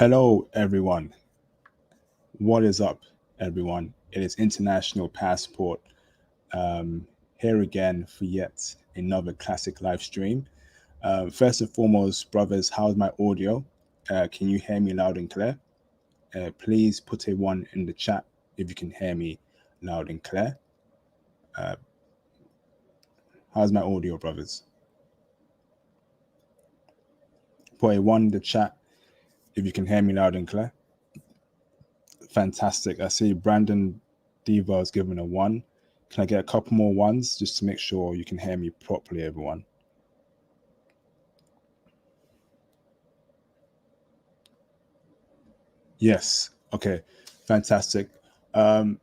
Hello, everyone. What is up, everyone? It is International Passport here again for yet another classic live stream. First and foremost, brothers, how's my audio? Can you hear me loud and clear? Please put a one in the chat if you can hear me loud and clear. How's my audio, brothers? Put a one in the chat if you can hear me loud and clear. Fantastic. I see Brandon Diva is given a one. Can I get a couple more ones just to make sure you can hear me properly, everyone? Yes. Okay. Fantastic. I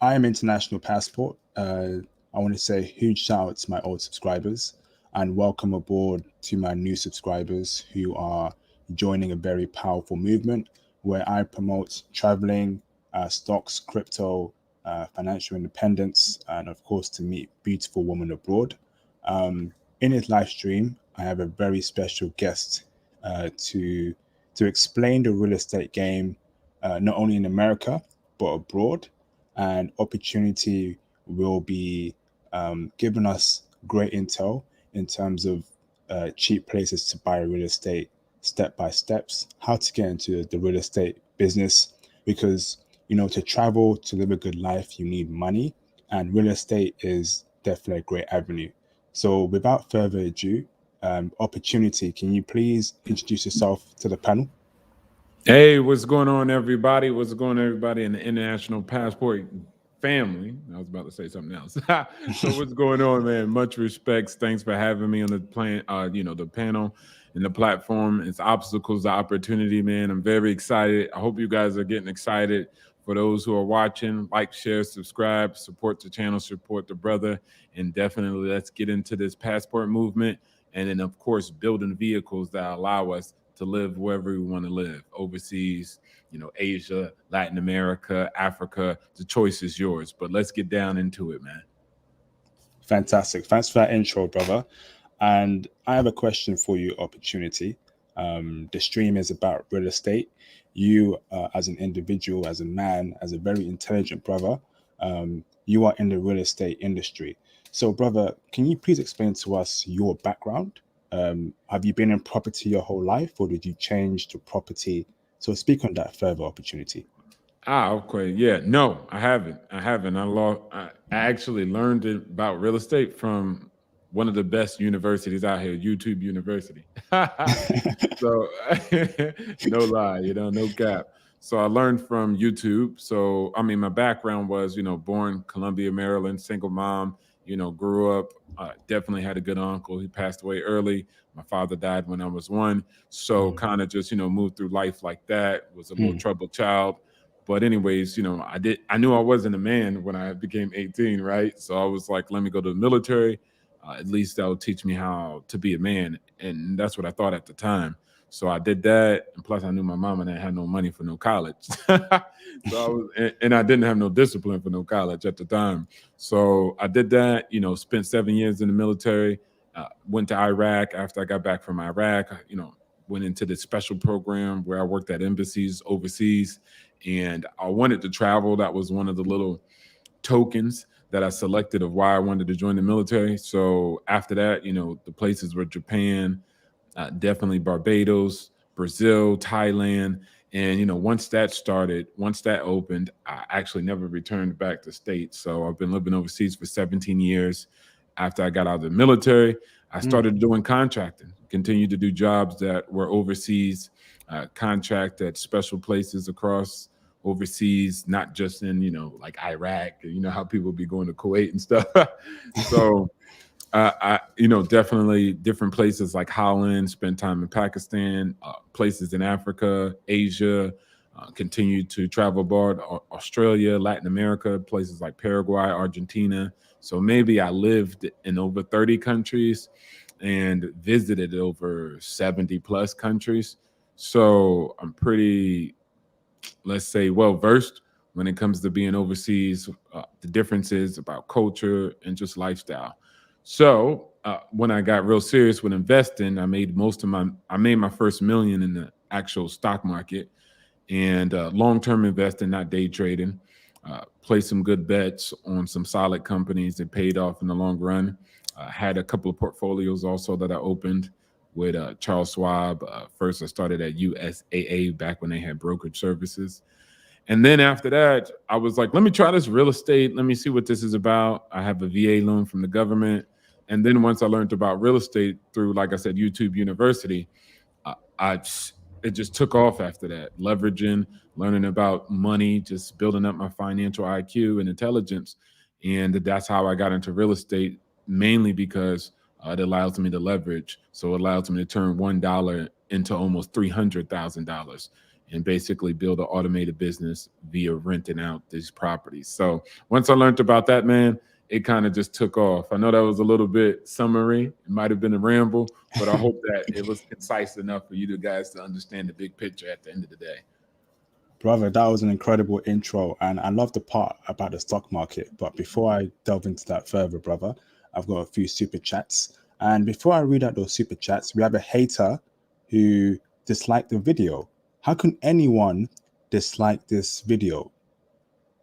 am International Passport. I want to say a huge shout out to my old subscribers and welcome aboard to my new subscribers who are joining a very powerful movement where I promote traveling, stocks, crypto, financial independence, and of course to meet beautiful women abroad. In this live stream, I have a very special guest to explain the real estate game, not only in America but abroad. And opportunity will be giving us great intel in terms of cheap places to buy real estate, step by steps, how to get into the real estate business, because to travel, to live a good life, you need money, and real estate is definitely a great avenue. So without further ado, opportunity, can you please introduce yourself to the panel? Hey, what's going on, everybody? What's going on, everybody in the International Passport family? I was about to say something else. So, what's going on, man? Much respects. Thanks for having me on the plan. The panel and the platform. It's obstacles to opportunity, man. I'm very excited. I hope you guys are getting excited. For those who are watching, like, share, subscribe, support the channel, support the brother, and definitely let's get into this passport movement. And then, of course, building vehicles that allow us to live wherever we want to live, overseas, Asia, Latin America, Africa. The choice is yours, but let's get down into it, man. Fantastic. Thanks for that intro, brother. And I have a question for you, Opportunity. The stream is about real estate. You, as an individual, as a man, as a very intelligent brother, you are in the real estate industry. So, brother, can you please explain to us your background? Have you been in property your whole life, or did you change to property? So, speak on that further, Opportunity. Okay. Yeah. No, I haven't. I actually learned about real estate from one of the best universities out here, YouTube University. So no lie, no cap. So I learned from YouTube. So I mean, my background was, born Columbia, Maryland, single mom. Grew up. Definitely had a good uncle. He passed away early. My father died when I was one. So kind of just moved through life like that. Was a little troubled child. But anyways, I knew I wasn't a man when I became 18, right? So I was like, let me go to the military. At least that would teach me how to be a man. And that's what I thought at the time. So I did that. And plus I knew my mom and I had no money for no college. And I didn't have no discipline for no college at the time. So I did that, spent 7 years in the military, went to Iraq after I got back from Iraq, went into this special program where I worked at embassies overseas, and I wanted to travel. That was one of the little tokens that I selected of why I wanted to join the military. So after that, the places were Japan, definitely Barbados, Brazil, Thailand. And, once that opened, I actually never returned back to States. So I've been living overseas for 17 years. After I got out of the military, I started doing contracting, continued to do jobs that were overseas, contract at special places across overseas, not just in, like Iraq, how people be going to Kuwait and stuff. So, definitely different places like Holland, spent time in Pakistan, places in Africa, Asia, continued to travel abroad, Australia, Latin America, places like Paraguay, Argentina. So maybe I lived in over 30 countries and visited over 70 plus countries. So I'm pretty, let's say, well versed when it comes to being overseas, the differences about culture and just lifestyle. So when I got real serious with investing, I made my first million actual stock market, and long-term investing, not day trading. Placed some good bets on some solid companies that paid off in the long run. Had a couple of portfolios also that I opened with Charles Schwab. First, I started at USAA back when they had brokerage services. And then after that, I was like, let me try this real estate. Let me see what this is about. I have a VA loan from the government. And then once I learned about real estate through, like I said, YouTube University, I it just took off after that. Leveraging, learning about money, just building up my financial IQ and intelligence. And that's how I got into real estate, mainly because it allows me to leverage. So it allows me to turn $1 into almost $300,000 and basically build an automated business via renting out these properties. So once I learned about that, man, it kind of just took off. I know that was a little bit summary. It might have been a ramble, but I hope that it was concise enough for you guys to understand the big picture at the end of the day. Brother, that was an incredible intro, and I love the part about the stock market. But before I delve into that further, brother, I've got a few super chats. And before I read out those super chats, we have a hater who disliked the video. How can anyone dislike this video?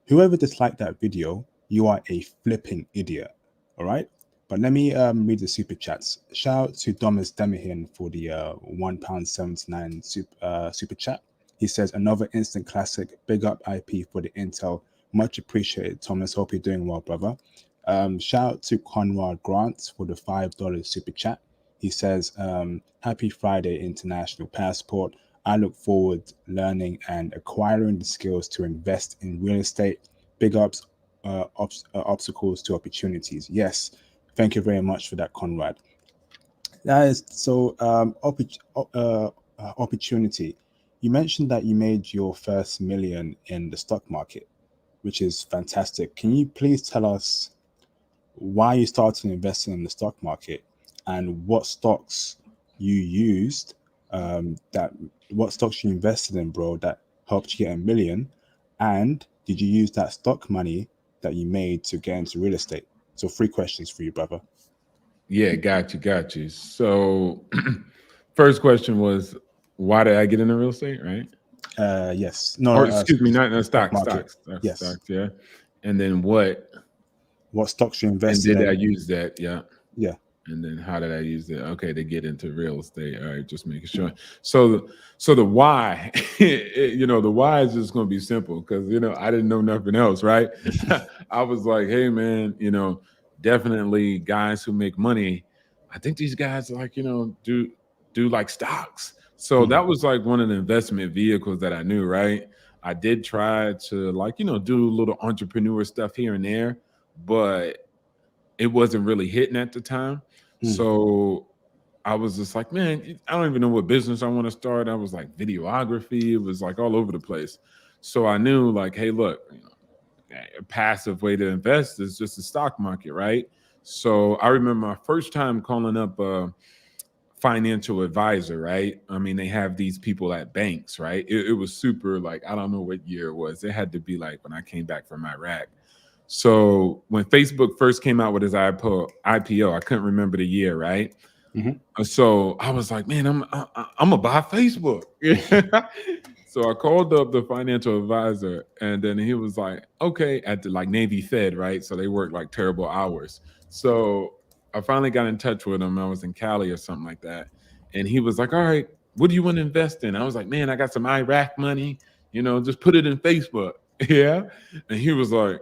Whoever disliked that video, you are a flipping idiot. All right. But let me read the super chats. Shout out to Thomas Demihin for the £1.79 super chat. He says, another instant classic. Big up IP for the intel. Much appreciated, Thomas. Hope you're doing well, brother. Shout out to Conrad Grant for the $5 super chat. He says, happy Friday, International Passport. I look forward to learning and acquiring the skills to invest in real estate. Big ups, obstacles to opportunities. Yes, thank you very much for that, Conrad. That is so opportunity. You mentioned that you made your first million in the stock market, which is fantastic. Can you please tell us why you started investing in the stock market and what stocks you used, what stocks you invested in, bro, that helped you get a million? And did you use that stock money that you made to get into real estate? So 3 questions for you, brother. Yeah, got you. So first question was, why did I get into real estate, right? Yes. No, or excuse me, not stock stocks, market. Yes. stocks, yeah. And then what stocks you and invested did I in? use that? Yeah. Yeah. And then how did I use it? Okay, to get into real estate. All right, just making sure. So the why, the why is just going to be simple because I didn't know nothing else, right? I was like, hey man, definitely guys who make money. I think these guys like do like stocks. So that was like one of the investment vehicles that I knew, right? I did try to do a little entrepreneur stuff here and there, but it wasn't really hitting at the time. So I was just like, man, I don't even know what business I want to start. I was like videography. It was like all over the place. So I knew like, hey, look, a passive way to invest is just the stock market, right? So I remember my first time calling up a financial advisor, right? I mean, they have these people at banks, right? It was super like, I don't know what year it was. It had to be like when I came back from Iraq. So when Facebook first came out with his IPO, I couldn't remember the year, right? So I was like, man, I'm gonna buy Facebook. So I called up the financial advisor, and then he was like, okay, at the like Navy Fed, right? So they work like terrible hours. So I finally got in touch with him. I was in Cali or something like that, and he was like, all right, what do you want to invest in? I was like, man, I got some Iraq money, just put it in Facebook. Yeah. And he was like,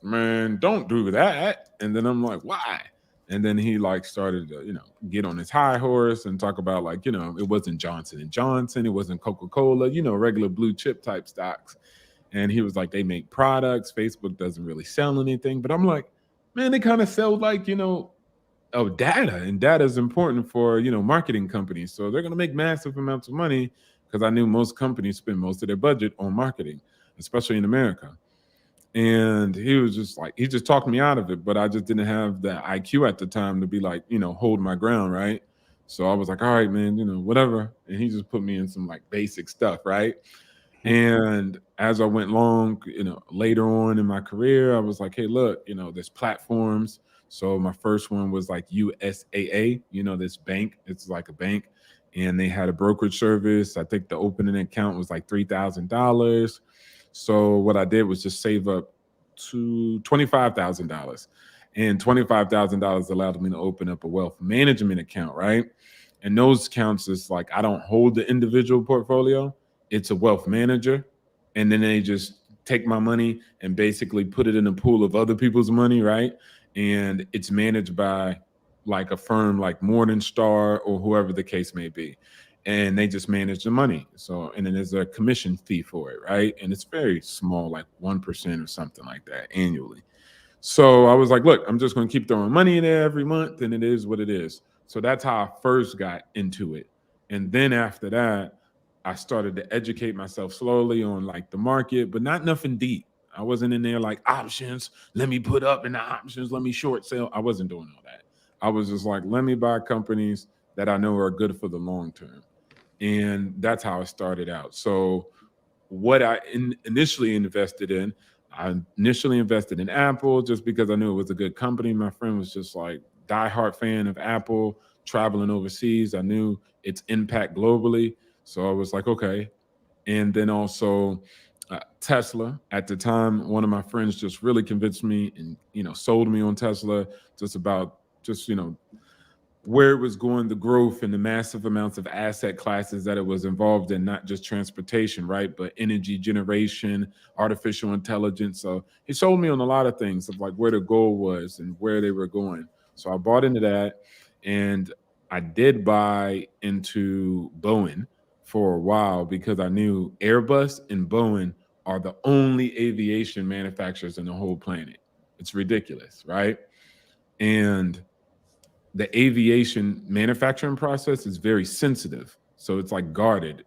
man, don't do that. And then I'm like, why? And then he like started to, get on his high horse and talk about like, it wasn't Johnson and Johnson, it wasn't Coca-Cola, regular blue chip type stocks. And he was like, they make products. Facebook doesn't really sell anything. But I'm like, man, they kind of sell like, data, and data is important for, marketing companies. So they're going to make massive amounts of money because I knew most companies spend most of their budget on marketing, especially in America. And he was just like, he just talked me out of it, but I just didn't have the IQ at the time to be like, hold my ground, right? So I was like, all right, man, whatever. And he just put me in some like basic stuff, right? And as I went along, later on in my career, I was like, hey, look, there's platforms. So my first one was like USAA, this bank. It's like a bank. and they had a brokerage service. I think the opening account was like $3,000. So what I did was just save up to $25,000, and $25,000 allowed me to open up a wealth management account, right? And those accounts is like, I don't hold the individual portfolio; it's a wealth manager, and then they just take my money and basically put it in a pool of other people's money, right? And it's managed by like a firm like Morningstar or whoever the case may be. And they just manage the money. So, and then there's a commission fee for it, right? And it's very small, like 1% or something like that annually. So I was like, look, I'm just going to keep throwing money in there every month, and it is what it is. So that's how I first got into it. And then after that, I started to educate myself slowly on like the market, but not nothing deep. I wasn't in there like options, let me put up in the options, let me short sell. I wasn't doing all that. I was just like, let me buy companies that I know are good for the long term. And that's how I started out. So what I initially invested in, I initially invested in Apple just because I knew it was a good company. My friend was just like diehard fan of Apple, traveling overseas. I knew its impact globally, so I was like, okay. And then also Tesla. At the time, one of my friends just really convinced me and sold me on Tesla, just about just where it was going, the growth and the massive amounts of asset classes that it was involved in, not just transportation, right? But energy generation, artificial intelligence. So he sold me on a lot of things of like where the goal was and where they were going. So I bought into that, and I did buy into Boeing for a while because I knew Airbus and Boeing are the only aviation manufacturers in the whole planet. It's ridiculous, right? And the aviation manufacturing process is very sensitive. So it's like guarded,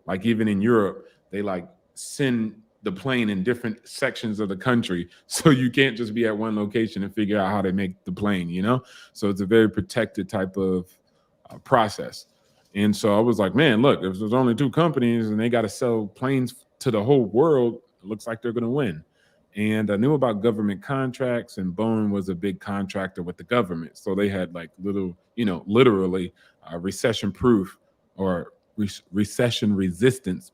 like even in Europe, they like send the plane in different sections of the country. So you can't just be at one location and figure out how to make the plane. So it's a very protected type of process. And so I was like, man, look, if there's only two companies and they got to sell planes to the whole world, it looks like they're going to win. And I knew about government contracts, and Boeing was a big contractor with the government. So they had like little, literally recession proof or recession resistance,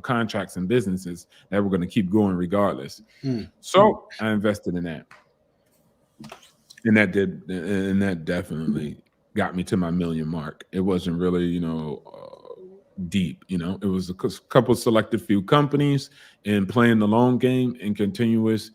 contracts and businesses that were going to keep going regardless. So I invested in that. And that definitely got me to my million mark. It wasn't really, deep. It was a couple selected few companies and playing the long game and continuous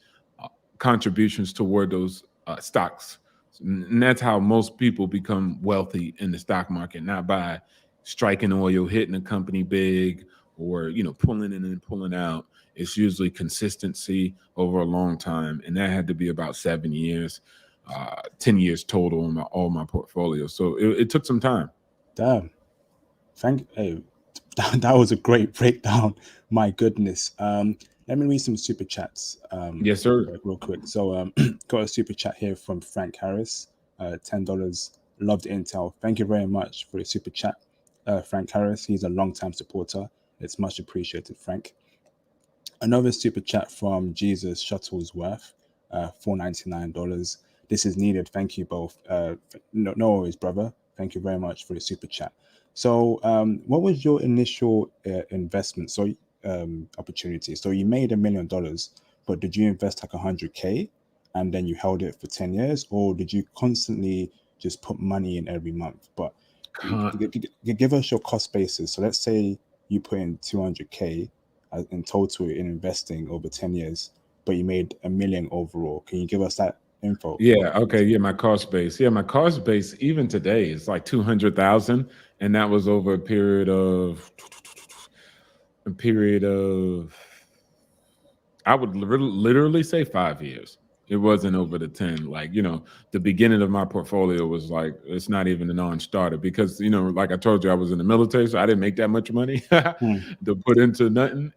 contributions toward those stocks. And that's how most people become wealthy in the stock market, not by striking oil, hitting a company big, or pulling in and pulling out. It's usually consistency over a long time, and that had to be about 7 years, 10 years total on all my portfolio. So it took some time. Damn. Hey, that was a great breakdown. My goodness. Let me read some super chats. Yes, sir. Real quick. So, got a super chat here from Frank Harris. $10. Loved Intel. Thank you very much for the super chat, Frank Harris. He's a long-time supporter. It's much appreciated, Frank. Another super chat from Jesus Shuttlesworth. $4.99. This is needed. Thank you both. No worries, brother. Thank you very much for the super chat. So, what was your initial investment? So, opportunity. So you made $1 million, but did you invest like 100K and then you held it for 10 years, or did you constantly just put money in every month? But give us your cost basis. So let's say you put in 200K in total in investing over 10 years, but you made $1 million overall. Can you give us that info? Yeah. Okay. Yeah. My cost base. Yeah. My cost base, even today, is like 200,000. And that was over a period of, I would literally say 5 years. It wasn't over the 10. Like, the beginning of my portfolio was like, it's not even a non-starter because, like I told you, I was in the military, so I didn't make that much money to put into nothing,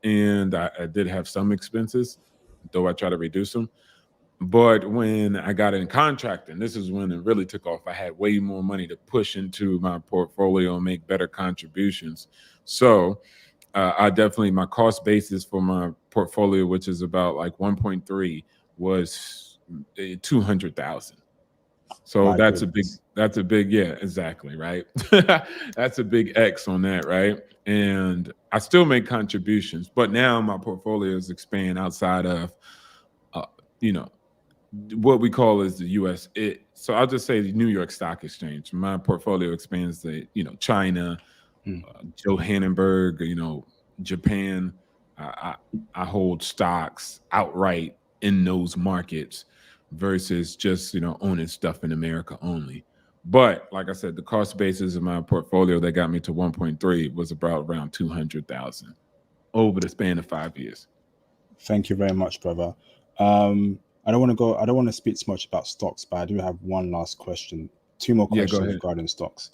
and I did have some expenses, though I try to reduce them. But when I got in contracting, this is when it really took off. I had way more money to push into my portfolio and make better contributions. So I definitely, my cost basis for my portfolio, which is about like 1.3, was 200,000. So My goodness. that's a big, yeah, exactly, right? That's a big X on that, right? And I still make contributions, but now my portfolio is expand outside of, uh, you know, what we call is the U.S. So I'll just say the New York Stock Exchange. My portfolio expands to, China, Mm. Johannesburg, Japan. I hold stocks outright in those markets versus just owning stuff in America only. But like I said, the cost basis of my portfolio that got me to 1.3 was about around 200,000 over the span of 5 years. Thank you very much, brother. I don't want to speak too much about stocks, but I do have one last question. Two more Yeah, go questions ahead. regarding stocks.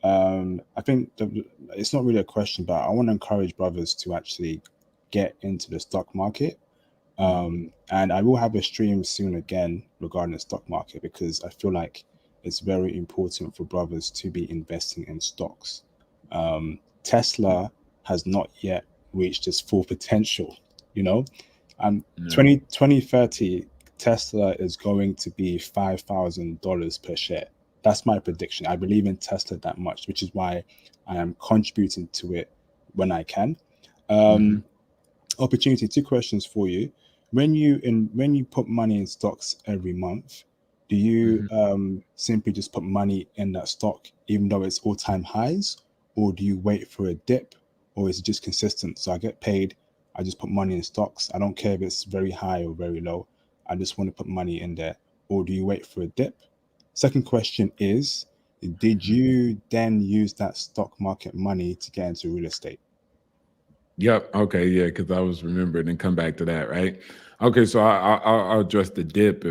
I think it's not really a question, but I want to encourage brothers to actually get into the stock market. And I will have a stream soon again regarding the stock market because I feel like it's very important for brothers to be investing in stocks. Tesla has not yet reached its full potential, you know. No. 2030, Tesla is going to be $5,000 per share. That's my prediction. I believe in Tesla that much, which is why I am contributing to it when I can. Hmm. Um, Opportunity. Two questions for you. When you put money in stocks every month, do you Hmm. simply just put money in that stock even though it's all-time highs, or do you wait for a dip, or is it just consistent? So I get paid, I just put money in stocks. I don't care if it's very high or very low. I just want to put money in there. Or do you wait for a dip? Second question is, did you then use that stock market money to get into real estate? Yep. Okay. Yeah. Because I was remembering and come back to that. Right. Okay. So I'll address the dip.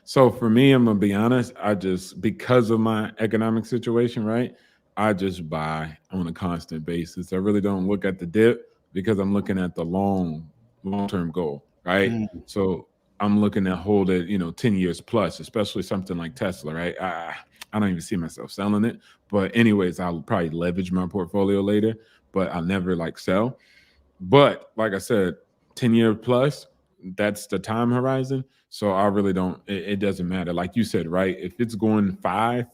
So for me, I'm gonna be honest. I just because of my economic situation, right? I just buy on a constant basis. I really don't look at the dip because I'm looking at the long term goal, right? Mm, So I'm looking to hold it, 10 years plus, especially something like Tesla, right? I don't even see myself selling it. But anyways, I'll probably leverage my portfolio later, but I'll never like sell. But like I said, 10-year plus, that's the time horizon. So I really don't, it doesn't matter. Like you said, right? If it's going five,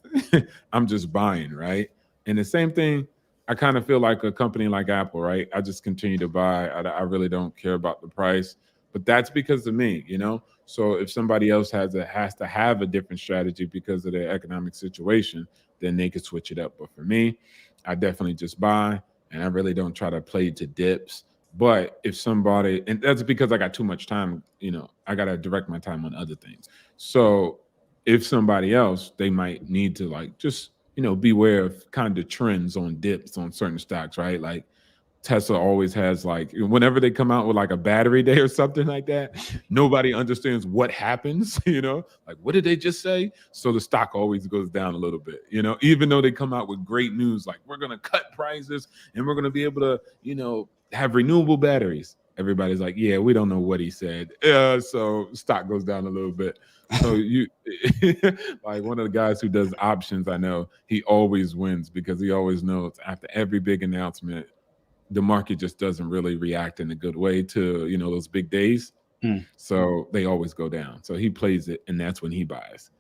I'm just buying, right? And the same thing, I kind of feel like a company like Apple, right? I just continue to buy. I really don't care about the price, but that's because of me. So if somebody else has to have a different strategy because of their economic situation, then they could switch it up. But for me, I definitely just buy, and I really don't try to play to dips. But if somebody, and that's because I got too much time, I got to direct my time on other things. So if somebody else, they might need to like just, beware of kind of trends on dips on certain stocks, right? Like Tesla always has like whenever they come out with like a battery day or something like that, nobody understands what happens, like what did they just say? So the stock always goes down a little bit, even though they come out with great news like we're gonna cut prices and we're gonna be able to, have renewable batteries. Everybody's like, yeah, we don't know what he said. So stock goes down a little bit. So you like one of the guys who does options, I know he always wins because he always knows after every big announcement the market just doesn't really react in a good way to those big days, mm, so they always go down. So he plays it, and that's when he buys.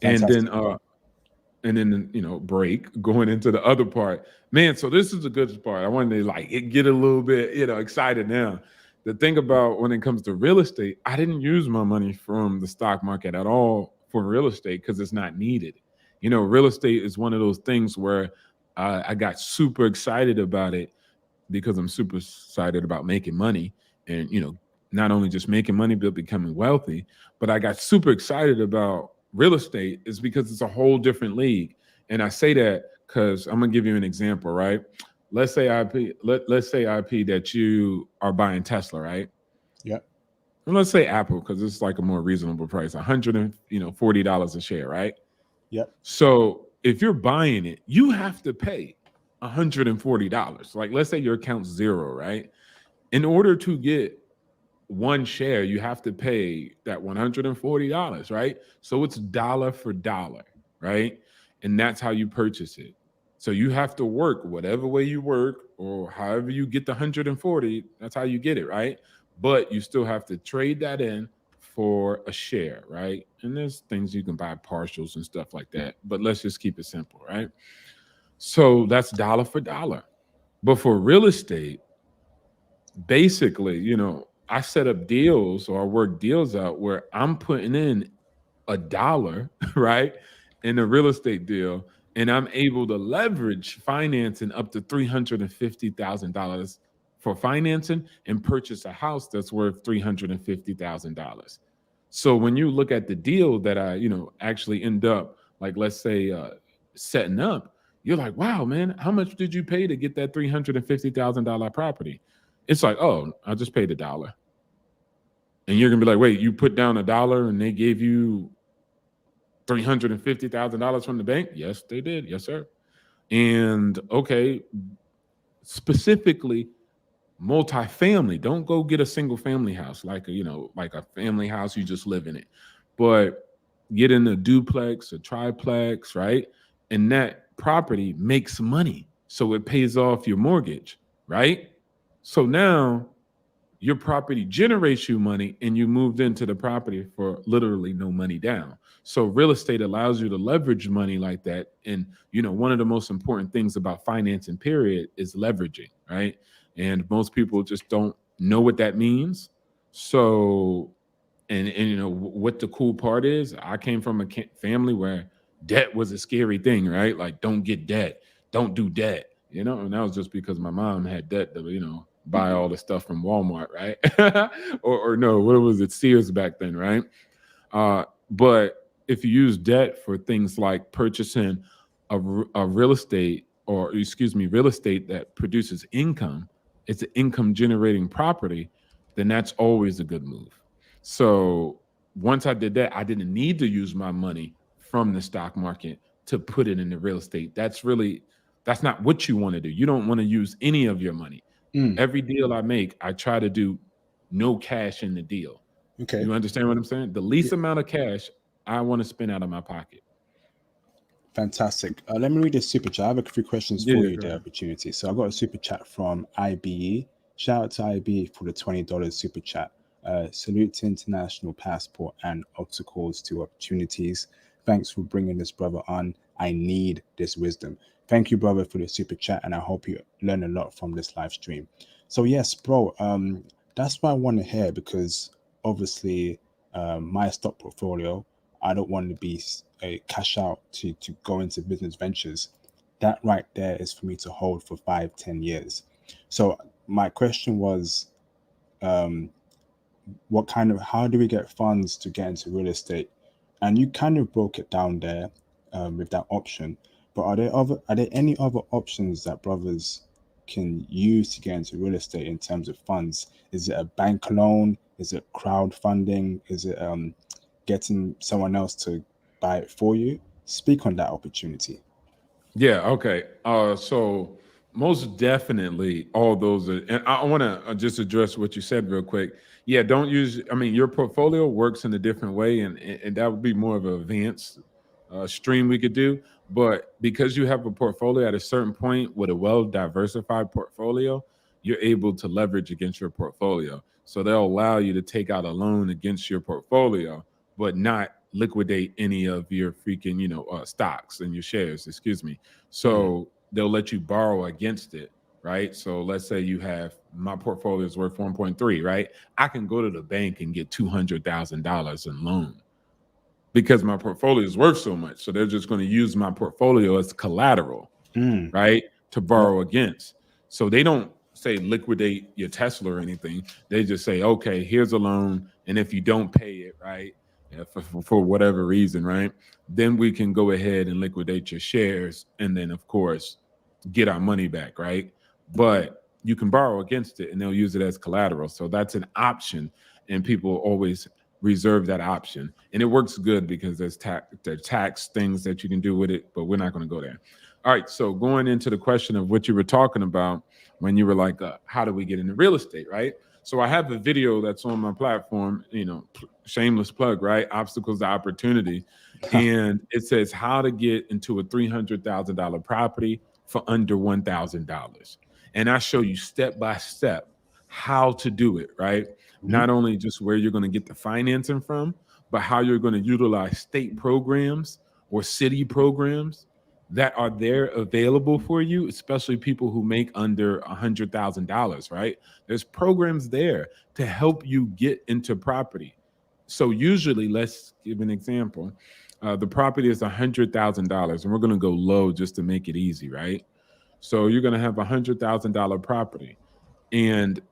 And then fantastic, bro. break going into the other part, man. So this is the good part. I wanted to like get a little bit excited now. The thing about when it comes to real estate, I didn't use my money from the stock market at all for real estate because it's not needed. Real estate is one of those things where I got super excited about it because I'm super excited about making money and, not only just making money, but becoming wealthy. But I got super excited about real estate is because it's a whole different league. And I say that because I'm gonna give you an example, right? Let's say IP that you are buying Tesla, right? Yeah, And let's say Apple, because it's like a more reasonable price, $140 a share, right? yeah. So if you're buying it, you have to pay $140. Like let's say your account's zero, right? In order to get one share, you have to pay that $140, right? So it's dollar for dollar, right? And that's how you purchase it. So you have to work whatever way you work or however you get the 140, that's how you get it, right? But you still have to trade that in for a share, right? And there's things you can buy partials and stuff like that, but let's just keep it simple, right? So that's dollar for dollar. But for real estate, basically, I set up deals or I work deals out where I'm putting in a dollar, right, in a real estate deal, and I'm able to leverage financing up to $350,000 for financing and purchase a house that's worth $350,000. So when you look at the deal that I, actually end up, like, let's say, setting up, you're like, wow, man, how much did you pay to get that $350,000 property? It's like, oh, I just paid $1. And you're gonna be like, wait, you put down $1 and they gave you $350,000 from the bank? Yes, they did. Yes, sir. And okay, specifically multifamily. Don't go get a single family house like like a family house, you just live in it. But get in a duplex, a triplex, right? And that property makes money. So it pays off your mortgage, right? So now your property generates you money and you moved into the property for literally no money down. So real estate allows you to leverage money like that. And one of the most important things about financing period is leveraging, right? And most people just don't know what that means. So and what the cool part is, I came from a family where debt was a scary thing, right? Like, don't get debt, don't do debt, and that was just because my mom had debt to buy all the stuff from Walmart, right? or no, what was it, Sears back then, right? But if you use debt for things like purchasing a real estate, or excuse me, real estate that produces income, it's an income generating property, then that's always a good move. So once I did that, I didn't need to use my money from the stock market to put it into real estate. That's not what you want to do. You don't want to use any of your money. Every deal I make, I try to do no cash in the deal. Okay. You understand what I'm saying? The least amount of cash I want to spend out of my pocket. Fantastic. Let me read this super chat. I have a few questions for you, the opportunity. So I got a super chat from IBE. Shout out to IBE for the $20 super chat. Salute to International Passport and Obstacles to Opportunities. Thanks for bringing this brother on. I need this wisdom. Thank you, brother, for the super chat, and I hope you learn a lot from this live stream. So yes, bro, that's what I want to hear, because obviously my stock portfolio, I don't want to be a cash out to go into business ventures. That right there is for me to hold for 5-10 years. So my question was, how do we get funds to get into real estate? And you kind of broke it down there with that option. But are there any other options that brothers can use to get into real estate in terms of funds? Is it a bank loan? Is it crowdfunding? Is it getting someone else to buy it for you? Speak on that opportunity. Yeah. Okay. So most definitely all those are, and I want to just address what you said real quick. Yeah. Don't use, I mean, your portfolio works in a different way, and that would be more of an advanced stream we could do. But because you have a portfolio at a certain point with a well diversified portfolio, you're able to leverage against your portfolio. So they'll allow you to take out a loan against your portfolio, but not liquidate any of your freaking, stocks and your shares, excuse me. So they'll let you borrow against it, right? So let's say you have, my portfolio is worth 1.3, right? I can go to the bank and get $200,000 in loan because my portfolio is worth so much. So they're just going to use my portfolio as collateral, right, to borrow against. So they don't say liquidate your Tesla or anything. They just say, okay, here's a loan, and if you don't pay it, right, for whatever reason, right, then we can go ahead and liquidate your shares, and then of course get our money back, right? But you can borrow against it, and they'll use it as collateral. So that's an option, and people always reserve that option, and it works good because there's tax things that you can do with it, but we're not going to go there. All right, so going into the question of what you were talking about when you were like, how do we get into real estate, right? So I have a video that's on my platform, shameless plug, right? Obstacles to Opportunity. And it says how to get into a $300,000 property for under $1,000. And I show you step by step how to do it, right? not only just where you're going to get the financing from, but how you're going to utilize state programs or city programs that are there available for you, especially people who make under $100,000, right? There's programs there to help you get into property. So usually, let's give an example. The property is $100,000, and we're going to go low just to make it easy, right? So you're going to have $100,000 property, and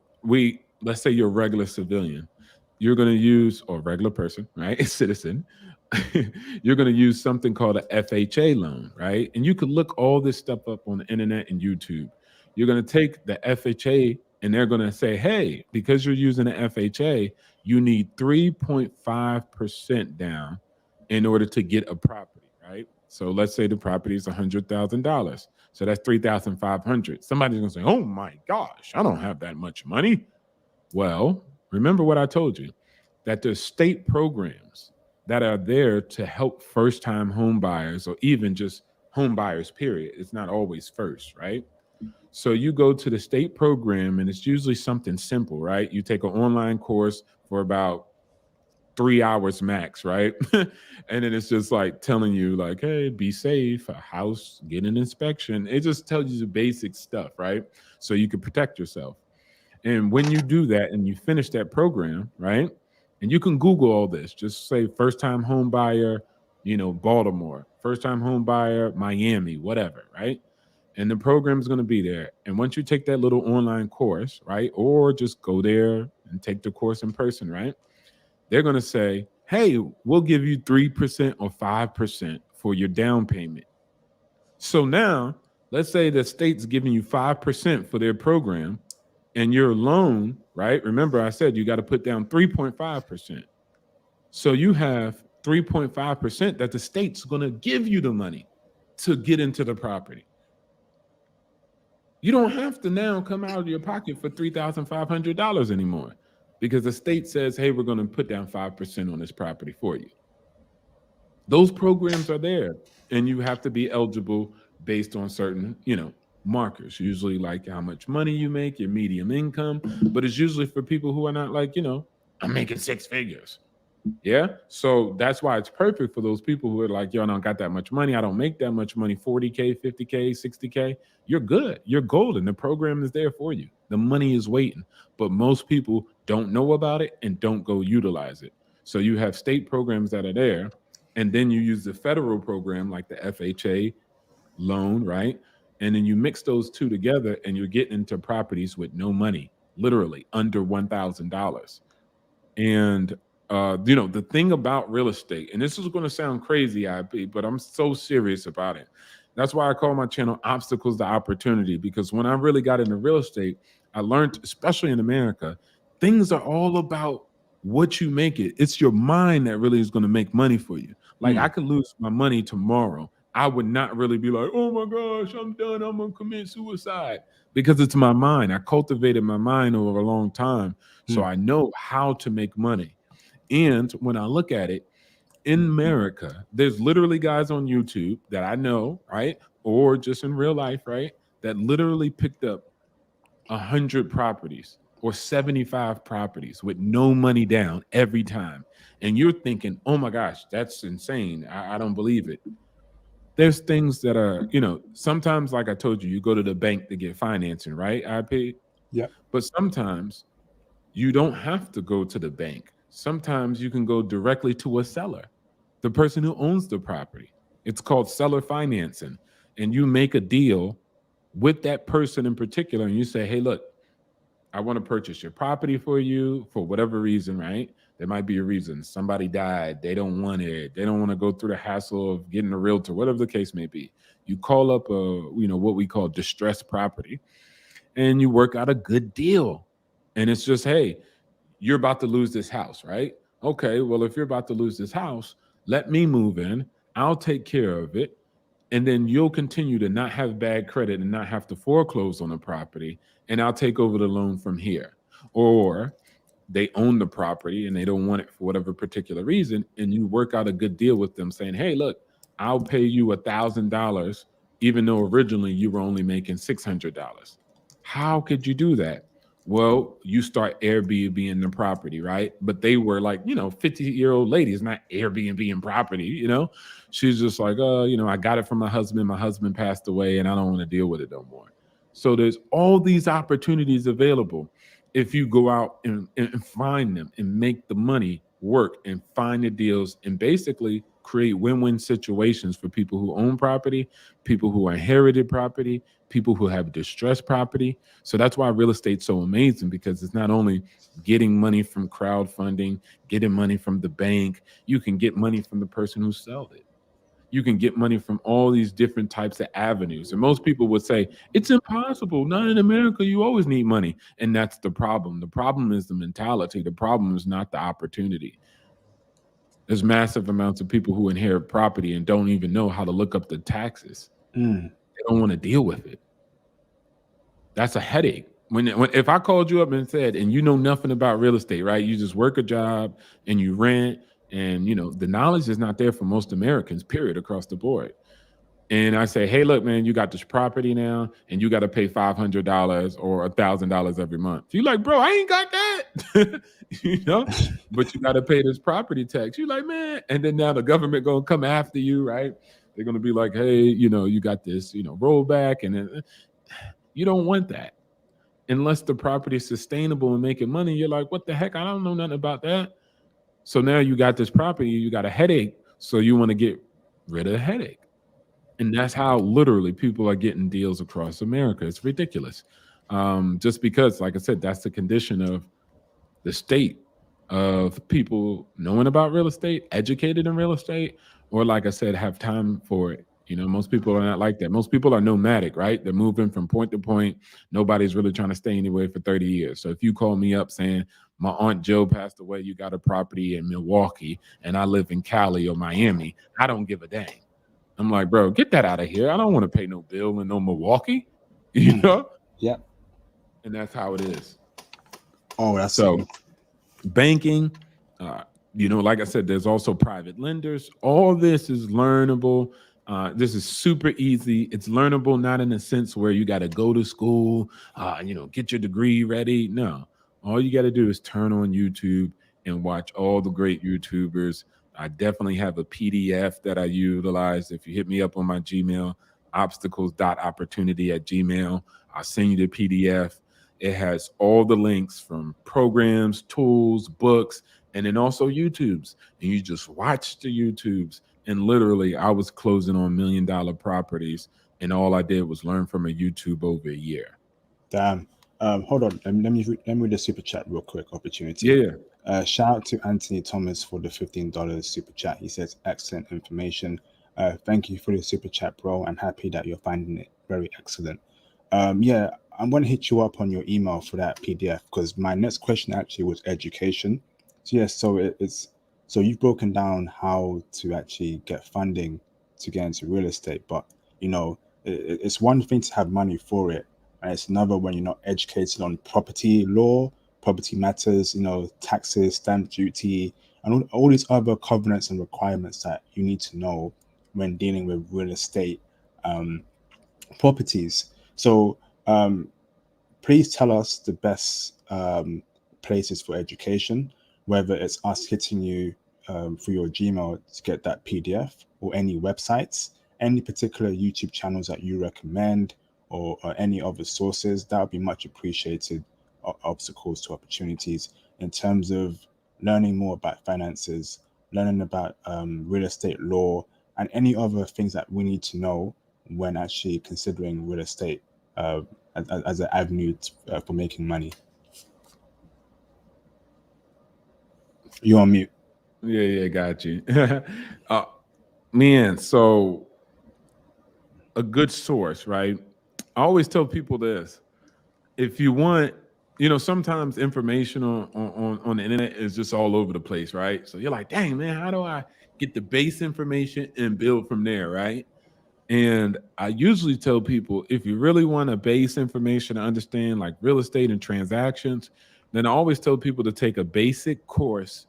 let's say you're a regular civilian, you're going to use, or regular person, right? A citizen. You're going to use something called a FHA loan, right? And you could look all this stuff up on the internet and YouTube. You're going to take the FHA and they're going to say, hey, because you're using an FHA, you need 3.5% down in order to get a property, right? So let's say the property is $100,000. So that's 3,500. Somebody's going to say, oh my gosh, I don't have that much money. Well, remember what I told you, that there's state programs that are there to help first-time home buyers, or even just home buyers, period. It's not always first, right? So you go to the state program, and it's usually something simple, right? You take an online course for about 3 hours max, right? And then it's just like telling you, like, hey, be safe, a house, get an inspection. It just tells you the basic stuff, right? So you can protect yourself. And when you do that and you finish that program, right? And you can Google all this, just say first time home buyer, Baltimore, first time home buyer, Miami, whatever, right? And the program is going to be there. And once you take that little online course, right? Or just go there and take the course in person, right? They're going to say, hey, we'll give you 3% or 5% for your down payment. So now, let's say the state's giving you 5% for their program, and your loan, right? Remember, I said you got to put down 3.5%. So you have 3.5% that the state's going to give you the money to get into the property. You don't have to now come out of your pocket for $3,500 anymore, because the state says, hey, we're going to put down 5% on this property for you. Those programs are there, and you have to be eligible based on certain, markers, usually like how much money you make, your median income, but it's usually for people who are not like, I'm making six figures. Yeah. So that's why it's perfect for those people who are like, yo, I don't got that much money. I don't make that much money, 40K, 50K, 60K. You're good. You're golden. The program is there for you. The money is waiting. But most people don't know about it and don't go utilize it. So you have state programs that are there, and then you use the federal program like the FHA loan, right? And then you mix those two together and you're getting into properties with no money, literally under $1,000. And the thing about real estate, and this is going to sound crazy, IP, but I'm so serious about it. That's why I call my channel Obstacles to Opportunity, because when I really got into real estate, I learned, especially in America, things are all about what you make it. It's your mind that really is going to make money for you. Like I could lose my money tomorrow. I would not really be like, oh my gosh, I'm done. I'm going to commit suicide, because it's my mind. I cultivated my mind over a long time. So I know how to make money. And when I look at it, in America, there's literally guys on YouTube that I know, right? Or just in real life, right? That literally picked up 100 properties or 75 properties with no money down every time. And you're thinking, oh my gosh, that's insane. I don't believe it. There's things that are, sometimes, like I told you, you go to the bank to get financing, right? IP. Yeah. But sometimes you don't have to go to the bank. Sometimes you can go directly to a seller, the person who owns the property. It's called seller financing. And you make a deal with that person in particular, and you say, hey, look, I want to purchase your property for you for whatever reason, right? There might be a reason. Somebody died. They don't want it. They don't want to go through the hassle of getting a realtor, whatever the case may be. You call up what we call distressed property, and you work out a good deal. And it's just, hey, you're about to lose this house, right? Okay, well, if you're about to lose this house, let me move in. I'll take care of it. And then you'll continue to not have bad credit and not have to foreclose on the property. And I'll take over the loan from here. Or they own the property and they don't want it for whatever particular reason. And you work out a good deal with them saying, hey, look, I'll pay you $1,000, even though originally you were only making $600. How could you do that? Well, you start Airbnb the property, right? But they were like, 50-year-old ladies, not Airbnb in property, She's just like, I got it from my husband. My husband passed away and I don't want to deal with it no more. So there's all these opportunities available if you go out and find them and make the money work and find the deals and basically create win-win situations for people who own property, people who inherited property, people who have distressed property. So that's why real estate's so amazing, because it's not only getting money from crowdfunding, getting money from the bank, you can get money from the person who sold it. You can get money from all these different types of avenues. And most people would say, it's impossible. Not in America. You always need money. And that's the problem. The problem is the mentality. The problem is not the opportunity. There's massive amounts of people who inherit property and don't even know how to look up the taxes. They don't want to deal with it. That's a headache. If I called you up and said, and you know nothing about real estate, right? You just work a job and you rent, and the knowledge is not there for most Americans, period, across the board. And I say, hey, look, man, you got this property now, and you got to pay $500 or $1,000 every month. You're like, bro, I ain't got that, but you got to pay this property tax. You're like, man, and then now the government gonna come after you, right? They're gonna be like, hey, you got this, rollback, and then you don't want that. Unless the property is sustainable and making money, you're like, what the heck? I don't know nothing about that. So now you got this property, you got a headache, so you want to get rid of the headache. And that's how literally people are getting deals across America. It's ridiculous. Just because, like I said, that's the condition of the state of people knowing about real estate, educated in real estate, or like I said, have time for it. Most people are not like that. Most people are nomadic, right? They're moving from point to point. Nobody's really trying to stay anywhere for 30 years. So if you call me up saying, my Aunt Joe passed away, you got a property in Milwaukee, and I live in Cali or Miami, I don't give a dang. I'm like, bro, get that out of here. I don't want to pay no bill in no Milwaukee, Yeah. And that's how it is. Oh, that's so banking, like I said, there's also private lenders. All this is learnable. This is super easy. It's learnable, not in a sense where you got to go to school, get your degree ready. No, all you got to do is turn on YouTube and watch all the great YouTubers. I definitely have a PDF that I utilize. If you hit me up on my Gmail, obstacles.opportunity@gmail, I'll send you the PDF. It has all the links from programs, tools, books, and then also YouTubes. And you just watch the YouTubes. And literally, I was closing on $1 million properties, and all I did was learn from a YouTube over a year. Damn. Hold on. Let me read the super chat real quick. Opportunity. Yeah. Shout out to Anthony Thomas for the $15 super chat. He says, excellent information. Thank you for the super chat, bro. I'm happy that you're finding it very excellent. Yeah, I'm going to hit you up on your email for that PDF, because my next question actually was education. So yes, so you've broken down how to actually get funding to get into real estate, but it's one thing to have money for it, and it's another when you're not educated on property law, property matters, taxes, stamp duty, and all these other covenants and requirements that you need to know when dealing with real estate properties. So please tell us the best places for education, whether it's us hitting you through your Gmail to get that PDF, or any websites, any particular YouTube channels that you recommend, or any other sources. That would be much appreciated. Obstacles to opportunities, in terms of learning more about finances, learning about real estate law, and any other things that we need to know when actually considering real estate as an avenue for making money. You're on mute. Yeah, got you. Man, so a good source, right? I always tell people this. If you want, sometimes information on the internet is just all over the place, right? So you're like, dang, man, how do I get the base information and build from there, right? And I usually tell people, if you really want a base information to understand like real estate and transactions, then I always tell people to take a basic course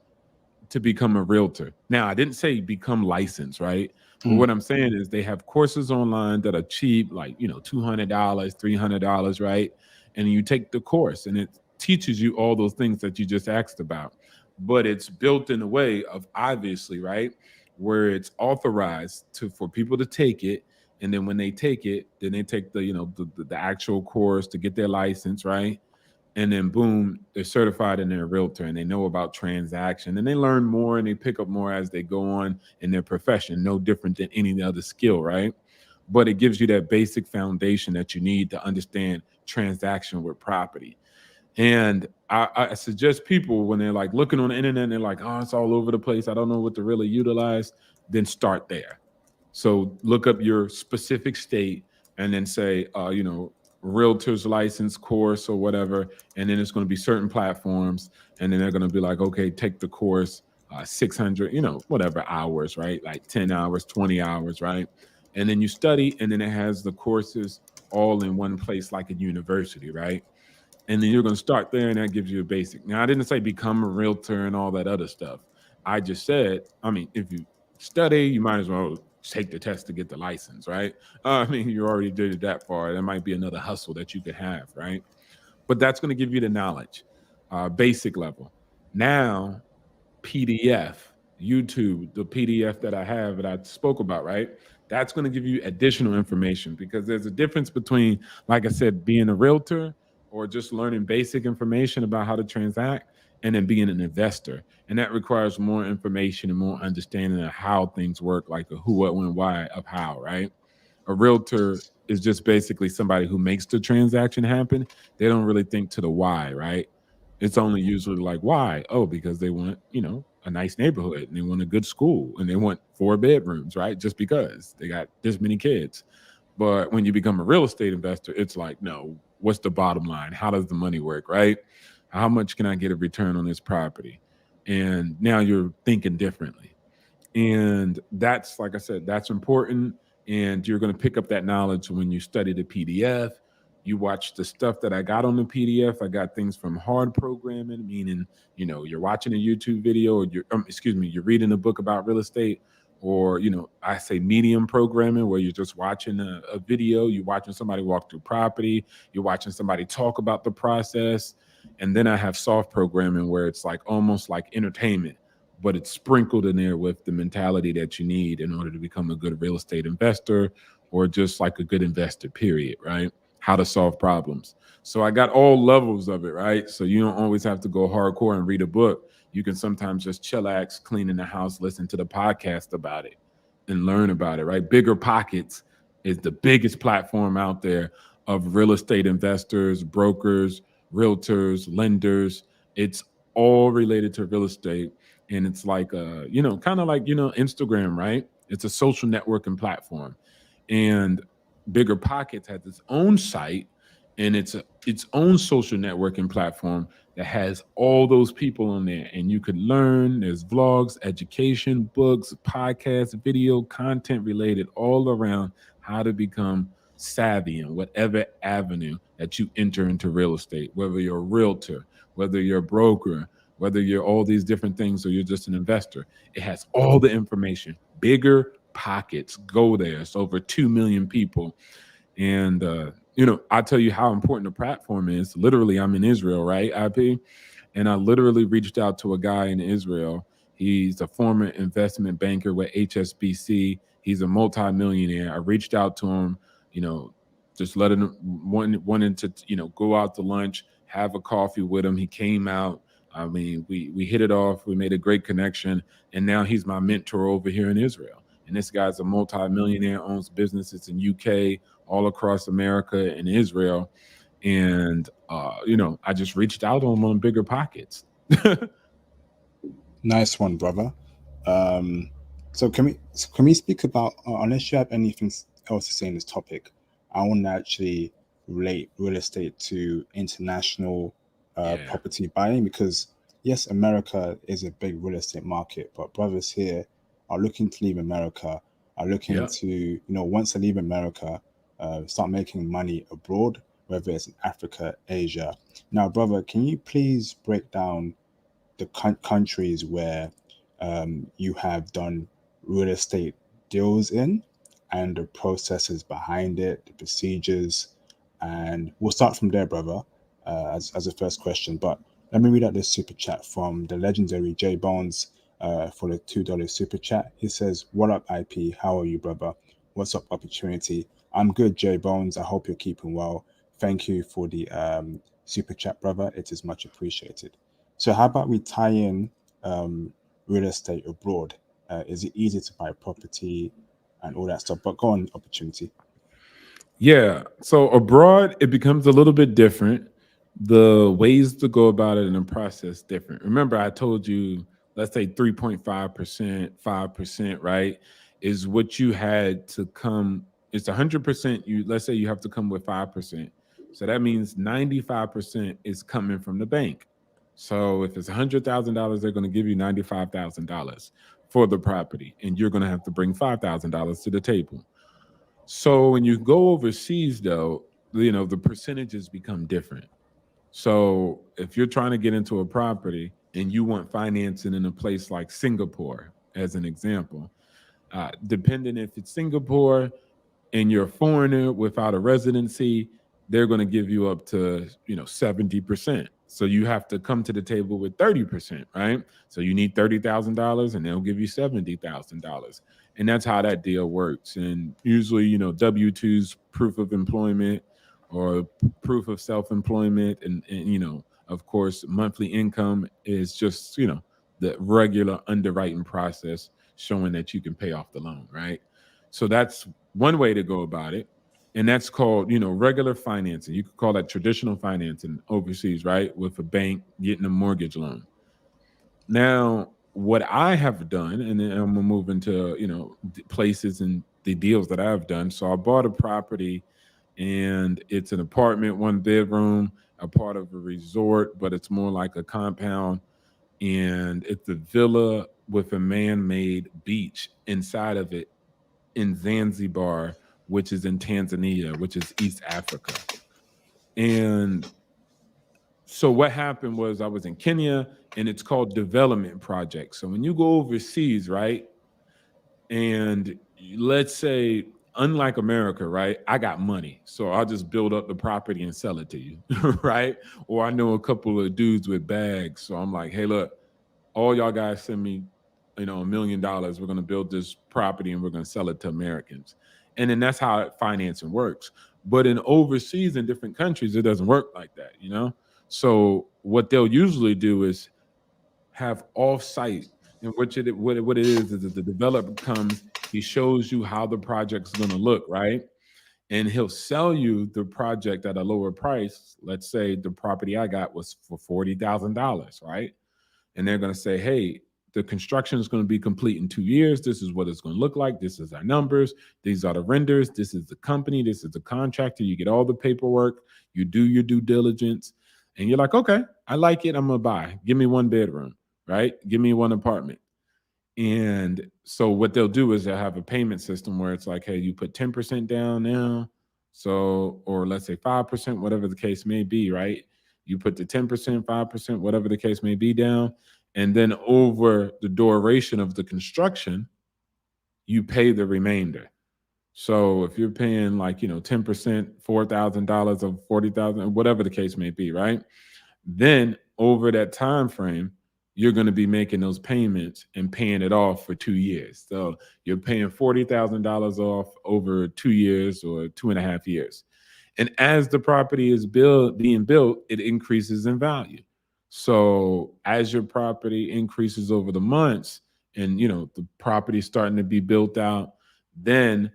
to become a realtor. Now, I didn't say become licensed, right? But what I'm saying is they have courses online that are cheap, like, $200, $300, right? And you take the course, and teaches you all those things that you just asked about. But it's built in a way of, obviously, right, where it's authorized to for people to take it. And then when they take it, then they take the, the actual course to get their license, right? And then boom, they're certified and they're a realtor and they know about transaction and they learn more and they pick up more as they go on in their profession, no different than any other skill, right? But it gives you that basic foundation that you need to understand transaction with property. And I suggest people when they're like looking on the internet and they're like, oh, it's all over the place, I don't know what to really utilize, then start there. So look up your specific state and then say, realtor's license course or whatever. And then it's going to be certain platforms. And then they're going to be like, okay, take the course, 600, whatever hours, right? Like 10 hours, 20 hours, right? And then you study, and then it has the courses all in one place like a university, right? And then you're going to start there, and that gives you a basic. Now, I didn't say become a realtor and all that other stuff. I just said, I mean, if you study, you might as well take the test to get the license, right? I mean, you already did it that far. There might be another hustle that you could have, right? But that's going to give you the knowledge, basic level. Now, PDF, YouTube, the PDF that I have that I spoke about, right? That's going to give you additional information because there's a difference between, like I said, being a realtor or just learning basic information about how to transact and then being an investor. And that requires more information and more understanding of how things work, like the who, what, when, why of how, right? A realtor is just basically somebody who makes the transaction happen. They don't really think to the why, right? It's only usually like, why? Oh, because they want, a nice neighborhood and they want a good school and they want 4 bedrooms, right? Just because they got this many kids. But when you become a real estate investor, it's like, no, what's the bottom line? How does the money work, right? How much can I get a return on this property? And now you're thinking differently. And that's, like I said, that's important. And you're going to pick up that knowledge when you study the PDF. You watch the stuff that I got on the PDF. I got things from hard programming, meaning, you're watching a YouTube video or you're reading a book about real estate, or, I say medium programming where you're just watching a video, you're watching somebody walk through property, you're watching somebody talk about the process. And then I have soft programming where it's like almost like entertainment, but it's sprinkled in there with the mentality that you need in order to become a good real estate investor or just like a good investor, period, right? How to solve problems. So I got all levels of it, right? So you don't always have to go hardcore and read a book. You can sometimes just chillax, clean in the house, listen to the podcast about it and learn about it, right? Bigger Pockets is the biggest platform out there of real estate investors, brokers, realtors, lenders. It's all related to real estate. And it's like, kind of like, Instagram, right? It's a social networking platform. And Bigger Pockets has its own site and its own social networking platform that has all those people on there. And you could learn, there's vlogs, education, books, podcasts, video, content related all around how to become savvy in whatever avenue that you enter into real estate, whether you're a realtor, whether you're a broker, whether you're all these different things or you're just an investor. It has all the information. Bigger Pockets. Go there. It's over 2 million people. And, I'll tell you how important the platform is. Literally, I'm in Israel, right, IP? And I literally reached out to a guy in Israel. He's a former investment banker with HSBC. He's a multimillionaire. I reached out to him, you know, just letting him wanting to, go out to lunch, have a coffee with him. He came out. I mean, we hit it off. We made a great connection, and now he's my mentor over here in Israel. And this guy's a multimillionaire, owns businesses in UK, all across America and Israel. And I just reached out to him on Bigger Pockets. Nice one, brother. So can we speak about unless you have anything else to say in this topic? I want to actually relate real estate to international Yeah. property buying because yes, America is a big real estate market, but brothers here are looking to leave America, are looking Yeah. to once they leave America, start making money abroad, whether it's in Africa, Asia. Now, brother, can you please break down the countries where you have done real estate deals in and the processes behind it, the procedures, and we'll start from there, brother. as a first question. But let me read out this super chat from the legendary Jay Bones for the $2 super chat. He says, "What up, IP? How are you, brother? What's up, Opportunity? I'm good, Jay Bones. I hope you're keeping well. Thank you for the super chat, brother. It is much appreciated." So, how about we tie in real estate abroad? Is it easy to buy property and all that stuff? But go on, Opportunity. Yeah. So abroad, it becomes a little bit different. The ways to go about it and the process different. Remember, I told you, let's say 3.5%, 5%, right? Is what you had to come. It's 100%. Let's say you have to come with 5%. So that means 95% is coming from the bank. So if it's $100,000, they're going to give you $95,000 for the property, and you're going to have to bring $5,000 to the table. So when you go overseas, though, the percentages become different. So if you're trying to get into a property and you want financing in a place like Singapore, as an example, depending if it's Singapore and you're a foreigner without a residency, they're going to give you up to 70%. So you have to come to the table with 30%, right? So you need $30,000 and they'll give you $70,000. And that's how that deal works. And usually, W-2s, proof of employment or proof of self-employment, and of course, monthly income is just the regular underwriting process showing that you can pay off the loan, right? So that's one way to go about it. And that's called, regular financing. You could call that traditional financing overseas, right? With a bank getting a mortgage loan. Now, what I have done, and then I'm gonna move into, places and the deals that I've done. So I bought a property and it's an apartment, one bedroom, a part of a resort, but it's more like a compound. And it's a villa with a man-made beach inside of it in Zanzibar, which is in Tanzania, which is East Africa. And so what happened was I was in Kenya, and it's called development projects. So when you go overseas, right? And let's say, unlike America, right? I got money. So I'll just build up the property and sell it to you, right? Or I know a couple of dudes with bags. So I'm like, hey, look, all y'all guys send me, $1 million. We're going to build this property and we're going to sell it to Americans. And then that's how financing works. But in overseas, in different countries, it doesn't work like that. So what they'll usually do is have off-site, and what it is that the developer comes, he shows you how the project's going to look, right? And he'll sell you the project at a lower price. Let's say the property I got was for $40,000, right? And they're going to say, hey, the construction is going to be complete in 2 years. This is what it's going to look like. This is our numbers. These are the renders. This is the company. This is the contractor. You get all the paperwork. You do your due diligence. And you're like, okay, I like it. I'm going to buy. Give me one bedroom, right? Give me one apartment. And so what they'll do is they'll have a payment system where it's like, hey, you put 10% down now. So, or let's say 5%, whatever the case may be, right? You put the 10%, 5%, whatever the case may be down. And then over the duration of the construction, you pay the remainder. So if you're paying like, 10%, $4,000 or 40,000, whatever the case may be, right? Then over that time frame, you're going to be making those payments and paying it off for 2 years. So you're paying $40,000 off over 2 years or 2.5 years. And as the property is being built, it increases in value. So as your property increases over the months and the property is starting to be built out, then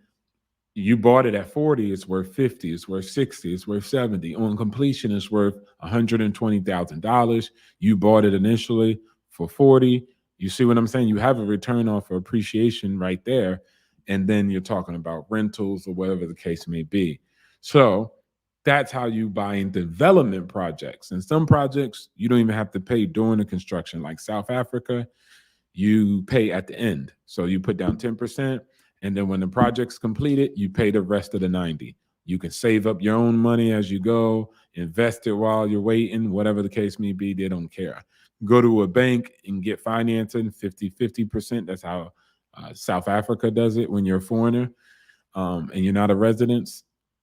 you bought it at 40, it's worth 50, it's worth 60, it's worth 70. On completion, it's worth $120,000. You bought it initially for 40. You see what I'm saying? You have a return off of appreciation right there. And then you're talking about rentals or whatever the case may be. So that's how you buy in development projects. And some projects you don't even have to pay during the construction, like South Africa, you pay at the end. So you put down 10%. And then when the project's completed, you pay the rest of the 90. You can save up your own money as you go, invest it while you're waiting, whatever the case may be, they don't care. Go to a bank and get financing 50%. That's how South Africa does it when you're a foreigner and you're not a resident.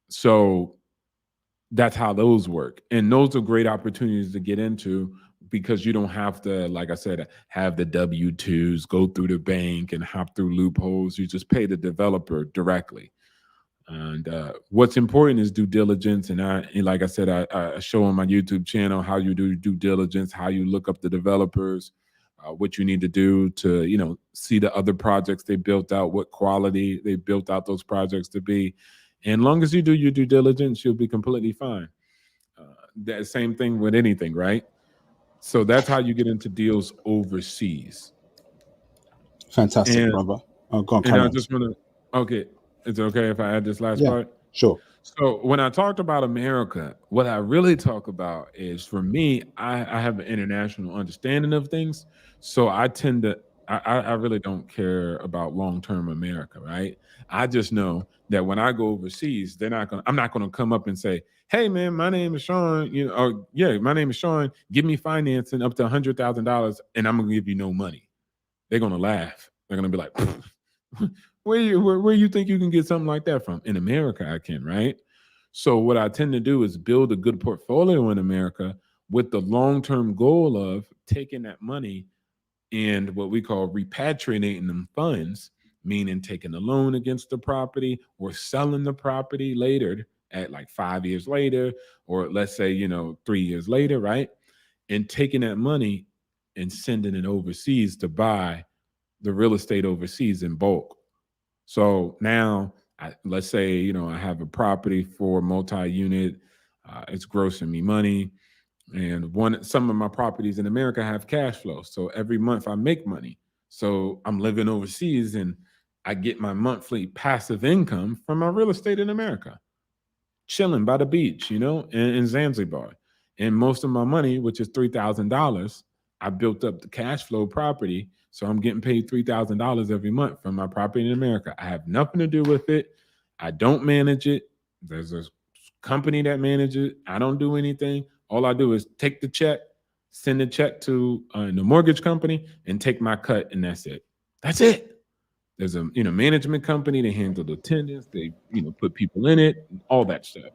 So That's how those work. And those are great opportunities to get into because you don't have to, like I said, have the W-2s, go through the bank and hop through loopholes. You just pay the developer directly. And what's important is due diligence. And like I said, I show on my YouTube channel how you do due diligence, how you look up the developers, what you need to do to, see the other projects they built out, what quality they built out those projects to be. And long as you do your due diligence, you'll be completely fine. Uh, that same thing with anything, right? So that's how you get into deals overseas. Fantastic, And brother. Oh, go on, and carry I on. just want to, okay, is it okay if I add this last Yeah, part? sure. So when I talked about America, what I really talk about is for me, I have an international understanding of things. So I tend to I really don't care about long-term America, right? I just know that when I go overseas, I'm not gonna come up and say, hey man, my name is Sean, or yeah, my name is Sean, give me financing up to $100,000 and I'm gonna give you no money. They're gonna laugh. They're gonna be like, where you think you can get something like that from? In America, I can, right? So what I tend to do is build a good portfolio in America with the long-term goal of taking that money and what we call repatriating them funds, meaning taking a loan against the property or selling the property later at like 5 years later, or let's say, 3 years later, right? And taking that money and sending it overseas to buy the real estate overseas in bulk. So now, let's say I have a property for multi-unit, it's grossing me money, and some of my properties in America have cash flow. So every month I make money. So I'm living overseas, and I get my monthly passive income from my real estate in America, chilling by the beach, in Zanzibar. And most of my money, which is $3,000, I built up the cash flow property. So I'm getting paid $3,000 every month from my property in America. I have nothing to do with it. I don't manage it. There's a company that manages it. I don't do anything. All I do is take the check, send the check to the mortgage company, and take my cut, and that's it. That's it. There's a management company. They handle the attendance. They put people in it, and all that stuff.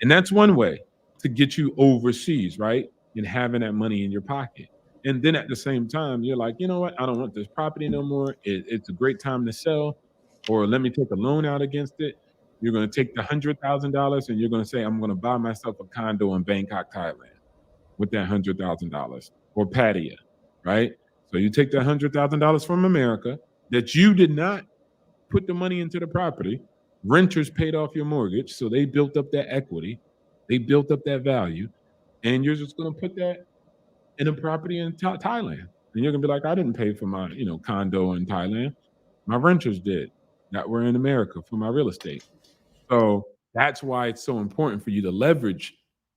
And that's one way to get you overseas, right? And having that money in your pocket. And then at the same time, you're like, you know what? I don't want this property no more. It's a great time to sell, or let me take a loan out against it. You're going to take the $100,000 and you're going to say, I'm going to buy myself a condo in Bangkok, Thailand with that $100,000 or Pattaya, right? So you take that $100,000 from America that you did not put the money into the property. Renters paid off your mortgage, so they built up that equity, they built up that value, and you're just going to put that in a property in Thailand. And you're going to be like, I didn't pay for my condo in Thailand. My renters did that were in America for my real estate. So that's why it's so important for you to leverage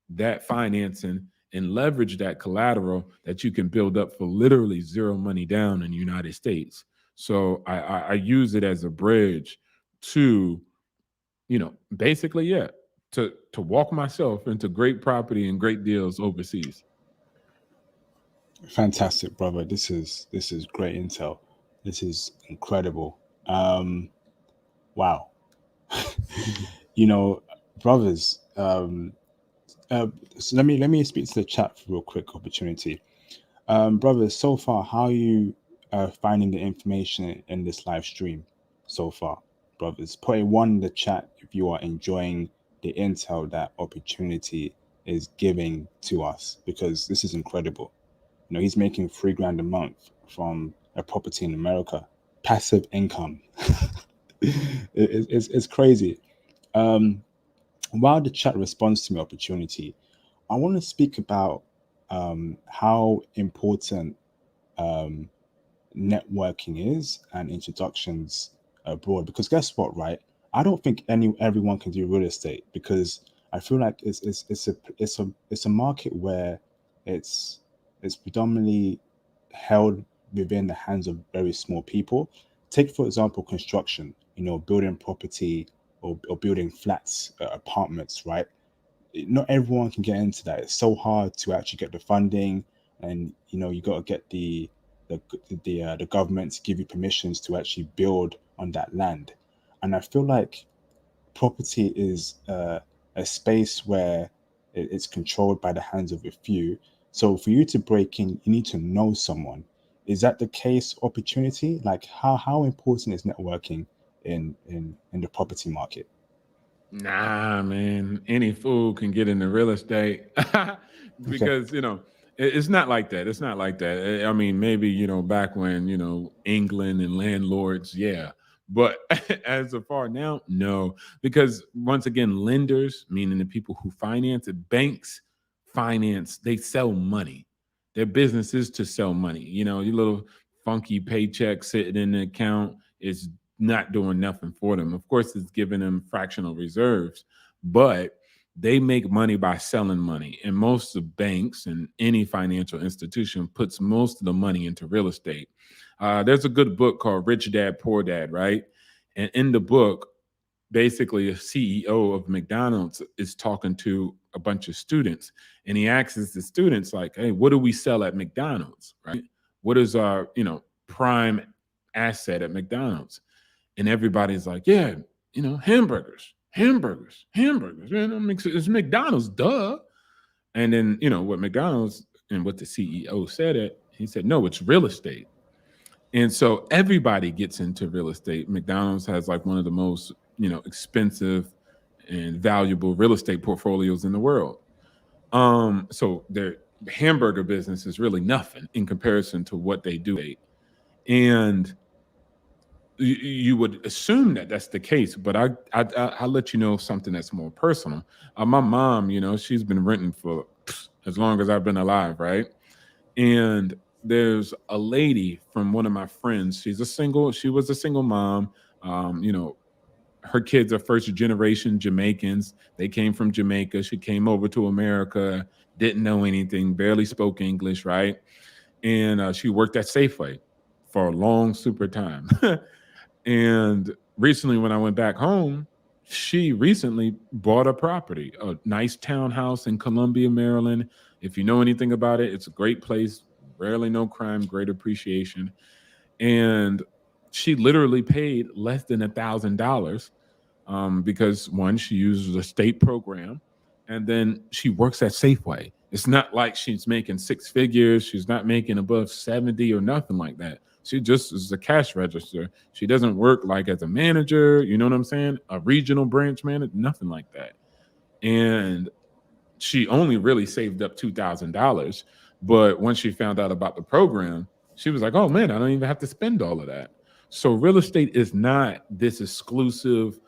that financing and leverage that collateral that you can build up for literally zero money down in the United States. So I use it as a bridge to, basically, yeah, to walk myself into great property and great deals overseas. Fantastic, brother. This is great intel. This is incredible. Um, wow. you know, brothers. So let me speak to the chat for a quick opportunity. Brothers, so far, how are you finding the information in this live stream so far, brothers? Put a one in the chat if you are enjoying the intel that opportunity is giving to us, because this is incredible. He's making 3 grand a month from a property in America, passive income. It's crazy. Um, while the chat responds to my opportunity, I want to speak about how important um, networking is and introductions abroad. Because guess what, right? I don't think everyone can do real estate, because I feel like it's a market where it's it's predominantly held within the hands of very small people. Take for example construction, building property, or building flats, apartments, right? Not everyone can get into that. It's so hard to actually get the funding, and you got to get the the government to give you permissions to actually build on that land. And I feel like property is a space where It's controlled by the hands of a few. So for you to break in, you need to know someone. Is that the case? Opportunity, like how important is networking in the property market? Nah, man. Any fool can get into real estate Okay. because it's not like that. It's not like that. I mean, maybe back when England and landlords, yeah. But as of far now, no, because once again, lenders, meaning the people who finance it, banks finance. They sell money. Their business is to sell money. Your little funky paycheck sitting in the account is not doing nothing for them. Of course, it's giving them fractional reserves, but they make money by selling money. And most of banks and any financial institution puts most of the money into real estate. There's a good book called Rich Dad, Poor Dad, right? And in the book, basically a CEO of McDonald's is talking to a bunch of students, and he asks the students like, "Hey, what do we sell at McDonald's? Right? What is our prime asset at McDonald's?" And everybody's like, "Yeah, hamburgers, hamburgers, hamburgers. Man, it's McDonald's, duh." And then what McDonald's and what the CEO said he said, "No, it's real estate." And so everybody gets into real estate. McDonald's has like one of the most expensive and valuable real estate portfolios in the world. So their hamburger business is really nothing in comparison to what they do. And you would assume that that's the case, but I'll let you know something that's more personal. My mom, she's been renting for as long as I've been alive, right? And there's a lady from one of my friends. She was a single mom. Her kids are first generation Jamaicans. They came from Jamaica. She came over to America, didn't know anything, barely spoke English, right? And she worked at Safeway for a long, super time. And recently, when I went back home, she recently bought a property, a nice townhouse in Columbia, Maryland. If you know anything about it, it's a great place, rarely no crime, great appreciation. And she literally paid less than $1,000 because one, she uses a state program, and then she works at Safeway. It's not like she's making six figures. She's not making above 70 or nothing like that. She just is a cash register. She doesn't work like as a manager, you know what I'm saying? A regional branch manager, nothing like that. And she only really saved up $2,000. But once she found out about the program, she was like, "Oh man, I don't even have to spend all of that." So real estate is not this exclusive,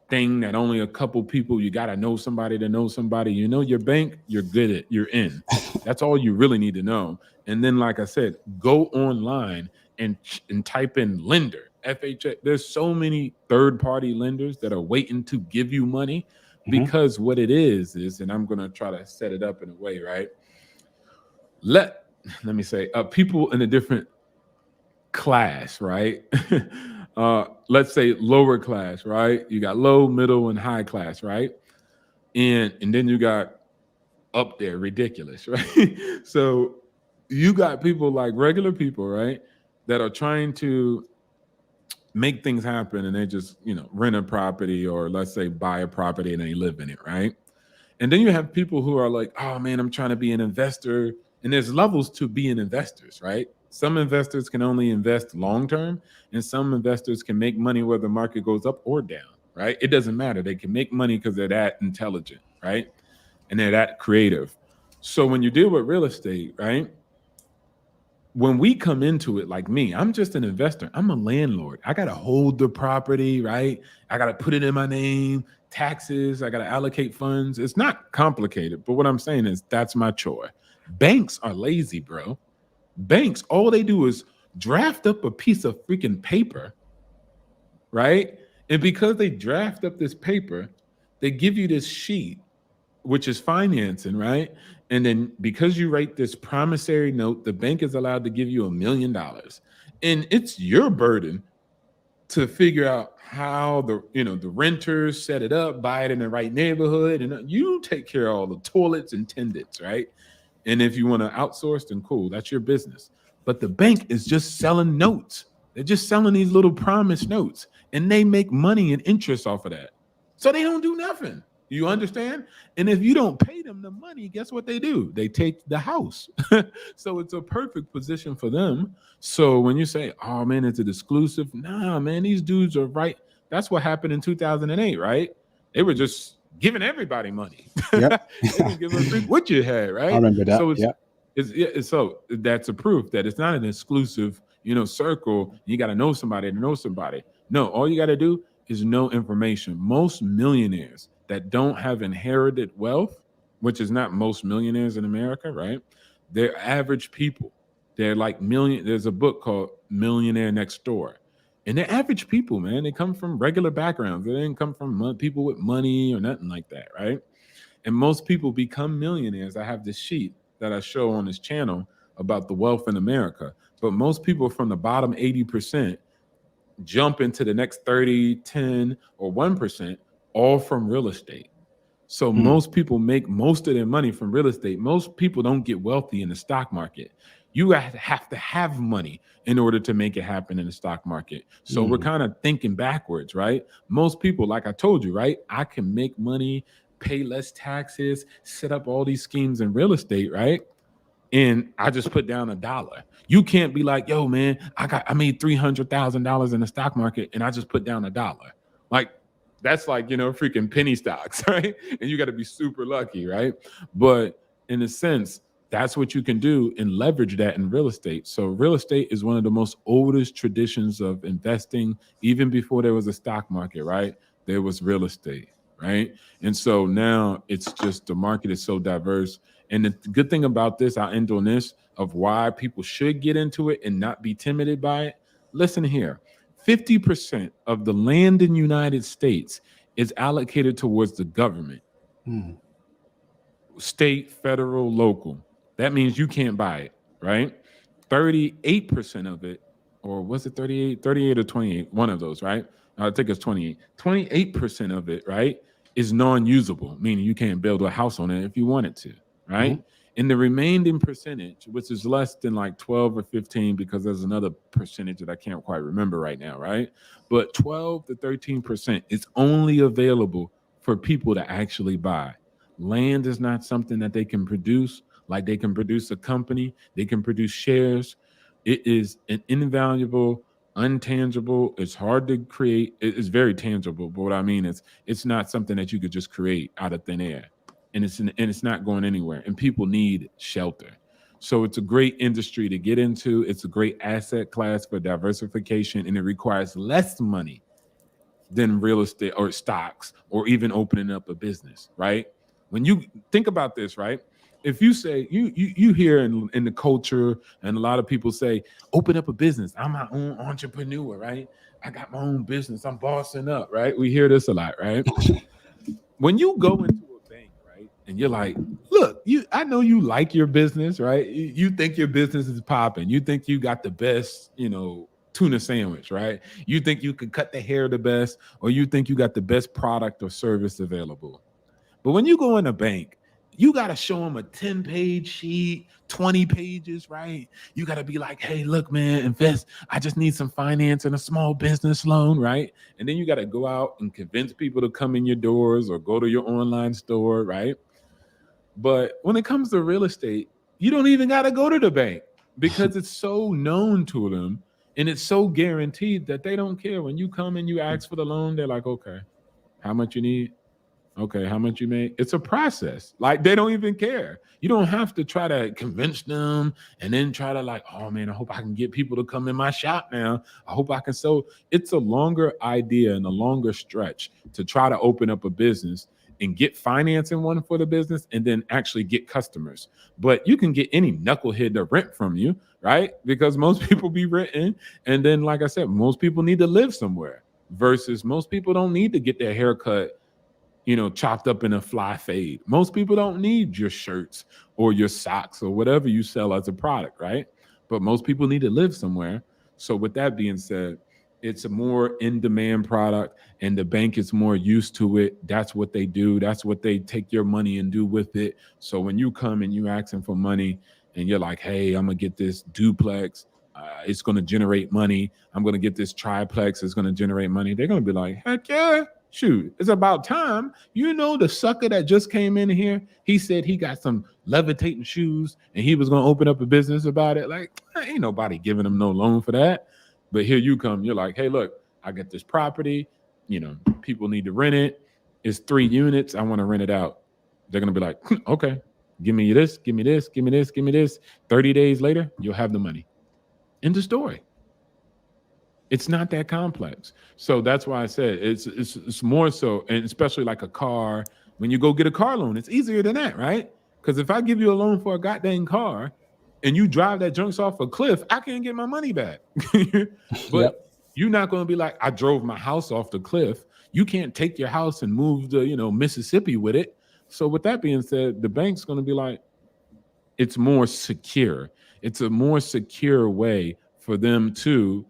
thing that only a couple people, you got to know somebody to know somebody. Your bank, you're in. That's all you really need to know. And then, like I said, go online and type in lender, FHA. There's so many third-party lenders that are waiting to give you money because what it is, and I'm going to try to set it up in a way, right? Let me say, people in a different class, right? Let's say lower class, right? You got low, middle, and high class, right? And then you got up there, ridiculous, right? So you got people like regular people, right, that are trying to make things happen, and they just rent a property, or let's say buy a property and they live in it, right? And then you have people who are like, "Oh man, I'm trying to be an investor." And there's levels to being investors, right? Some investors can only invest long term, and some investors can make money whether the market goes up or down, right? It doesn't matter. They can make money because they're that intelligent, right? And they're that creative. So when you deal with real estate, right? When we come into it, like me, I'm just an investor. I'm a landlord. I got to hold the property, right? I got to put it in my name, taxes. I got to allocate funds. It's not complicated. But what I'm saying is that's my chore. Banks are lazy, bro. Banks, all they do is draft up a piece of freaking paper, right? And because they draft up this paper, they give you this sheet, which is financing, right? And then because you write this promissory note, the bank is allowed to give you $1 million. And it's your burden to figure out how the renters set it up, buy it in the right neighborhood, and you take care of all the toilets and tenants, right? And if you want to outsource, then cool, that's your business. But the bank is just selling notes. They're just selling these little promise notes, and they make money and interest off of that. So they don't do nothing. You understand? And if you don't pay them the money, guess what they do? They take the house. So it's a perfect position for them. So when you say, oh man, it's an exclusive, nah, man, these dudes are right. That's what happened in 2008, right? They were just giving everybody money. Yep. They didn't give a freak what you had, I right? remember that. So Yeah. so that's a proof that it's not an exclusive, circle. You got to know somebody to know somebody. No, all you got to do is know information. Most millionaires that don't have inherited wealth, which is not most millionaires in America, right? They're average people. They're like million. There's a book called Millionaire Next Door. And they're average people, man. They come from regular backgrounds. They didn't come from people with money or nothing like that, right? And most people become millionaires. I have this sheet that I show on this channel about the wealth in America. But most people from the bottom 80% jump into the next 30, 10, or 1%, all from real estate. So most people make most of their money from real estate. Most people don't get wealthy in the stock market. You have to have money in order to make it happen in the stock market. So we're kind of thinking backwards, right? Most people, like I told you, right? I can make money, pay less taxes, set up all these schemes in real estate, right? And I just put down $1. You can't be like, yo, man, I made $300,000 in the stock market and I just put down $1. Like, that's like, freaking penny stocks, right? And you got to be super lucky, right? But in a sense, that's what you can do and leverage that in real estate. So real estate is one of the most oldest traditions of investing. Even before there was a stock market, right? There was real estate, right? And so now it's just the market is so diverse. And the good thing about this, I'll end on this, of why people should get into it and not be intimidated by it. Listen here, 50% of the land in the United States is allocated towards the government. State, federal, local. That means you can't buy it, right? 38% of it, or was it 38? 38 or 28, one of those, right? I think it's 28. 28% of it, right, is non-usable, meaning you can't build a house on it if you wanted to, right? And the remaining percentage, which is less than like 12 or 15, because there's another percentage that I can't quite remember right now, right? But 12 to 13% is only available for people to actually buy. Land is not something that they can produce, like they can produce a company, they can produce shares. It is an invaluable, untangible. It's hard to create. It's very tangible, but what I mean is it's not something that you could just create out of thin air. And it's not going anywhere. And people need shelter. So it's a great industry to get into. It's a great asset class for diversification, and it requires less money than real estate or stocks or even opening up a business, right? When you think about this, right? If you say you hear in the culture, and a lot of people say, open up a business. I'm my own entrepreneur, right? I got my own business. I'm bossing up, right? We hear this a lot, right? When you go into a bank, right, and you're like, look, I know you like your business, right? You think your business is popping. You think you got the best, tuna sandwich, right? You think you can cut the hair the best, or you think you got the best product or service available. But when you go in a bank, you got to show them a 10-page sheet, 20 pages, right? You got to be like, hey, look, man, invest. I just need some finance and a small business loan, right? And then you got to go out and convince people to come in your doors or go to your online store, right? But when it comes to real estate, you don't even got to go to the bank because it's so known to them and it's so guaranteed that they don't care. When you come and you ask for the loan, they're like, okay, how much you need? Okay, how much you make? It's a process. Like, they don't even care. You don't have to try to convince them and then try to like, oh man, I hope I can get people to come in my shop now. I hope I can sell. It's a longer idea and a longer stretch to try to open up a business and get financing one for the business and then actually get customers. But you can get any knucklehead to rent from you, right? Because most people be renting. And then, like I said, most people need to live somewhere versus most people don't need to get their hair cut, chopped up in a fly fade. Most people don't need your shirts or your socks or whatever you sell as a product, right? But most people need to live somewhere. So with that being said, it's a more in-demand product and the bank is more used to it. That's what they do. That's what they take your money and do with it. So when you come and you asking for money and you're like, hey, I'm going to get this duplex, it's going to generate money. I'm going to get this triplex, it's going to generate money. They're going to be like, heck yeah. Shoot, it's about time. You know, the sucker that just came in here, he said he got some levitating shoes and he was going to open up a business about it. Like, ain't nobody giving him no loan for that. But here you come. You're like, hey, look, I got this property. You know, people need to rent it. It's 3 units. I want to rent it out. They're going to be like, okay, give me this, give me this, give me this, give me this. 30 days later, you'll have the money. End of story. It's not that complex. So that's why I said it's more so, and especially like a car, when you go get a car loan, it's easier than that, right? Because if I give you a loan for a goddamn car and you drive that junk off a cliff, I can't get my money back. But you're not going to be like, I drove my house off the cliff. You can't take your house and move to, Mississippi with it. So with that being said, the bank's going to be like, it's more secure. It's a more secure way for them to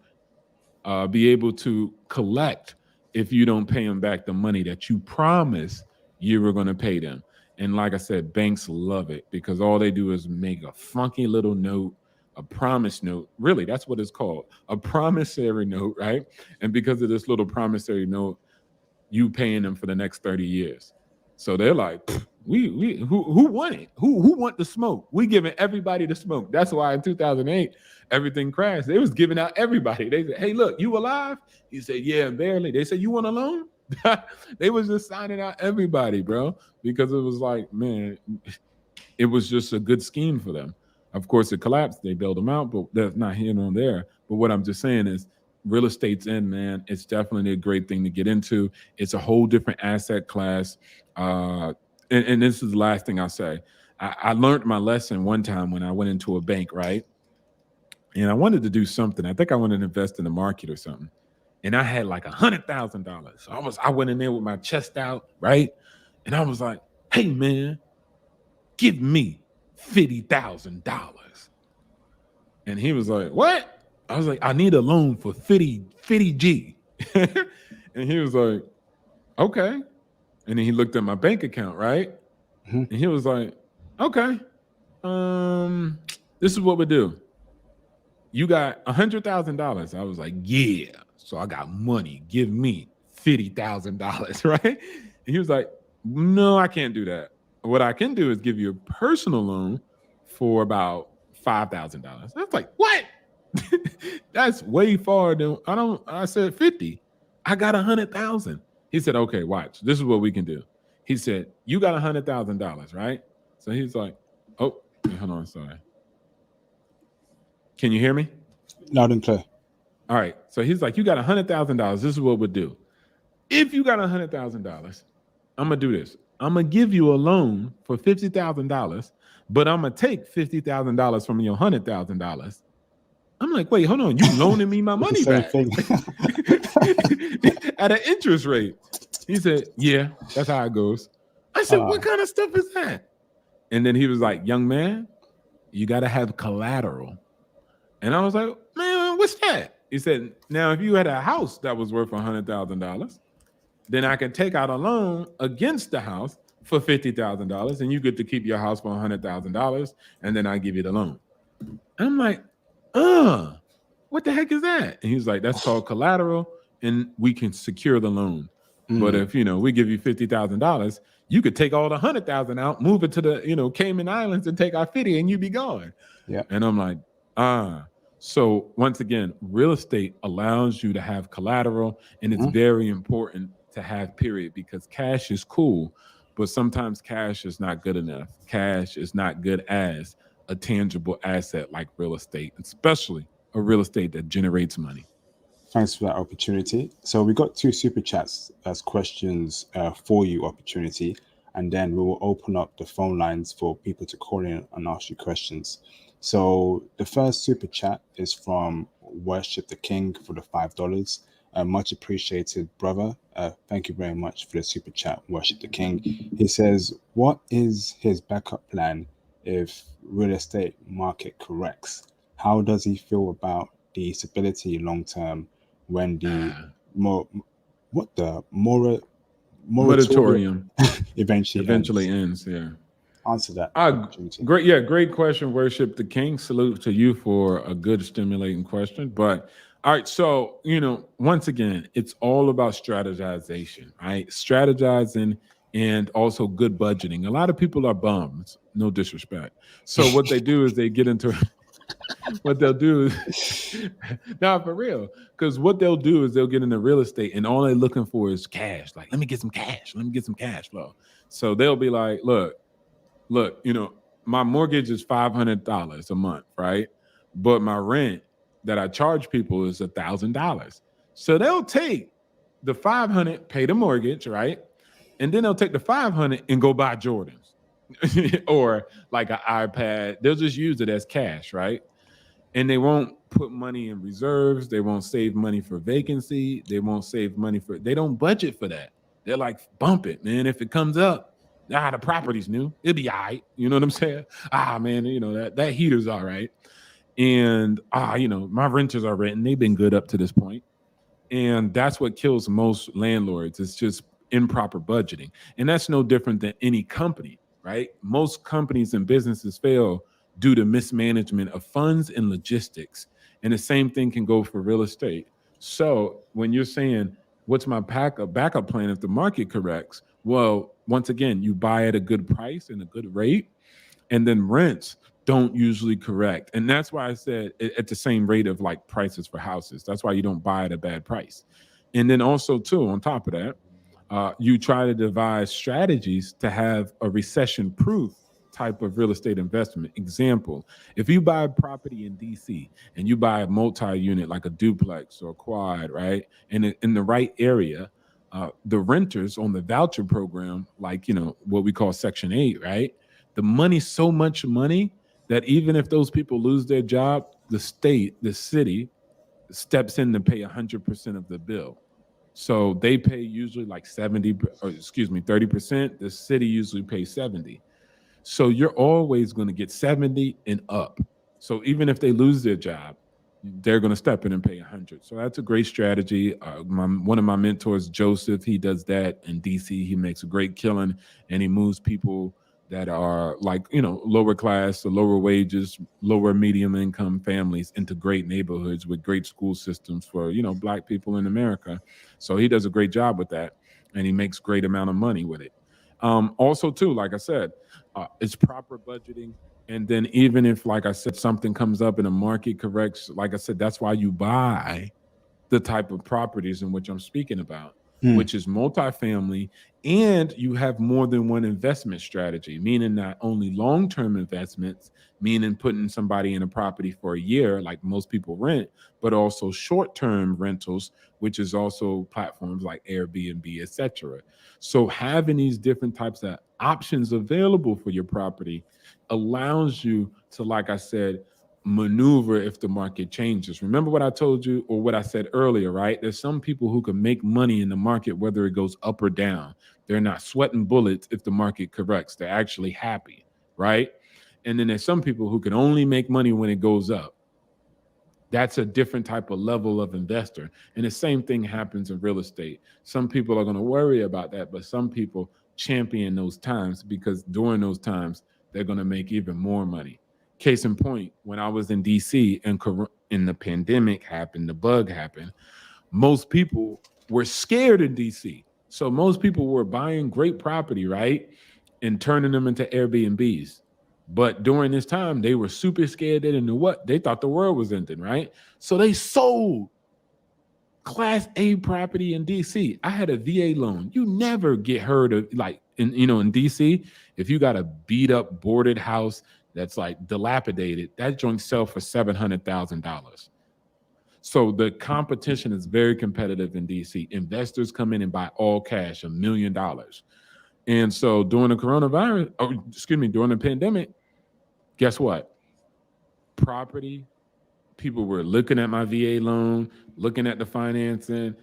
be able to collect if you don't pay them back the money that you promised you were going to pay them. And like I said, banks love it because all they do is make a funky little note, a promise note. Really, that's what it's called, a promissory note, right? And because of this little promissory note, you paying them for the next 30 years. So they're like, who want it? Who want the smoke? We giving everybody the smoke. That's why in 2008 everything crashed. They was giving out everybody. They said, hey, look, you alive? He said, yeah, barely. They said, you want a loan? They was just signing out everybody, bro, because it was like, man, it was just a good scheme for them. Of course, it collapsed. They bailed them out, but that's not here nor there. But what I'm just saying is, real estate's in, man. It's definitely a great thing to get into. It's a whole different asset class. And this is the last thing I'll say. I learned my lesson one time when I went into a bank, right? And I wanted to do something. I think I wanted to invest in the market or something. And I had like $100,000. So I went in there with my chest out, right? And I was like, hey, man, give me $50,000. And he was like, what? I was like, I need a loan for 50 G. And he was like, okay. And then he looked at my bank account, right? Mm-hmm. And he was like, okay, this is what we do. You got $100,000. I was like, yeah. So I got money. Give me $50,000, right? And he was like, no, I can't do that. What I can do is give you a personal loan for about $5,000. I was like, what? That's way far than I said 50. I got 100,000. He said, okay, watch. This is what we can do. He said, you got $100,000, right? So he's like, oh, hold on, sorry. Can you hear me? Loud and clear. All right. So he's like, you got $100,000. This is what we'll do. If you got $100,000, I'm going to do this. I'm going to give you a loan for $50,000, but I'm going to take $50,000 from your $100,000. I'm like, wait, hold on. You loaning me my money back at an interest rate. He said, yeah, that's how it goes. I said, what kind of stuff is that? And then he was like, young man, you got to have collateral. And I was like, man, what's that? He said, now, if you had a house that was worth $100,000, then I can take out a loan against the house for $50,000 and you get to keep your house for $100,000 and then I give you the loan. I'm like, what the heck is that? And he's like, that's called collateral and we can secure the loan. But if, we give you $50,000, you could take all the $100,000 out, move it to the, Cayman Islands and take our 50 and you be gone. Yeah. And I'm like, So once again, real estate allows you to have collateral and it's very important to have, period, because cash is cool, but sometimes cash is not good enough. Cash is not good as a tangible asset like real estate, especially a real estate that generates money. Thanks for that opportunity. So we got 2 super chats as questions for you, opportunity, and then we will open up the phone lines for people to call in and ask you questions. So the first super chat is from Worship the King for the $5. Much appreciated, brother. Thank you very much for the super chat, Worship the King. He says, what is his backup plan if real estate market corrects? How does he feel about the stability long term when the moratorium eventually ends? Yeah. Answer that. Great question, Worship the King. Salute to you for a good, stimulating question. But All right. So, once again, it's all about strategization, right? Strategizing and also good budgeting. A lot of people are bums, no disrespect. So what they do is they get into what they'll do is now for real. Because what they'll do is they'll get into real estate and all they're looking for is cash. Like, let me get some cash. Let me get some cash flow. So they'll be like, look, my mortgage is $500 a month, right? But my rent that I charge people is $1,000. So they'll take the 500, pay the mortgage, right? And then they'll take the 500 and go buy Jordans or like an iPad. They'll just use it as cash, right? And they won't put money in reserves. They won't save money for vacancy. They won't save money they don't budget for that. They're like, bump it, man. If it comes up, the property's new. It'll be all right. You know what I'm saying? Man, that heater's all right. And my renters are renting. They've been good up to this point. And that's what kills most landlords. It's just improper budgeting. And that's no different than any company, right? Most companies and businesses fail due to mismanagement of funds and logistics. And the same thing can go for real estate. So when you're saying, what's my backup plan if the market corrects? Well, once again, you buy at a good price and a good rate, and then rents don't usually correct. And that's why I said at the same rate of like prices for houses. That's why you don't buy at a bad price. And then also too, on top of that, you try to devise strategies to have a recession-proof type of real estate investment. Example, if you buy a property in DC and you buy a multi-unit like a duplex or a quad, right? And in the right area, the renters on the voucher program, like, what we call Section 8, right? The money's so much money that even if those people lose their job, the city steps in to pay 100% of the bill. So they pay usually like 30%. The city usually pays 70. So you're always going to get 70 and up. So even if they lose their job, they're going to step in and pay 100. So that's a great strategy. One of my mentors, Joseph, he does that in DC. He makes a great killing, and he moves people that are like, lower class, or lower wages, lower medium income families into great neighborhoods with great school systems for, Black people in America. So he does a great job with that, and he makes great amount of money with it. Also too, like I said, it's proper budgeting. And then even if, like I said, something comes up and the market corrects, like I said, that's why you buy the type of properties in which I'm speaking about, which is multifamily, and you have more than one investment strategy, meaning not only long-term investments, meaning putting somebody in a property for a year, like most people rent, but also short-term rentals, which is also platforms like Airbnb, etc. So having these different types of options available for your property allows you to, like I said, maneuver if the market changes. Remember what I told you, or what I said earlier, right? There's some people who can make money in the market whether it goes up or down. They're not sweating bullets if the market corrects. They're actually happy, right? And then there's some people who can only make money when it goes up. That's a different type of level of investor. And the same thing happens in real estate. Some people are going to worry about that, but some people champion those times because during those times, they're going to make even more money. Case in point, when I was in DC and the pandemic happened, the bug happened, most people were scared in DC. So most people were buying great property, right? And turning them into Airbnbs. But during this time, they were super scared. They didn't know what. They thought the world was ending, right? So they sold Class A property in DC. I had a VA loan. You never get heard of, like, in DC, if you got a beat up boarded house that's like dilapidated, that joint sell for $700,000. So the competition is very competitive in DC. Investors come in and buy all cash, $1 million. And so during the during the pandemic, guess what? Property, people were looking at my VA loan, looking at the financing,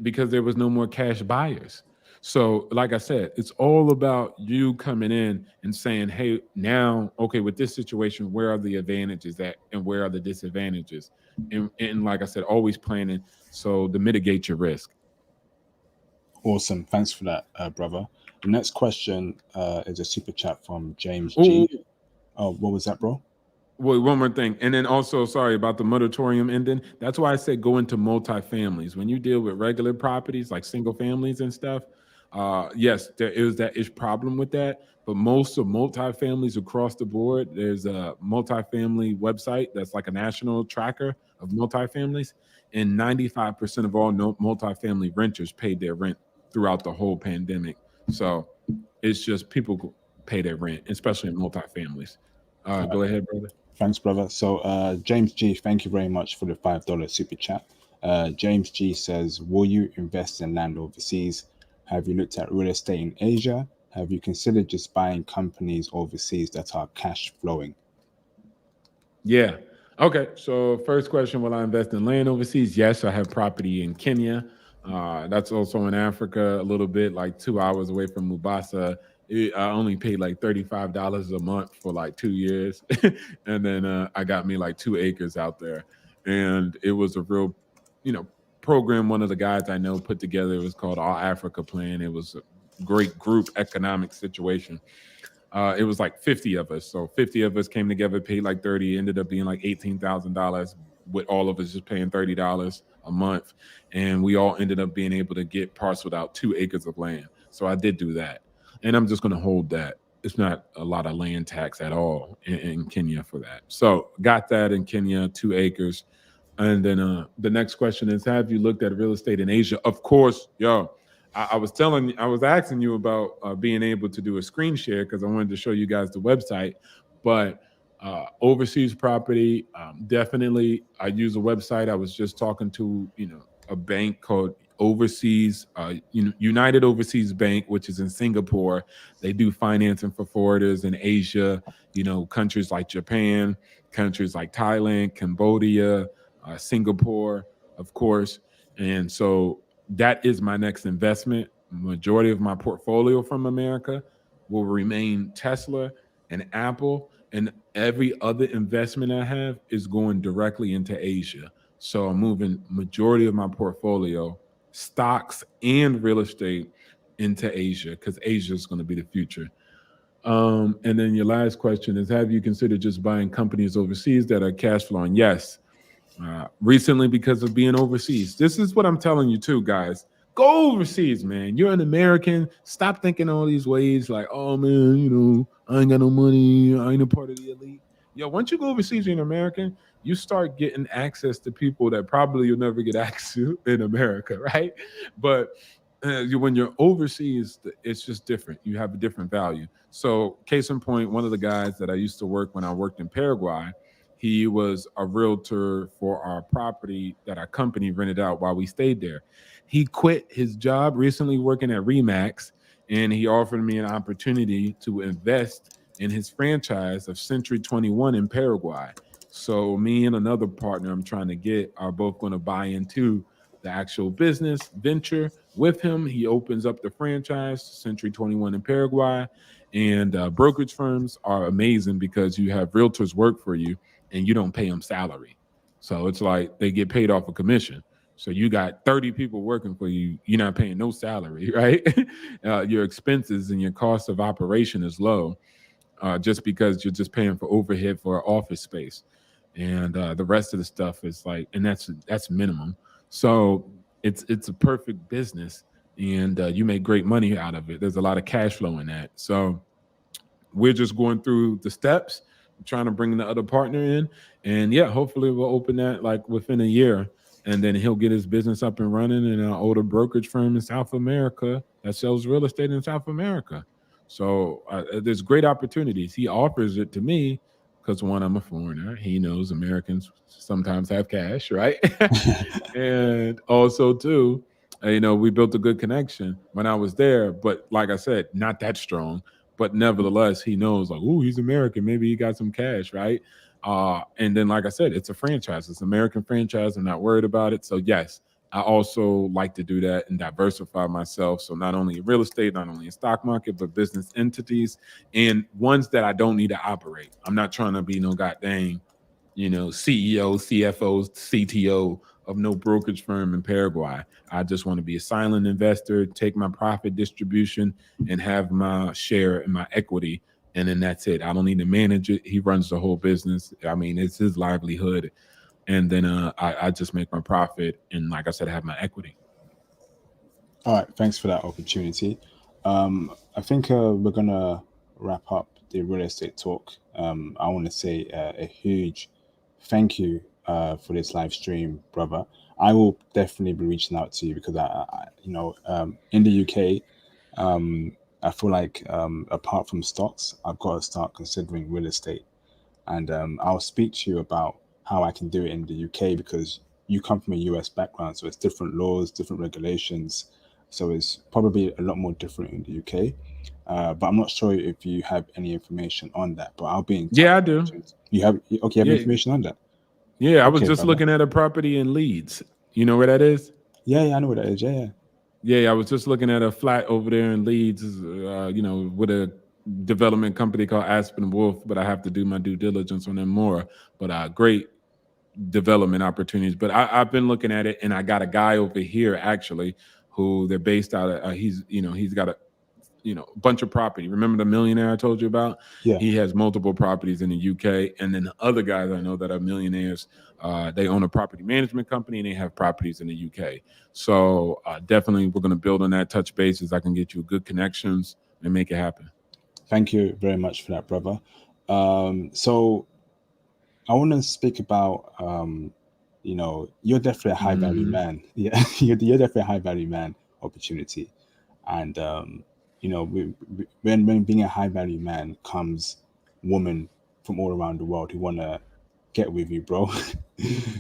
because there was no more cash buyers. So, like I said, it's all about you coming in and saying, hey, now, okay, with this situation, where are the advantages at and where are the disadvantages? And like I said, always planning so to mitigate your risk. Awesome. Thanks for that, brother. The next question is a super chat from James G. Ooh. Oh, what was that, bro? Wait, one more thing. And then also, sorry about the moratorium ending. That's why I say go into multifamilies. When you deal with regular properties like single families and stuff, yes, there is that ish problem with that. But most of multifamilies across the board, there's a multifamily website that's like a national tracker of multifamilies. And 95% of all multifamily renters paid their rent throughout the whole pandemic. So it's just people pay their rent, especially in multifamilies. Go ahead, brother. Thanks, brother. So, James G, thank you very much for the $5 super chat. James G says, will you invest in land overseas? Have you looked at real estate in Asia? Have you considered just buying companies overseas that are cash flowing? Yeah. Okay. So first question, will I invest in land overseas? Yes, I have property in Kenya. That's also in Africa, a little bit, like 2 hours away from Mombasa. I only paid like $35 a month for like 2 years. And then I got me like 2 acres out there. And it was a real, you know, program one of the guys I know put together. It was called All Africa Plan. It was a great group economic situation. It was like 50 of us. So 50 of us came together, paid like 30, ended up being like $18,000 with all of us just paying $30 a month. And we all ended up being able to get parceled out 2 acres of land. So I did do that. And I'm just going to hold that. It's not a lot of land tax at all in Kenya for that. So got that in Kenya, 2 acres. And then the next question is, have you looked at real estate in Asia? Of course, yo. I was asking you about being able to do a screen share because I wanted to show you guys the website. But overseas property, definitely. I use a website. I was just talking to a bank called United Overseas Bank, which is in Singapore. They do financing for foreigners in Asia. Countries like Japan, countries like Thailand, Cambodia, Singapore, of course. And so that is my next investment. Majority of my portfolio from America will remain Tesla and Apple, and every other investment I have is going directly into Asia. So I'm moving majority of my portfolio, stocks and real estate, into Asia because Asia is going to be the future. And then your last question is, have you considered just buying companies overseas that are cash flowing? Yes. Recently, because of being overseas. This is what I'm telling you too, guys. Go overseas, man. You're an American. Stop thinking all these ways like, oh man, I ain't got no money. I ain't a part of the elite. Yo, once you go overseas, you're an American, you start getting access to people that probably you'll never get access to in America, right? But when you're overseas, it's just different. You have a different value. So, case in point, one of the guys that I used to work when I worked in Paraguay, he was a realtor for our property that our company rented out while we stayed there. He quit his job recently working at Remax, and he offered me an opportunity to invest in his franchise of Century 21 in Paraguay. So me and another partner I'm trying to get are both going to buy into the actual business venture with him. He opens up the franchise, Century 21 in Paraguay. And brokerage firms are amazing because you have realtors work for you and you don't pay them salary. So it's like they get paid off a commission. So you got 30 people working for you. You're not paying no salary, right? Your expenses and your cost of operation is low just because you're just paying for overhead for office space. And the rest of the stuff is like, and that's minimum. So it's a perfect business, and you make great money out of it. There's a lot of cash flow in that. So we're just going through the steps, trying to bring the other partner in, and yeah, hopefully we'll open that like within a year, and then he'll get his business up and running in an older brokerage firm in South America that sells real estate in South America. So there's great opportunities. He offers it to me because one, I'm a foreigner. He knows Americans sometimes have cash, right? And also two, we built a good connection when I was there, but like I said, not that strong. But nevertheless, he knows like, oh, he's American. Maybe he got some cash, right? And then, like I said, it's a franchise. It's an American franchise. I'm not worried about it. So yes, I also like to do that and diversify myself. So not only in real estate, not only in stock market, but business entities and ones that I don't need to operate. I'm not trying to be no goddamn, CEO, CFO, CTO of no brokerage firm in Paraguay. I just want to be a silent investor, take my profit distribution, and have my share and my equity and then that's it. I don't need to manage it. He runs the whole business. I mean, it's his livelihood, and then I just make my profit, and like I said, I have my equity. All right, thanks for that opportunity. I think we're gonna wrap up the real estate talk. I want to say a huge thank you for this live stream, brother. I will definitely be reaching out to you because in the UK, I feel like apart from stocks, I've got to start considering real estate, and I'll speak to you about how I can do it in the UK because you come from a US background, so it's different laws, different regulations, so it's probably a lot more different in the UK. But I'm not sure if you have any information on that. But I'll be in touch. Yeah, I do. You have okay? You have Yeah, information on that? yeah. I was Okay, just brother. looking at a property in Leeds. You know where that is? Yeah, yeah, I know what that is. Yeah, yeah. Yeah, I was just looking at a flat over there in Leeds. With a development company called Aspen Wolf, but I have to do my due diligence on them more. But great development opportunities. But I've been looking at it, and I got a guy over here actually who they're based out of. He's got a bunch of property. Remember the millionaire I told you about? Yeah. He has multiple properties in the UK, and then the other guys I know that are millionaires, they own a property management company and they have properties in the UK. So definitely, we're going to build on that. Touch bases. I can get you good connections and make it happen. Thank you very much for that, brother. So I want to speak about, you're definitely a high value man. Yeah, you're definitely a high value man opportunity. And, when being a high value man comes women from all around the world who want to get with you, bro.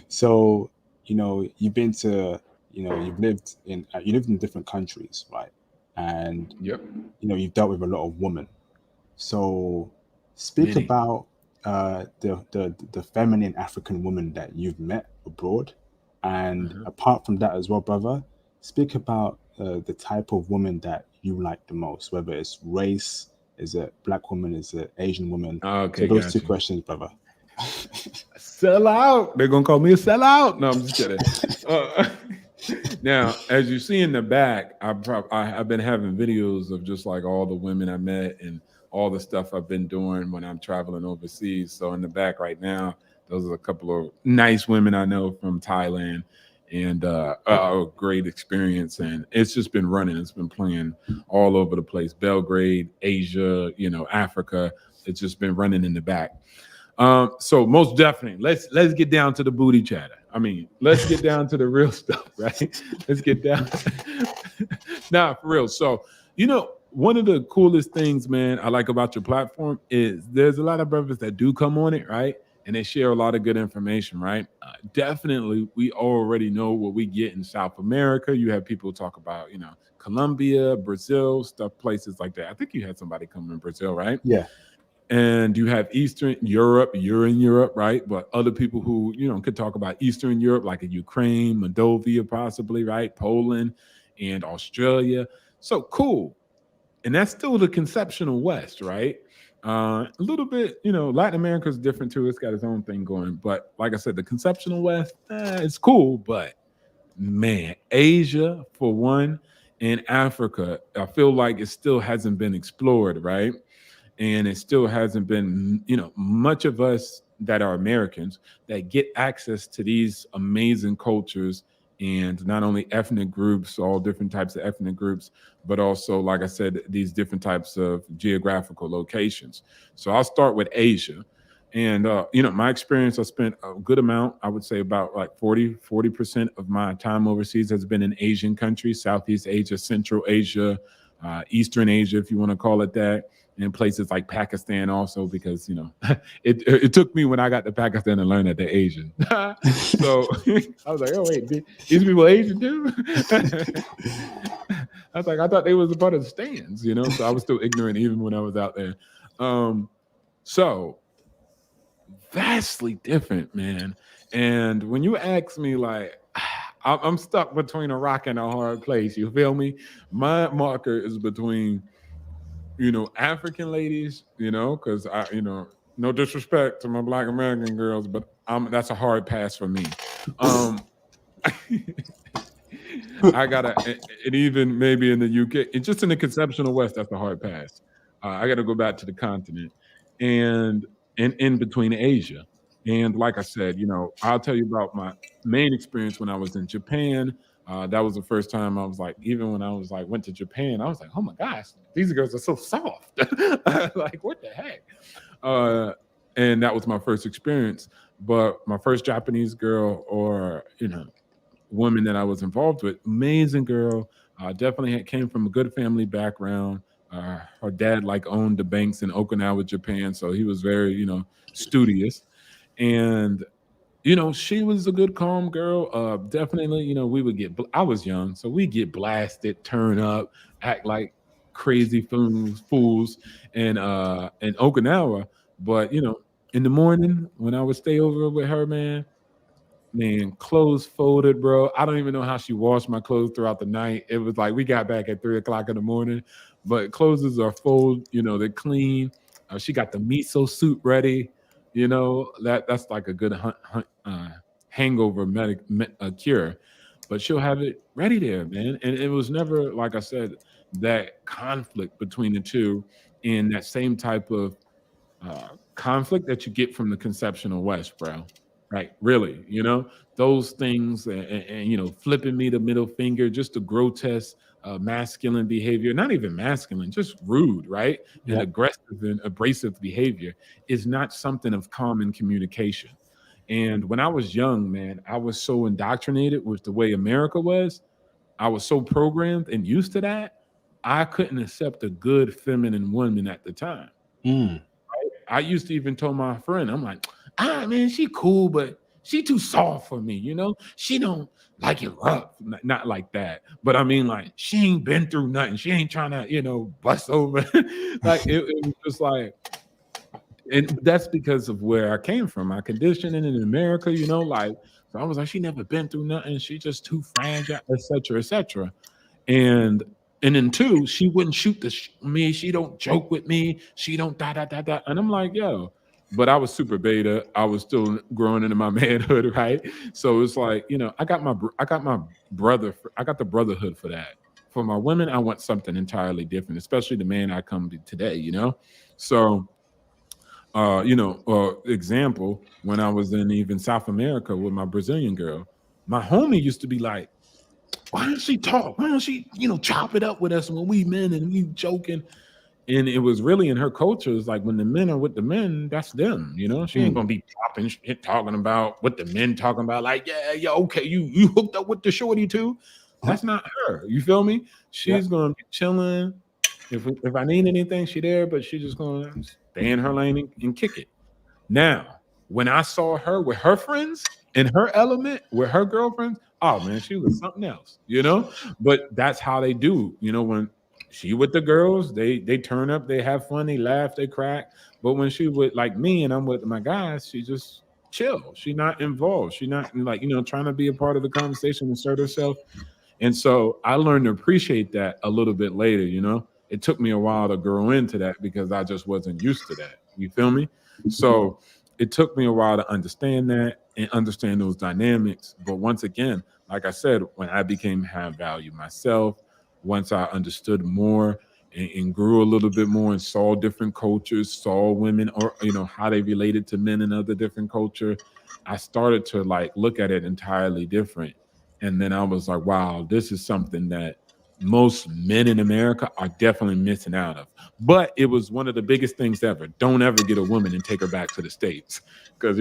So, you've been to, you lived in different countries, right? And, Yep. you've dealt with a lot of women. So, speak Many. about the feminine African woman that you've met abroad, and apart from that as well, brother, speak about the type of woman that you like the most, whether it's race, is it black woman, is it Asian woman? So Okay, those got two you. questions, brother. Sell out. They're gonna call me a sellout. No, I'm just kidding. Now, as you see in the back, I've been having videos of just like all the women I met and all the stuff I've been doing when I'm traveling overseas. So in the back right now, those are a couple of nice women I know from Thailand, and a great experience. And it's just been running. It's been playing all over the place. Belgrade, Asia, Africa. It's just been running in the back. So most definitely, let's get down to the booty chatter. I mean, let's get down to the real stuff, right? Let's get down. Nah, for real. So, one of the coolest things, man, I like about your platform is there's a lot of brothers that do come on it, right? And they share a lot of good information, right? Definitely, we already know what we get in South America. You have people talk about, Colombia, Brazil, stuff, places like that. I think you had somebody come in Brazil, right? Yeah. And you have Eastern Europe, you're in Europe, right? But other people who, could talk about Eastern Europe, like in Ukraine, Moldova, possibly, right? Poland and Australia. So cool. And that's still the conceptual West, right? A little bit, Latin America is different too. It's got its own thing going. But like I said, the conceptual West, it's cool. But man, Asia, for one, and Africa, I feel like it still hasn't been explored, right? And it still hasn't been, much of us that are Americans that get access to these amazing cultures, and not only ethnic groups, all different types of ethnic groups, but also, like I said, these different types of geographical locations. So I'll start with Asia. And my experience, I spent a good amount, I would say about like 40% of my time overseas has been in Asian countries, Southeast Asia, Central Asia, Eastern Asia, if you want to call it that, in places like Pakistan also, because it took me when I got to Pakistan to learn that they're Asian. So I was like, oh wait, these people Asian too? I was like, I thought they was a part of the stands, so I was still ignorant even when I was out there. So vastly different, man. And when you ask me, like, I'm stuck between a rock and a hard place, you feel me? My marker is between African ladies, because no disrespect to my Black American girls, but that's a hard pass for me. I gotta, and even maybe in the UK, and just in the conceptual West, that's a hard pass. I got to go back to the continent, and in between Asia. And like I said, I'll tell you about my main experience when I was in Japan. That was the first time I was like, even when I was like went to Japan, I was like, oh my gosh, these girls are so soft. Like, what the heck? Uh, and that was my first experience. But my first Japanese girl, or woman that I was involved with, amazing girl. Definitely came from a good family background. Her dad like owned the banks in Okinawa, Japan, so he was very studious. And she was a good, calm girl. Definitely, we would get. I was young, so we get blasted, turn up, act like crazy fools, in Okinawa. But in the morning when I would stay over with her, man, clothes folded, bro. I don't even know how she washed my clothes throughout the night. It was like we got back at 3 o'clock in the morning, but clothes are folded. They're clean. She got the miso soup ready. That's like a good hangover cure. But she'll have it ready there, man. And it was never, like I said, that conflict between the two, and that same type of conflict that you get from the conceptional West, bro. Right, really, those things, and flipping me the middle finger, just a grotesque, masculine behavior, not even masculine, just rude, right, and Yeah. aggressive and abrasive behavior is not something of common communication. And when I was young, man, I was so indoctrinated with the way America was. I was so programmed and used to that. I couldn't accept a good feminine woman at the time. Mm. I used to even tell my friend, I'm like, man, she cool, but she too soft for me, She don't like it rough. Not like that. But I mean, like, she ain't been through nothing. She ain't trying to, bust over. Like, it was just like, and that's because of where I came from, my conditioning in America, like, so I was like, she never been through nothing. She just too fragile, et cetera, et cetera. And and then two, she wouldn't shoot me. She don't joke with me. She don't da da da da. And I'm like, yo. But I was super beta. I was still growing into my manhood, right? So it's like, I got my I got the brotherhood for that. For my women, I want something entirely different, especially the man I come to today. So example, when I was in even South America with my Brazilian girl, my homie used to be like, why don't she talk? Why don't she, chop it up with us when we men and we joking? And it was really in her culture. It's like when the men are with the men, that's them. She ain't Mm. gonna be popping shit, talking about what the men talking about. Like, yeah, okay, you hooked up with the shorty too. That's not her. You feel me? Yeah. She's gonna be chilling. If I need anything, she there, but she just gonna stay in her lane and kick it. Now, when I saw her with her friends in her element with her girlfriends, oh man, she was something else. But that's how they do. When she with the girls, they turn up, they have fun, they laugh, they crack. But when she with like me and I'm with my guys, she just chill. She not involved. She not like trying to be a part of the conversation, insert herself. And so I learned to appreciate that a little bit later. It took me a while to grow into that because I just wasn't used to that. You feel me? So it took me a while to understand that and understand those dynamics. But once again, like I said, when I became high value myself, once I understood more and grew a little bit more and saw different cultures, saw women or how they related to men in other different culture, I started to like look at it entirely different. And then I was like, wow, this is something that most men in America are definitely missing out of. But it was one of the biggest things ever. Don't ever get a woman and take her back to the States because,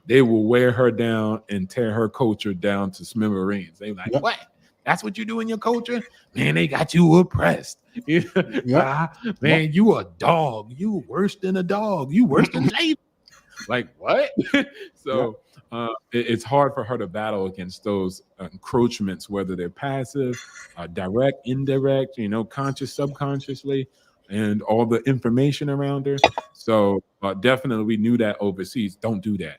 they will wear her down and tear her culture down to smithereens. They like, Yeah. what? That's what you do in your culture? Man, they got you oppressed. Yeah. Yeah. Man, you a dog. You worse than a dog. You worse than slavery. Like, what? Yeah. So it's hard for her to battle against those encroachments, whether they're passive, direct, indirect, conscious, subconsciously, and all the information around her. So definitely we knew that overseas. Don't do that.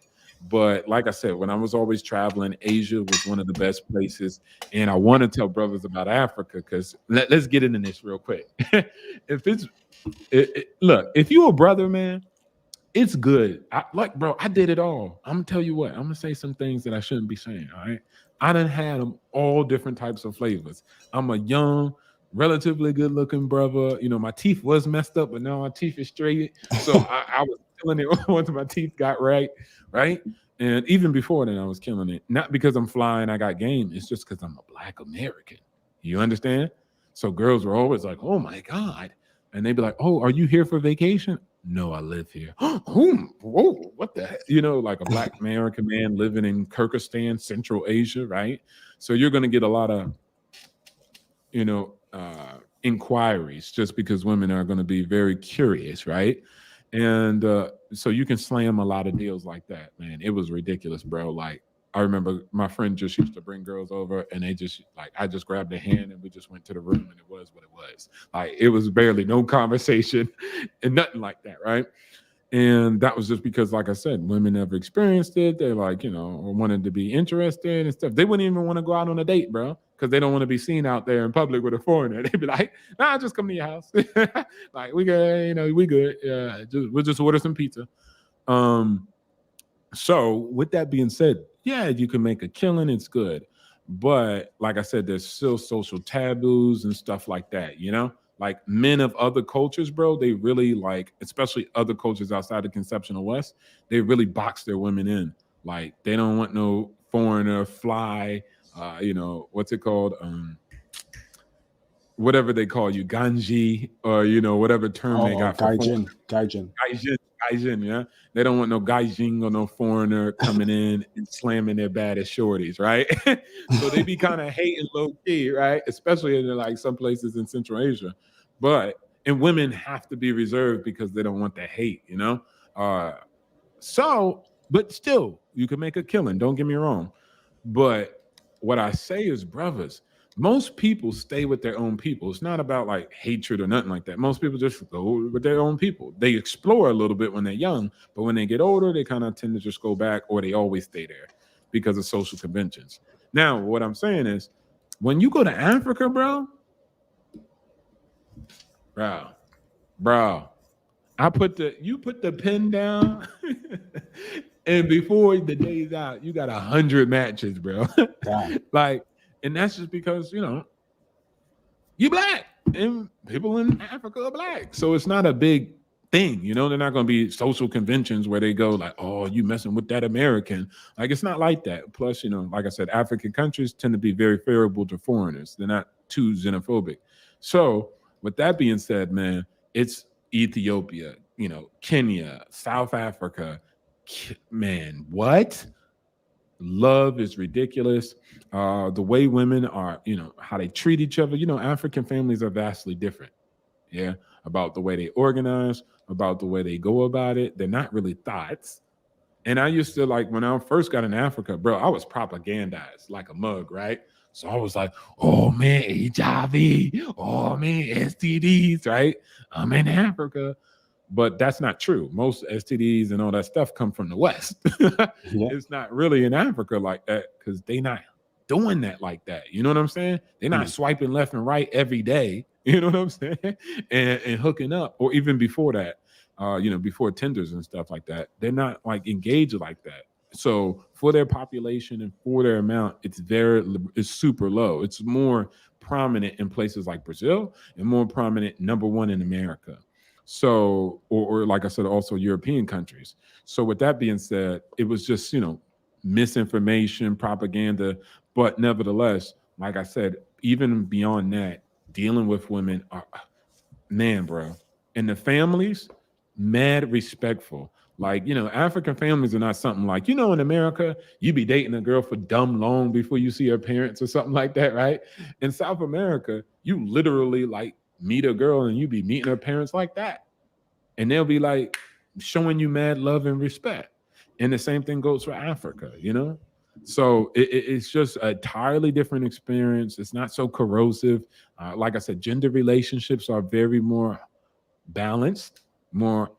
But like I said, when I was always traveling, Asia was one of the best places. And I want to tell brothers about Africa because let's get into this real quick. If it's look, if you a brother, man, it's good. Bro, I did it all. I'm gonna tell you what. I'm gonna say some things that I shouldn't be saying. All right, I done had them all different types of flavors. I'm a young relatively good looking brother. You know, my teeth was messed up, but now my teeth is straight. So I was killing it once my teeth got right, right? And even before then, I was killing it. Not because I'm flying, I got game. It's just because I'm a Black American. You understand? So girls were always like, "Oh my God," and they'd be like, "Oh, are you here for vacation?" No, I live here. Whoa, what the heck? You know, like a Black American man living in Kyrgyzstan, Central Asia, right? So you're going to get a lot of, you know, inquiries just because women are going to be very curious, right? And so you can slam a lot of deals like that, man. It was ridiculous, bro. Like I remember my friend just used to bring girls over, and they just like I just grabbed their hand and we just went to the room, and it was what it was. Like it was barely no conversation and nothing like that, right? And that was just because, like I said, women never experienced it. They like, you know, wanted to be interested and stuff. They wouldn't even want to go out on a date, bro, because they don't want to be seen out there in public with a foreigner. They'd be like, "Nah, just come to your house. Like we good, you know, we good. Yeah, we'll just order some pizza." Um, so with that being said, yeah, you can make a killing. It's good. But like I said, there's still social taboos and stuff like that, you know? Like men of other cultures, bro, they really like, especially other cultures outside the conceptional West, they really box their women in. Like they don't want no foreigner, fly, you know, what's it called? Whatever they call you, ganji, or you know, whatever term they got for gaijin. Gaijin, Gaijin, yeah. They don't want no Gaijin or no foreigner coming in and slamming their baddest shorties, right? So they be kind of hating low key, right? Especially in like some places in Central Asia. But and women have to be reserved because they don't want the hate, you know. Uh, so, but still, you can make a killing. Don't get me wrong. But what I say is, brothers, most people stay with their own people. It's not about like hatred or nothing like that. Most people just go with their own people. They explore a little bit when they're young, but when they get older, they kind of tend to just go back, or they always stay there because of social conventions. Now, what I'm saying is, when you go to Africa, bro, you put the pen down, and before the day's out, you got 100 matches, bro. Like, and that's just because you know you Black, and people in Africa are Black, so it's not a big thing. You know, they're not going to be social conventions where they go like, "Oh, you messing with that American." Like, it's not like that. Plus, you know, like I said, African countries tend to be very favorable to foreigners. They're not too xenophobic. So, with that being said, man, it's Ethiopia, you know, Kenya, South Africa. Man, what? Love is ridiculous. The way women are, you know, how they treat each other. You know, African families are vastly different. Yeah, about the way they organize, about the way they go about it. They're not really thoughts. And I used to like when I first got in Africa, bro, I was propagandized like a mug, right? So I was like, "Oh man, HIV, oh man, STDs, right? I'm in Africa." But that's not true. Most STDs and all that stuff come from the West. Yeah. It's not really in Africa like that because they not doing that like that. You know what I'm saying? They're not swiping left and right every day. You know what I'm saying? And hooking up, or even before that, you know, before Tinders and stuff like that. They're not like engaged like that. So for their population and for their amount, it's super low. It's more prominent in places like Brazil and more prominent number one in America. So, or like I said, also European countries. So, with that being said, it was just, you know, misinformation, propaganda. But nevertheless, like I said, even beyond that, dealing with women are, man, bro. And the families, mad respectful. Like, you know, African families are not something like, you know, in America, you be dating a girl for dumb long before you see her parents or something like that, right? In South America, you literally like meet a girl and you be meeting her parents like that. And they'll be like showing you mad love and respect. And the same thing goes for Africa, you know? So it's just a entirely different experience. It's not so corrosive. Like I said, gender relationships are very more balanced, more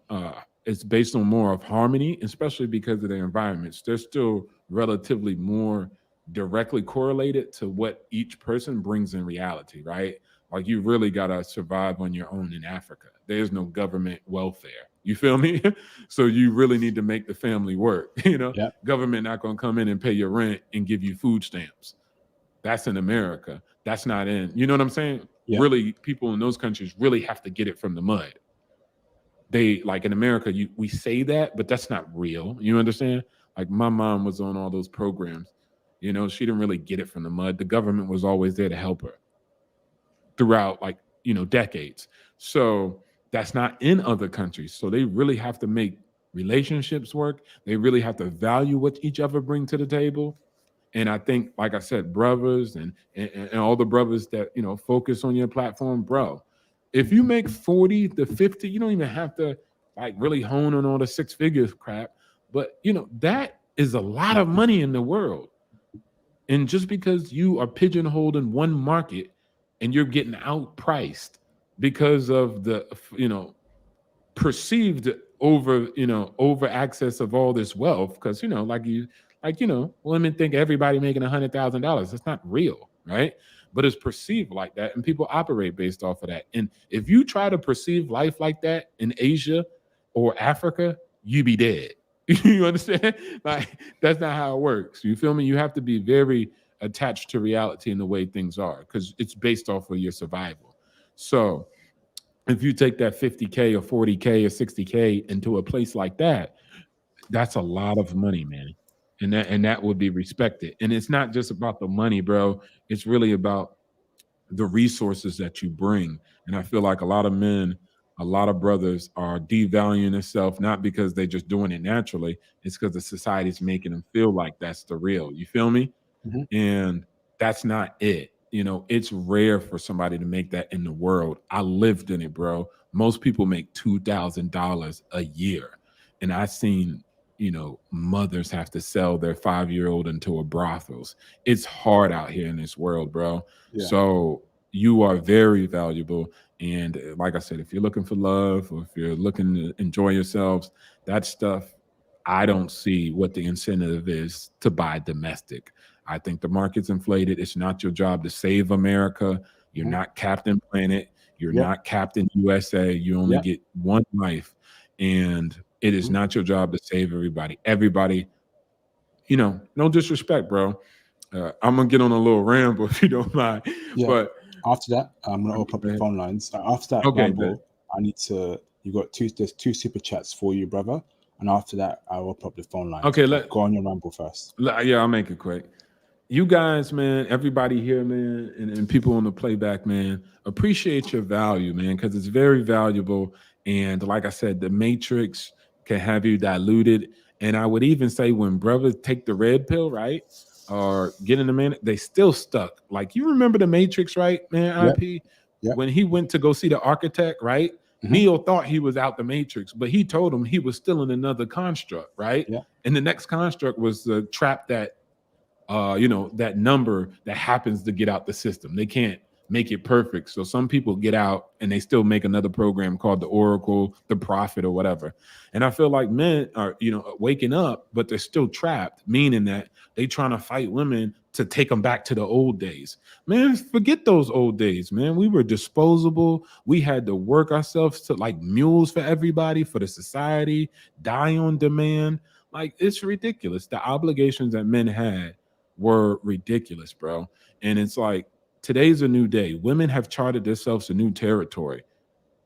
it's based on more of harmony, especially because of their environments. They're still relatively more directly correlated to what each person brings in reality, right? Like you really gotta survive on your own in Africa. There's no government welfare. You feel me? So you really need to make the family work. You know, Yeah. government not gonna come in and pay your rent and give you food stamps. That's in America. That's not in, you know what I'm saying? Yeah. really people in those countries really have to get it from the mud. They like in America, we say that, but that's not real. You understand? Like my mom was on all those programs. You know, she didn't really get it from the mud. The government was always there to help her throughout, like, you know, decades. So that's not in other countries. So they really have to make relationships work. They really have to value what each other bring to the table. And I think, like I said, brothers and all the brothers that, you know, focus on your platform, bro, if you make 40 to 50, you don't even have to like really hone on all the six figures crap. But, you know, that is a lot of money in the world. And just because you are pigeonholed in one market and you're getting outpriced because of the, you know, perceived over access of all this wealth, because you know, like, you know, women think everybody making $100,000. That's not real, right? But it's perceived like that, and people operate based off of that. And if you try to perceive life like that in Asia or Africa, you be dead. You understand? Like that's not how it works. You feel me? You have to be very attached to reality and the way things are, because it's based off of your survival. So if you take that 50K or 40K or 60K into a place like that, that's a lot of money, man. And that would be respected. And it's not just about the money, bro. It's really about the resources that you bring. And I feel like a lot of men, a lot of brothers are devaluing themselves, not because they're just doing it naturally. It's because the society's making them feel like that's the real. You feel me? Mm-hmm. And that's not it. You know, it's rare for somebody to make that in the world. I lived in it, bro. Most people make $2,000 a year. And I seen, you know, mothers have to sell their 5-year-old into a brothels. It's hard out here in this world, bro. Yeah. So you are very valuable. And like I said, if you're looking for love or if you're looking to enjoy yourselves, that stuff, I don't see what the incentive is to buy domestic. I think the market's inflated. It's not your job to save America. You're Mhm. not Captain Planet. You're Yep. not Captain USA. You only Yep. get one life. And it is Mhm. not your job to save everybody. Everybody, you know, no disrespect, bro. I'm going to get on a little ramble if you don't mind. Yeah. But After that, I'm gonna open up go the ahead. phone lines. After that Okay, ramble, I need to. You got there's two super chats for you, brother. And after that, I'll open up the phone lines. okay, But go on your ramble first. yeah, I'll make it quick. You guys, man, everybody here, man, and people on the playback, man, appreciate your value, man, because it's very valuable. And like I said, the matrix can have you diluted. And I would even say when brothers take the red pill, right, or get in the man, they still stuck. Like you remember the Matrix, right, man? Yep. IP Yep. when he went to go see the architect, right? Mhm. Neo thought he was out the Matrix, but he told him he was still in another construct, right? Yeah. And the next construct was the trap that you know, that number that happens to get out the system. They can't make it perfect. So some people get out and they still make another program called the Oracle, the Prophet, or whatever. And I feel like men are, you know, waking up, but they're still trapped, meaning that they trying to fight women to take them back to the old days. Man, forget those old days, man. We were disposable. We had to work ourselves to like mules for everybody, for the society, die on demand. Like it's ridiculous. The obligations that men had were ridiculous, bro. And it's like today's a new day. Women have charted themselves a new territory.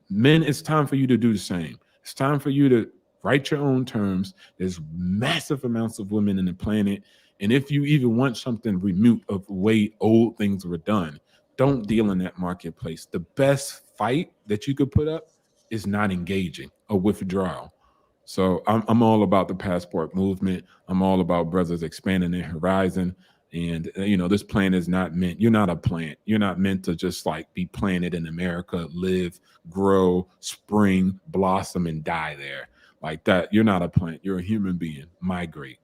Men, it's time for you to do the same. It's time for you to write your own terms. There's massive amounts of women in the planet. And if you even want something remote of the way old things were done, don't deal in that marketplace. The best fight that you could put up is not engaging or withdrawal. So I'm all about the passport movement. I'm all about brothers expanding their horizon. And you know, this plant is not meant. You're not a plant. You're not meant to just like be planted in America, live, grow, spring, blossom, and die there like that. You're not a plant. You're a human being. Migrate.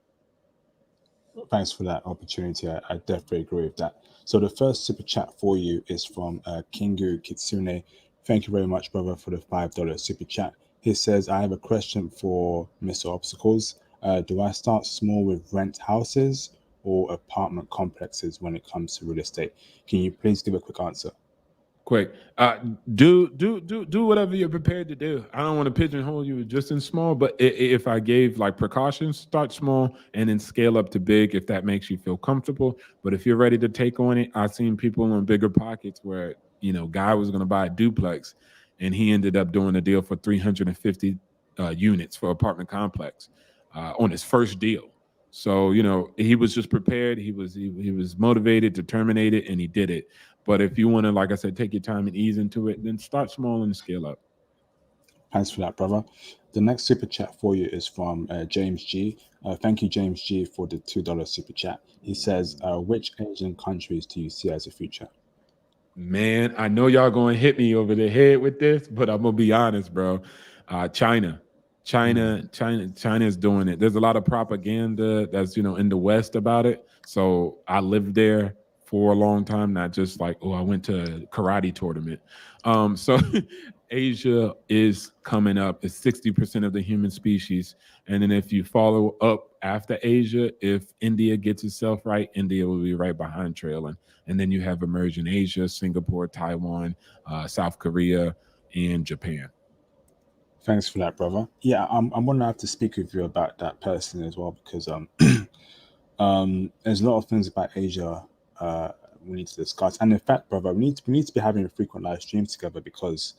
Thanks for that opportunity. I definitely agree with that. So the first super chat for you is from Kingu Kitsune. Thank you very much, brother, for the $5 super chat. He says, I have a question for Mr. Obstacles. Do I start small with rent houses or apartment complexes when it comes to real estate? Can you please give a quick answer? Quick, do whatever you're prepared to do. I don't want to pigeonhole you just in small, but if I gave like precautions, start small and then scale up to big if that makes you feel comfortable. But if you're ready to take on it, I've seen people in bigger pockets where guy was going to buy a duplex, and he ended up doing a deal for 350 units for apartment complex on his first deal. So he was just prepared. He was motivated, determined, and he did it. But if you want to, like I said, take your time and ease into it, then start small and scale up. Thanks for that, brother. The next super chat for you is from James G. Thank you, James G, for the $2 super chat. He says, which Asian countries do you see as a future? Man, I know y'all going to hit me over the head with this, but I'm going to be honest, bro. China is doing it. There's a lot of propaganda that's, in the West about it. So I lived there for a long time, not just like, I went to a karate tournament. So Asia is coming up. It's 60% of the human species. And then if you follow up after Asia, if India gets itself right, India will be right behind trailing. And then you have emerging Asia, Singapore, Taiwan, South Korea, and Japan. Thanks for that, brother. Yeah, I'm gonna have to speak with you about that personally as well, because there's a lot of things about Asia we need to discuss. And in fact, brother, we need to be having frequent live streams together, because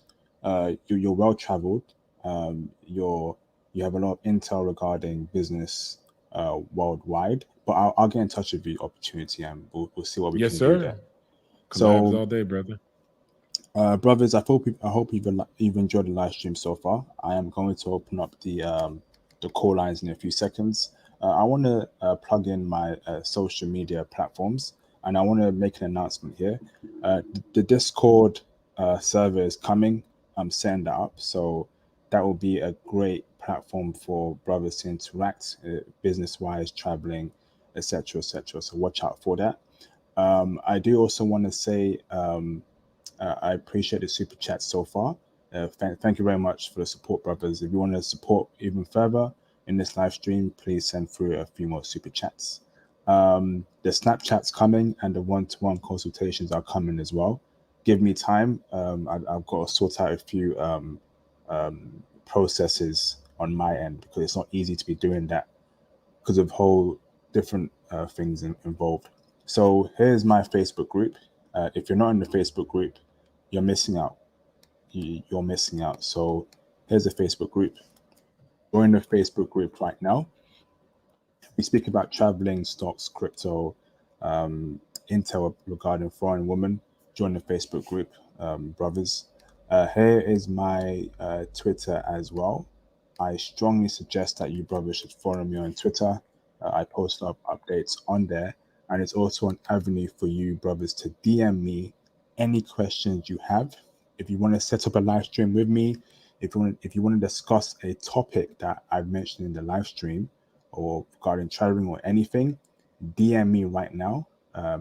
you're well traveled. You have a lot of intel regarding business worldwide. But I'll get in touch with you, opportunity, and we'll see what we Yes, can do there. sir. Collabs So, all day, brother. brothers, I hope you've enjoyed the live stream so far. I am going to open up the call lines in a few seconds. I want to plug in my social media platforms, and I want to make an announcement here. The Discord server is coming. I'm setting that up, so that will be a great platform for brothers to interact, business wise, traveling, etc., etc. So watch out for that. I do also want to say. I appreciate the super chat so far. Thank you very much for the support, brothers. If you want to support even further in this live stream, please send through a few more super chats. The Snapchat's coming, and the one-to-one consultations are coming as well. Give me time. I've got to sort out a few processes on my end, because it's not easy to be doing that because of whole different things involved. So here's my Facebook group. If you're not in the Facebook group, you're missing out. You're missing out. So here's a Facebook group. Join the Facebook group right now. We speak about traveling, stocks, crypto, intel regarding foreign women. Join the Facebook group, brothers. Here is my Twitter as well. I strongly suggest that you brothers should follow me on Twitter. I post up updates on there, and it's also an avenue for you brothers to DM me any questions you have. If you want to set up a live stream with me, if you want to discuss a topic that I've mentioned in the live stream, or regarding traveling or anything, DM me right now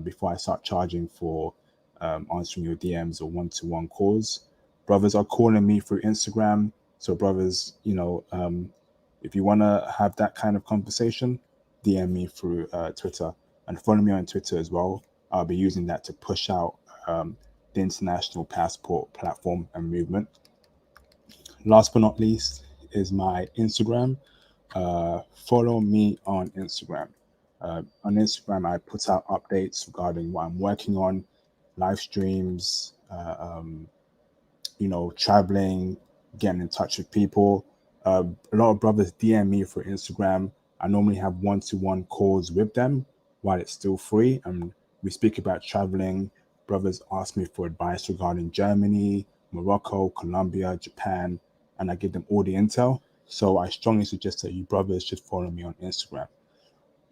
before I start charging for answering your DMs or one-to-one calls. Brothers are calling me through Instagram. So, brothers, if you want to have that kind of conversation, DM me through Twitter, and follow me on Twitter as well. I'll be using that to push out the international passport platform and movement. Last but not least is my Instagram. Follow me on Instagram. On Instagram, I put out updates regarding what I'm working on, live streams, traveling, getting in touch with people. A lot of brothers DM me for Instagram. I normally have one-to-one calls with them while it's still free, and we speak about traveling. Brothers ask me for advice regarding Germany, Morocco, Colombia, Japan, and I give them all the intel. So I strongly suggest that you brothers should follow me on Instagram.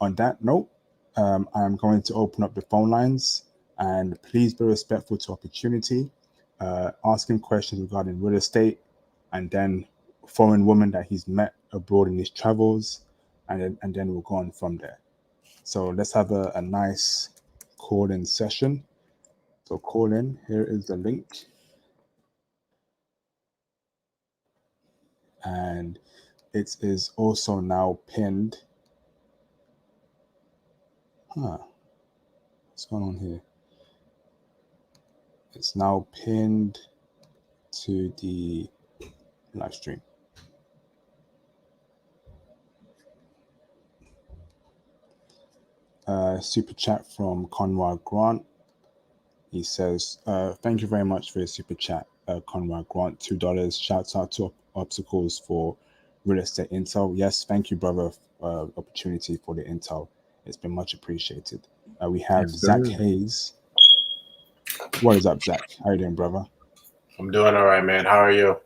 On that note, I am going to open up the phone lines, and please be respectful to opportunity. Asking questions regarding real estate, and then foreign women that he's met abroad in his travels, and then we'll go on from there. So let's have a nice call-in session. So call in. Here is the link, and it is also now pinned. What's going on here? It's now pinned to the live stream. Super chat from Conrad Grant. He says, thank you very much for your super chat, Conrad Grant, $2. Shouts out to Obstacles for real estate intel. Yes, thank you, brother. Opportunity for the intel. It's been much appreciated. We have Yes, Zach sir. Hayes. What is up, Zach? How you doing, brother? I'm doing all right, man. How are you?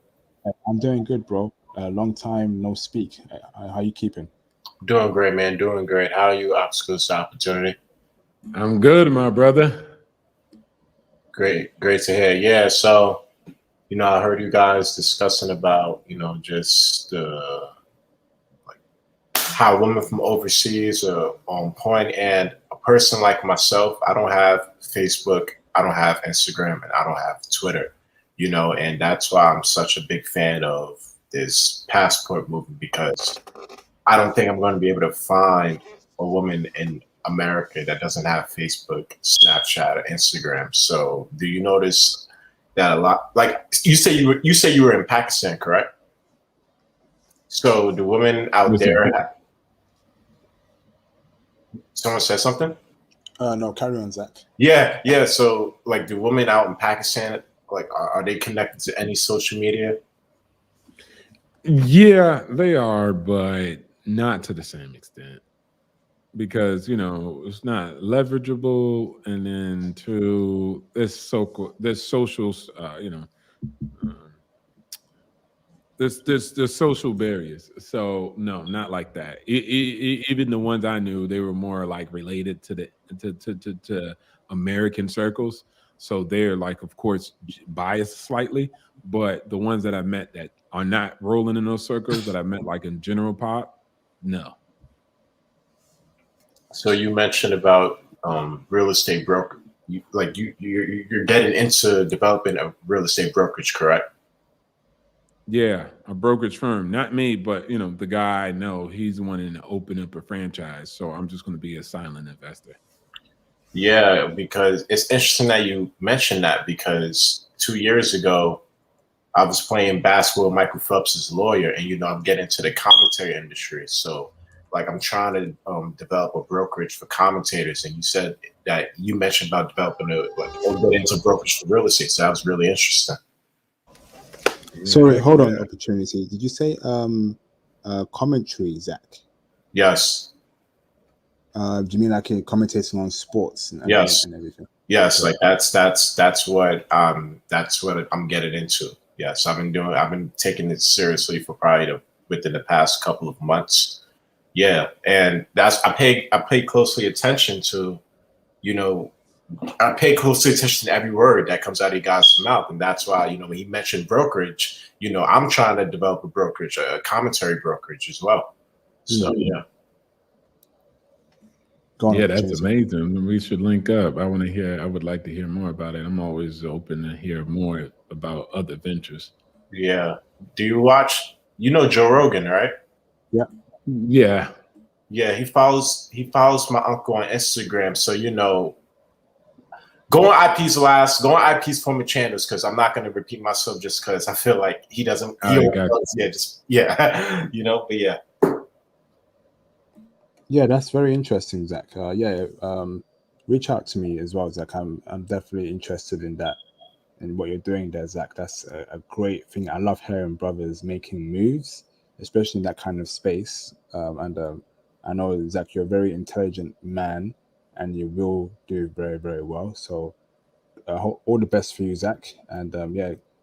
I'm doing good, bro. Long time no speak. How you keeping? Doing great, man. Doing great. How are you? Obstacles to opportunity. I'm good, my brother. Great to hear. Yeah. So, I heard you guys discussing about, just like how women from overseas are on point, and a person like myself, I don't have Facebook, I don't have Instagram, and I don't have Twitter. And that's why I'm such a big fan of this passport movement, because I don't think I'm going to be able to find a woman in America that doesn't have Facebook, Snapchat, or Instagram. So, do you notice that a lot? Like you say, you were in Pakistan, correct? So, the women out there. Someone said something. No, carry on, Zach. Yeah. So, like, the women out in Pakistan, like, are they connected to any social media? Yeah, they are, but not to the same extent, because it's not leverageable, and then there's socials, there's social barriers. So no, not like that. Even the ones I knew, they were more like related to to American circles. So they're like, of course, biased slightly. But the ones that I met that are not rolling in those circles, that I met like in general pop, no. So you mentioned about real estate broker. You're getting into developing a real estate brokerage, correct? Yeah, a brokerage firm, not me, but the guy I know, he's wanting to open up a franchise. So I'm just going to be a silent investor. Yeah, because it's interesting that you mentioned that, because 2 years ago, I was playing basketball with Michael Phelps' lawyer, and I'm getting into the commentary industry. So, like, I'm trying to develop a brokerage for commentators, and you said that you mentioned about developing or get into brokerage for real estate. So that was really interesting. Sorry, hold on. Opportunity. Did you say commentary, Zach? Yes. Do you mean like commentating on sports and Yes. and everything? Yes, like that's what I'm getting into. Yes, I've been taking it seriously for probably within the past couple of months. Yeah, and I pay closely attention to, I pay closely attention to every word that comes out of you guys' mouth, and that's why when he mentioned brokerage, I'm trying to develop a brokerage, a commentary brokerage as well. So yeah. Yeah, that's amazing. We should link up. I would like to hear more about it. I'm always open to hear more about other ventures. Yeah. Do you watch, Joe Rogan, right? Yeah. Yeah. Yeah, he follows my uncle on Instagram. So, go on IP's former channels, because I'm not going to repeat myself, just because I feel like he doesn't, but yeah. Yeah, that's very interesting, Zach. Reach out to me as well, Zach. I'm definitely interested in that, in what you're doing there, Zach. That's a great thing. I love hearing brothers making moves, especially in that kind of space. I know, Zach, you're a very intelligent man, and you will do very, very well. So all the best for you, Zach. And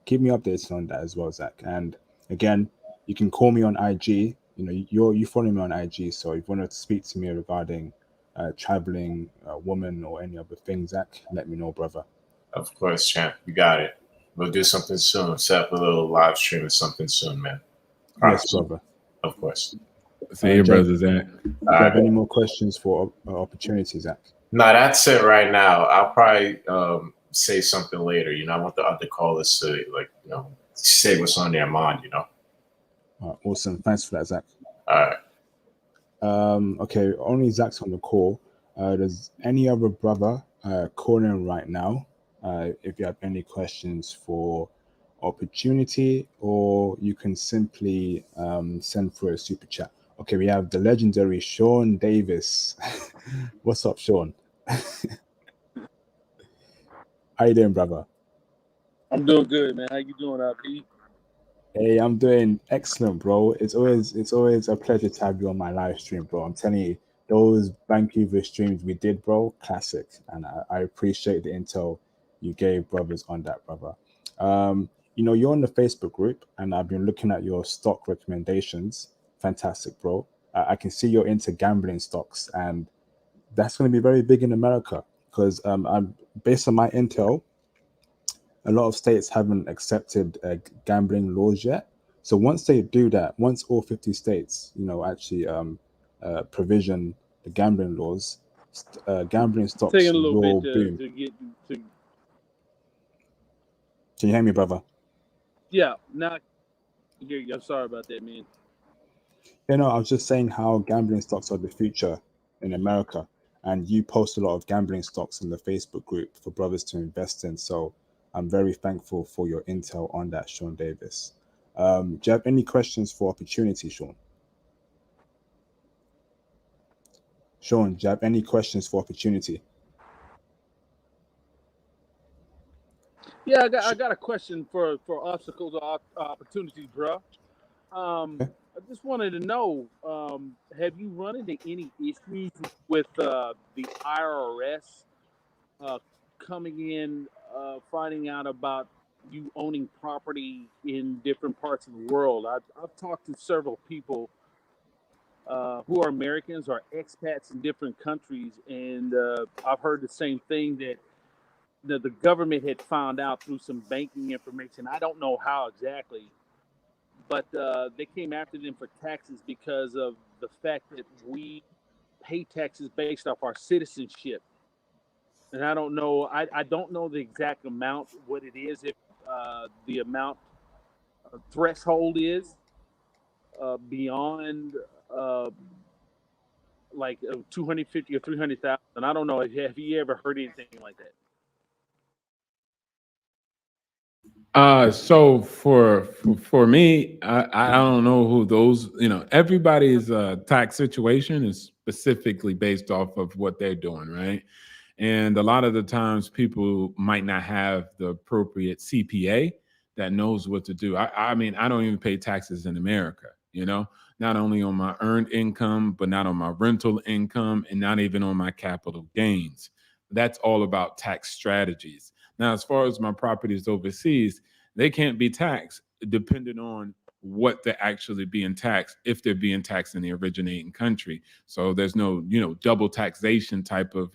keep me updated on that as well, Zach. And again, you can call me on IG. You follow me on IG. So if you want to speak to me regarding traveling, woman, or any other things, Zach, let me know, brother. Of course, champ. You got it. We'll do something soon. Set up a little live stream or something soon, man. Yes, brother. Of course. See you, brother Zach. Do you have any more questions for opportunities, Zach? No, that's it right now. I'll probably say something later. I want the other callers to say what's on their mind. Awesome. Thanks for that, Zach. All right. Okay, only Zach's on the call. Does any other brother calling right now? If you have any questions for opportunity, or you can simply send for a super chat. Okay, we have the legendary Sean Davis. What's up, Sean? How you doing, brother? I'm doing good, man. How you doing, Pete? Hey, I'm doing excellent, bro. It's always a pleasure to have you on my live stream, bro. I'm telling you, those Vancouver streams we did, bro, classic, and I appreciate the intel you gave brothers on that, brother. You're on the Facebook group, and I've been looking at your stock recommendations. Fantastic, bro. I can see you're into gambling stocks, and that's going to be very big in America because I'm based on my intel. A lot of states haven't accepted gambling laws yet. So once they do that, once all 50 states, actually provision the gambling laws, gambling Taking stocks a little will bit boom. to get to. Can you hear me, brother? Yeah, now I can hear you. I'm sorry about that, man. I was just saying how gambling stocks are the future in America. And you post a lot of gambling stocks in the Facebook group for brothers to invest in. So I'm very thankful for your intel on that, Sean Davis. Do you have any questions for opportunity, Sean? Sean, do you have any questions for opportunity? Yeah, I got a question for obstacles or opportunities, bro. Okay. I just wanted to know, have you run into any issues with the IRS coming in, finding out about you owning property in different parts of the world? I've talked to several people who are Americans or expats in different countries, and I've heard the same thing that the government had found out through some banking information. I don't know how exactly, but they came after them for taxes because of the fact that we pay taxes based off our citizenship. And I don't know. I don't know the exact amount, what it is, if the amount threshold is beyond like 250 or 300,000. I don't know. Have you ever heard anything like that? So for me, I don't know who those, everybody's tax situation is specifically based off of what they're doing, right? And a lot of the times people might not have the appropriate CPA that knows what to do. I mean, I don't even pay taxes in America, not only on my earned income, but not on my rental income and not even on my capital gains. That's all about tax strategies. Now, as far as my properties overseas, they can't be taxed depending on what they're actually being taxed, if they're being taxed in the originating country. So there's no, double taxation type of,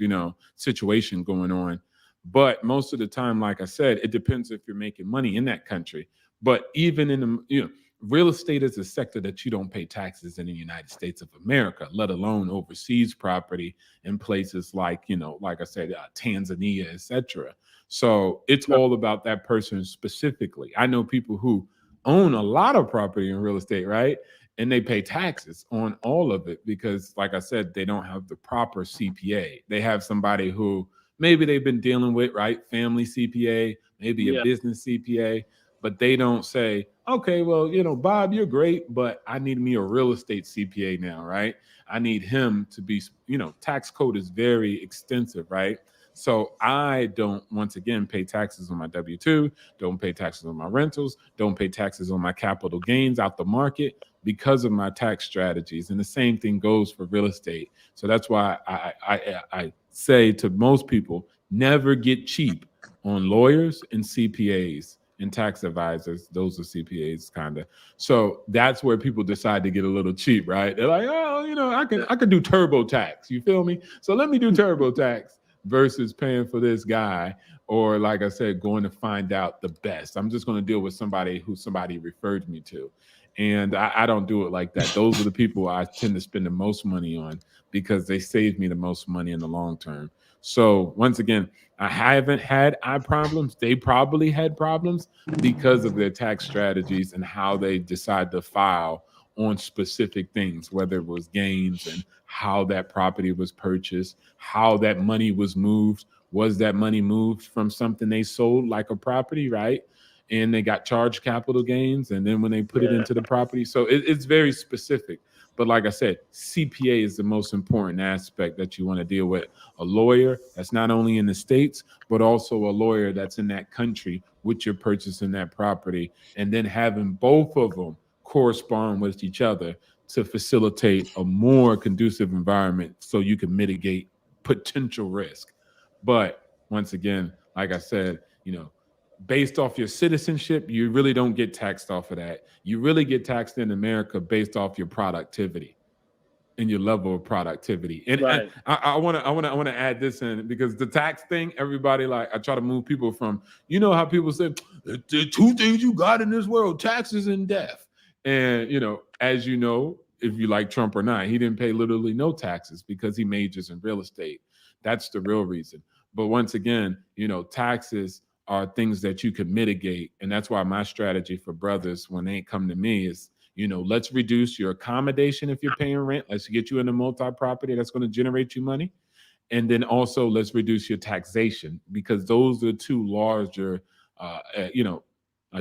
situation going on. But most of the time, like I said, it depends if you're making money in that country. But even in the, real estate is a sector that you don't pay taxes in the United States of America, let alone overseas property in places like, like I said, Tanzania, etc. So it's all about that person specifically. I know people who own a lot of property in real estate, right? And they pay taxes on all of it because, like I said, they don't have the proper CPA. They have somebody who maybe they've been dealing with, right? Family CPA, maybe a business CPA, but they don't say, okay, well, Bob, you're great, but I need me a real estate CPA now, right? I need him to be, tax code is very extensive, right? So I don't, once again, pay taxes on my W-2, don't pay taxes on my rentals, don't pay taxes on my capital gains out the market because of my tax strategies. And the same thing goes for real estate. So that's why I say to most people, never get cheap on lawyers and CPAs and tax advisors. Those are CPAs, kind of. So that's where people decide to get a little cheap, right? They're like, oh, I can do TurboTax. You feel me? So let me do TurboTax versus paying for this guy, or like I said, going to find out the best. I'm just going to deal with somebody who somebody referred me to. And I don't do it like that. Those are the people I tend to spend the most money on because they save me the most money in the long term. So once again, I haven't had eye problems. They probably had problems because of their tax strategies and how they decide to file on specific things, whether it was gains and how that property was purchased, how that money was moved. Was that money moved from something they sold, like a property, right? And they got charged capital gains, and then when they put it into the property. So it's very specific. But like I said, CPA is the most important aspect that you want to deal with. A lawyer that's not only in the States, but also a lawyer that's in that country which you're purchasing that property, and then having both of them correspond with each other to facilitate a more conducive environment so you can mitigate potential risk. But once again, like I said, based off your citizenship, you really don't get taxed off of that. You really get taxed in America based off your productivity and your level of productivity. And Right. I want to add this in, because the tax thing, everybody, like, I try to move people from, how people say the two things you got in this world, taxes and death. And as you know, if you like Trump or not, he didn't pay literally no taxes because he majors in real estate. That's the real reason. But once again, taxes are things that you can mitigate. And that's why my strategy for brothers when they come to me is, let's reduce your accommodation if you're paying rent. Let's get you in a multi-property that's going to generate you money. And then also let's reduce your taxation, because those are two larger,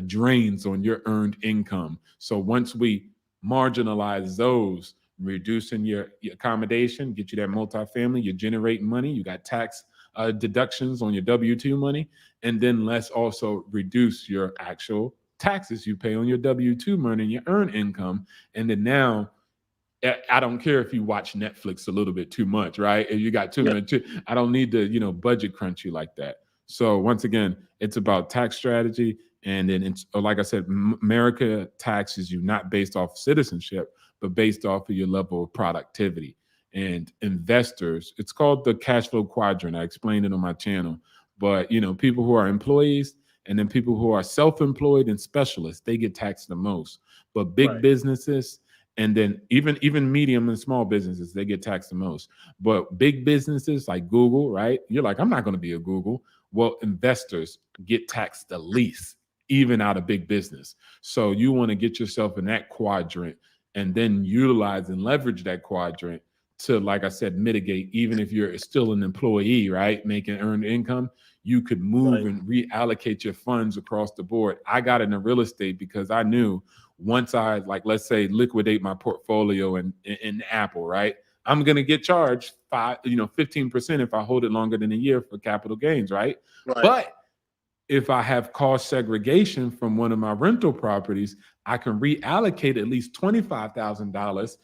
drains on your earned income. So once we marginalize those, reducing your accommodation, get you that multifamily, you're generating money, you got tax deductions on your W-2 money, and then let's also reduce your actual taxes you pay on your W-2 money and your earned income. And then now, I don't care if you watch Netflix a little bit too much, right? If you got too much, I don't need to, budget crunch you like that. So once again, it's about tax strategy. And then it's, like I said, America taxes you not based off citizenship, but based off of your level of productivity. And investors, it's called the cash flow quadrant. I explained it on my channel. But, people who are employees and then people who are self-employed and specialists, they get taxed the most. But big businesses, and then even medium and small businesses, they get taxed the most. But big businesses like Google, right? You're like, I'm not going to be a Google. Well, investors get taxed the least, even out of big business. So you want to get yourself in that quadrant and then utilize and leverage that quadrant to, like I said, mitigate. Even if you're still an employee, right, making earned income, you could move and reallocate your funds across the board. I got into real estate because I knew once I, like, let's say, liquidate my portfolio in Apple, right, I'm going to get charged 15% if I hold it longer than a year for capital gains, right? But if I have cost segregation from one of my rental properties, I can reallocate at least $25,000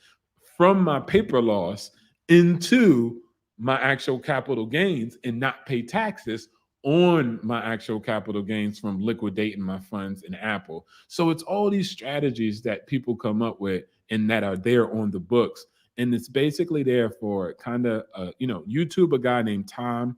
from my paper loss into my actual capital gains and not pay taxes on my actual capital gains from liquidating my funds in Apple. So it's all these strategies that people come up with and that are there on the books. And it's basically there for kind of, YouTube, a guy named Tom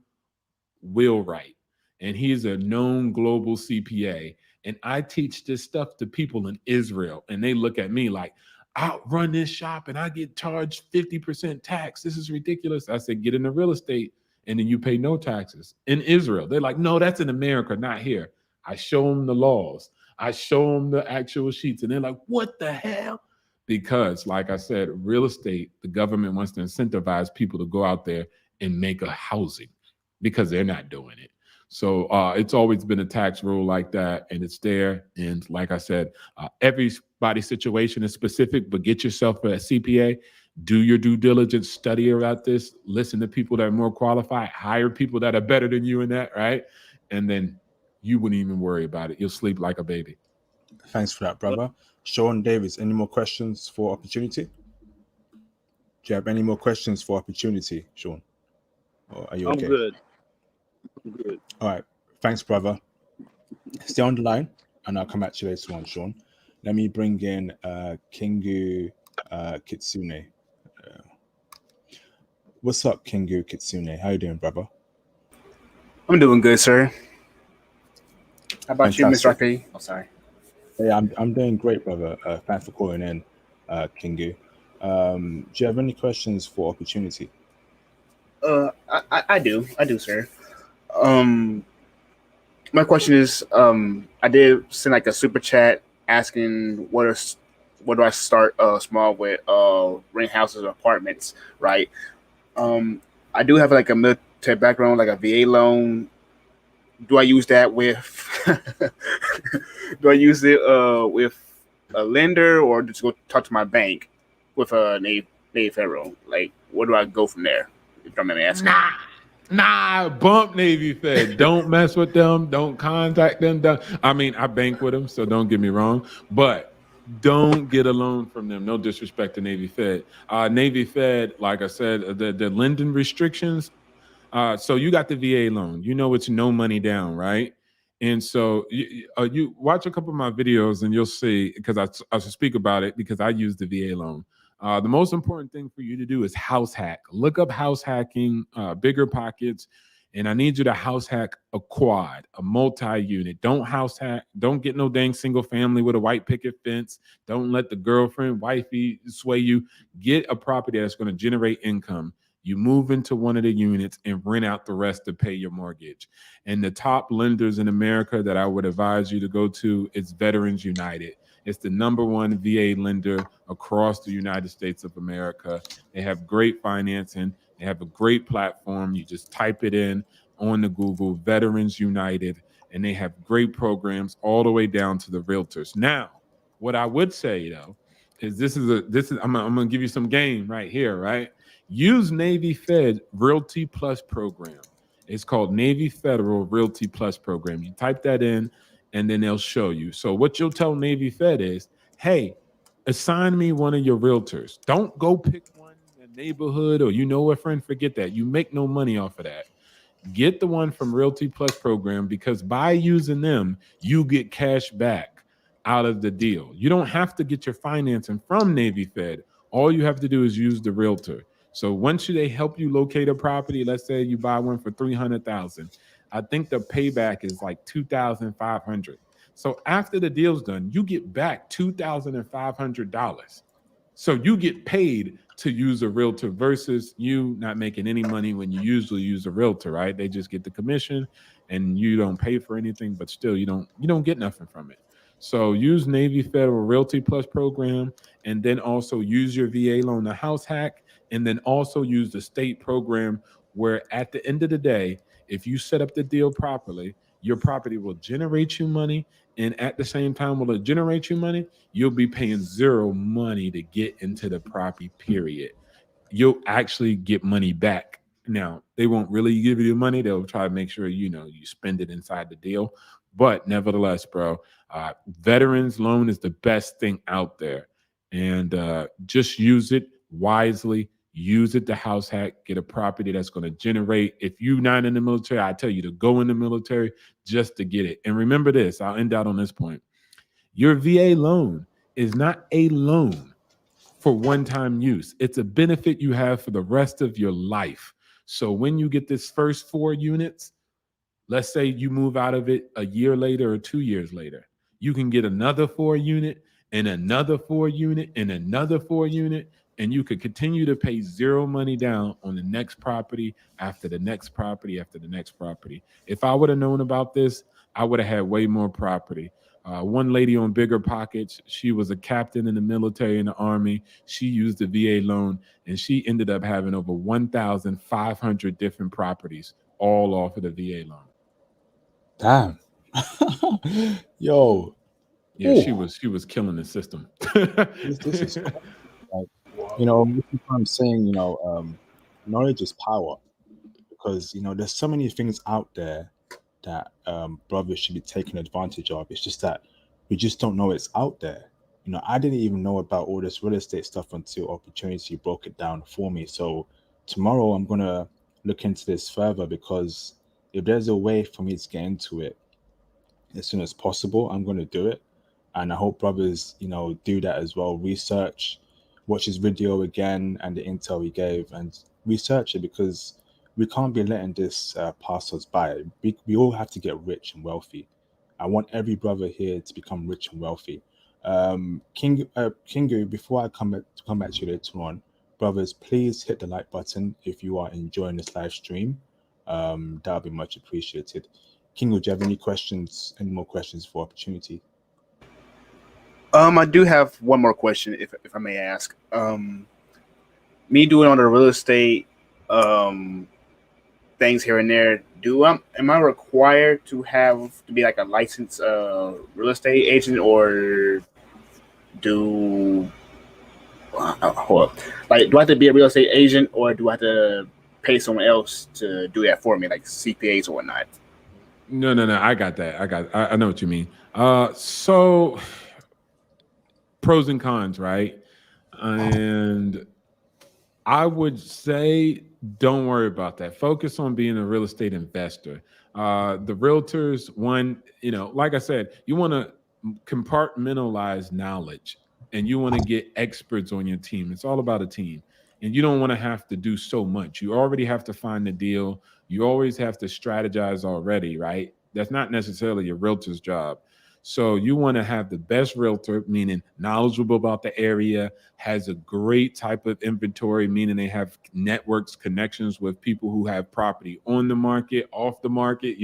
Wheelwright, and he's a known global CPA. And I teach this stuff to people in Israel, and they look at me like, I run this shop and I get charged 50% tax. This is ridiculous. I said, get into real estate and then you pay no taxes. In Israel, they're like, no, that's in America, not here. I show them the laws. I show them the actual sheets, and they're like, what the hell? Because, like I said, real estate, the government wants to incentivize people to go out there and make a housing because they're not doing it. So it's always been a tax rule like that, and it's there. And like I said, everybody's situation is specific, but get yourself a CPA, do your due diligence, study about this, listen to people that are more qualified, hire people that are better than you in that, right? And then you wouldn't even worry about it. You'll sleep like a baby. Thanks for that, brother. Sean Davis, any more questions for Opportunity? Do you have any more questions for Opportunity, Sean? Or are you okay? I'm good. I'm good. All right. Thanks, brother. Stay on the line, and I'll come back to you later on, Sean. Let me bring in Kingu Kitsune. What's up, Kingu Kitsune? How you doing, brother? I'm doing good, sir. How about you, Mr. RP? Oh, sorry. Yeah, I'm doing great, brother. Thanks for calling in, Kingu. Do you have any questions for Opportunity? I do, sir. My question is, I did send like a super chat asking where do I start small with rent houses or apartments, right? I do have like a military background, like a VA loan. Do I use that with do I use it with a lender, or just go talk to my bank? with a Navy Federal? Like, where do I go from there? If I'm asking. Nah, bump Navy Fed. Don't mess with them. Don't contact them. I mean, I bank with them, so don't get me wrong, but don't get a loan from them. No disrespect to Navy Fed. Navy Fed, like I said, the lending restrictions. So you got the VA loan. You know it's no money down, right? And so you watch a couple of my videos and you'll see, because I should speak about it because I use the VA loan. The most important thing for you to do is house hack. Look up house hacking, bigger pockets, and I need you to house hack a quad, a multi-unit. Don't house hack. Don't get no dang single family with a white picket fence. Don't let the girlfriend, wifey sway you. Get a property that's going to generate income. You move into one of the units and rent out the rest to pay your mortgage. And the top lenders in America that I would advise you to go to is Veterans United. It's the #1 VA lender across the United States of America. They have great financing. They have a great platform. You just type it in on the Google, Veterans United, and they have great programs all the way down to the realtors. Now, what I would say though is I'm gonna give you some game right here, right? Use Navy Fed Realty Plus program. It's called Navy Federal Realty Plus program. You type that in, and then they'll show you. So what you'll tell Navy Fed is, hey, assign me one of your realtors. Don't go pick one in the neighborhood or you know a friend. Forget that. You make no money off of that. Get the one from Realty Plus program, because by using them, you get cash back out of the deal. You don't have to get your financing from Navy Fed. All you have to do is use the realtor. So once they help you locate a property, let's say you buy one for $300,000, I think the payback is like $2,500. So after the deal's done, you get back $2,500. So you get paid to use a realtor versus you not making any money when you usually use a realtor, right? They just get the commission and you don't pay for anything, but still you don't get nothing from it. So use Navy Federal Realty Plus program, and then also use your VA loan, the house hack, and then also use the state program, where at the end of the day, if you set up the deal properly, your property will generate you money. And at the same time, will it generate you money? You'll be paying zero money to get into the property, period. You'll actually get money back. Now, they won't really give you the money. They'll try to make sure, you spend it inside the deal. But nevertheless, bro, veterans loan is the best thing out there. And just use it wisely. Use it to house hack, get a property that's going to generate. If you're not in the military, I tell you to go in the military just to get it. And remember this, I'll end out on this point. Your VA loan is not a loan for one-time use. It's a benefit you have for the rest of your life. So when you get this first 4 units, let's say you move out of it a year later or 2 years later, you can get another 4 unit and another 4 unit and another 4 unit, and you could continue to pay zero money down on the next property after the next property after the next property. If I would have known about this, I would have had way more property. One lady on Bigger Pockets, she was a captain in the military, in the Army. She used the VA loan, and she ended up having over 1,500 different properties, all off of the VA loan. Damn. Yo. Yeah, Ooh. she was killing the system. This is like, this is what I'm saying, knowledge is power, because there's so many things out there that brothers should be taking advantage of. It's just that we just don't know it's out there. I didn't even know about all this real estate stuff until Opportunity broke it down for me. So tomorrow I'm gonna look into this further, because if there's a way for me to get into it as soon as possible, I'm going to do it. And I hope brothers, do that as well. Research, watch his video again and the intel he gave, and research it, because we can't be letting this pass us by. We all have to get rich and wealthy. I want every brother here to become rich and wealthy. Kingu, before I come back to you later on, brothers, please hit the like button if you are enjoying this live stream. That would be much appreciated. Kingu, do you have any more questions for Opportunity? I do have one more question, if I may ask. Me doing all the real estate things here and there, am I required to be like a licensed real estate agent, or do hold up. Like, do I have to be a real estate agent, or do I have to pay someone else to do that for me, like CPAs or whatnot? No. I got that. I know what you mean. So pros and cons, right? And I would say don't worry about that. Focus on being a real estate investor. The realtors, one, like I said, you want to compartmentalize knowledge and you want to get experts on your team. It's all about a team. And you don't want to have to do so much. You already have to find the deal. You always have to strategize already, right? That's not necessarily your realtor's job. So you want to have the best realtor, meaning knowledgeable about the area, has a great type of inventory, meaning they have networks, connections with people who have property on the market, off the market,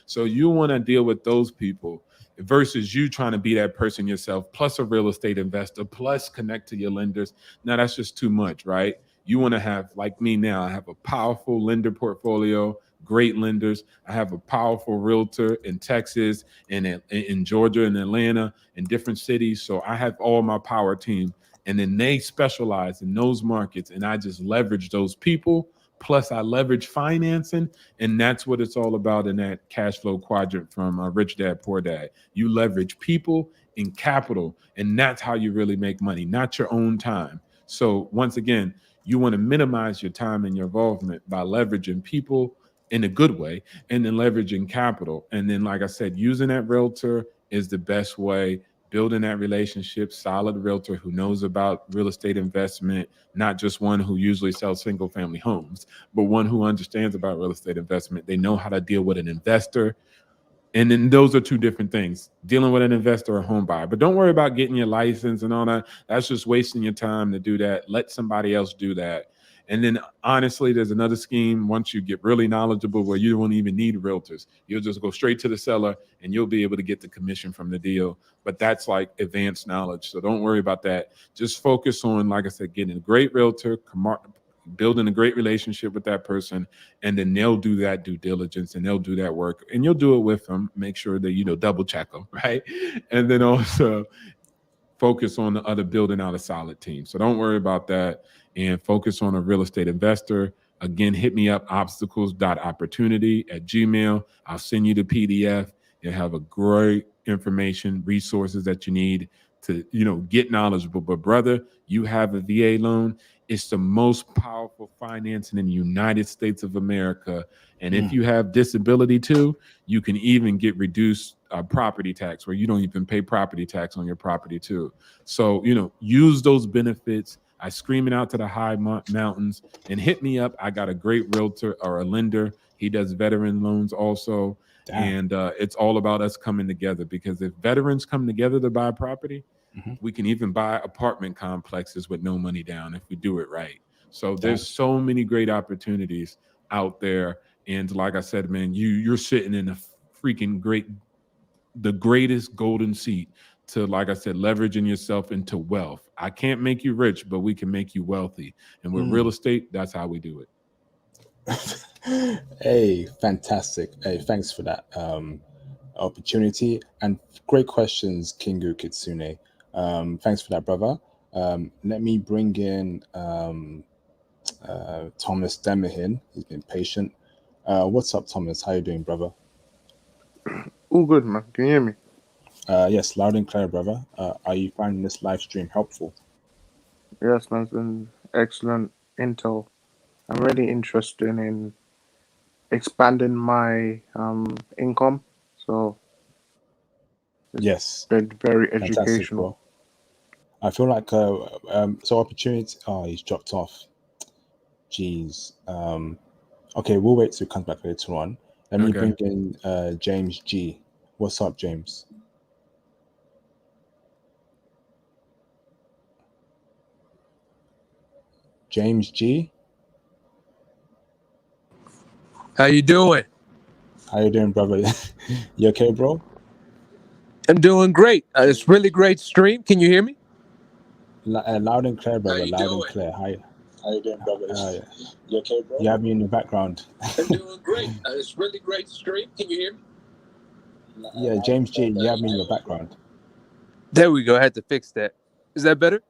So you want to deal with those people versus you trying to be that person yourself, plus a real estate investor, plus connect to your lenders. Now that's just too much, right? You want to have, like me now, I have a powerful lender portfolio, great lenders. I have a powerful realtor in Texas and in Georgia and Atlanta and different cities. So I have all my power team, and then they specialize in those markets, and I just leverage those people. Plus I leverage financing, and that's what it's all about in that cash flow quadrant from Rich Dad, Poor Dad. You leverage people and capital, and that's how you really make money, not your own time. So once again, you want to minimize your time and your involvement by leveraging people in a good way, and then leveraging capital. And then, like I said, using that realtor is the best way, building that relationship, solid realtor who knows about real estate investment, not just one who usually sells single family homes, but one who understands about real estate investment. They know how to deal with an investor. And then those are two different things, dealing with an investor or a home buyer. But don't worry about getting your license and all that. That's just wasting your time to do that. Let somebody else do that. And then honestly, there's another scheme once you get really knowledgeable where you don't even need realtors. You'll just go straight to the seller and you'll be able to get the commission from the deal. But that's like advanced knowledge. So don't worry about that. Just focus on, like I said, getting a great realtor, building a great relationship with that person, and then they'll do that due diligence and they'll do that work, and you'll do it with them. Make sure that double check them, right? And then also focus on the other, building out a solid team. So don't worry about that, and focus on a real estate investor. Again, hit me up, obstacles.opportunity@gmail. I'll send you the PDF. You'll have a great information, resources that you need to get knowledgeable. But brother, you have a VA loan. It's the most powerful financing in the United States of America. And if you have disability too, you can even get reduced property tax, where you don't even pay property tax on your property too. So, use those benefits. I scream it out to the high mountains, and hit me up. I got a great realtor or a lender. He does veteran loans also. Damn. And it's all about us coming together, because if veterans come together to buy property, we can even buy apartment complexes with no money down if we do it right. So there's so many great opportunities out there. And like I said, man, you're sitting in a freaking the greatest golden seat to, like I said, leveraging yourself into wealth. I can't make you rich, but we can make you wealthy. And with real estate, that's how we do it. Hey, fantastic. Hey, thanks for that opportunity, and great questions, Kingu Kitsune. Thanks for that, brother. Let me bring in Thomas Demahin. He's been patient. What's up, Thomas? How you doing, brother? All good, man. Can you hear me? Yes, loud and clear, brother. Are you finding this live stream helpful? Yes, that's an excellent intel. I'm really interested in expanding my income. So yes, been very fantastic, educational. bro. I feel like so opportunity. Oh, he's dropped off. Jeez. Okay, we'll wait till he comes back later on. Let me bring in James G. What's up, James? James G. How you doing? How you doing, brother? You okay, bro? I'm doing great. It's really great stream. Can you hear me? Loud and clear, brother. Loud doing? and clear. How you doing, brother? You okay, bro? You have me in the background. I'm doing great. It's really great stream. Can you hear me? Yeah, James G. You have me in your background. There we go. I had to fix that. Is that better?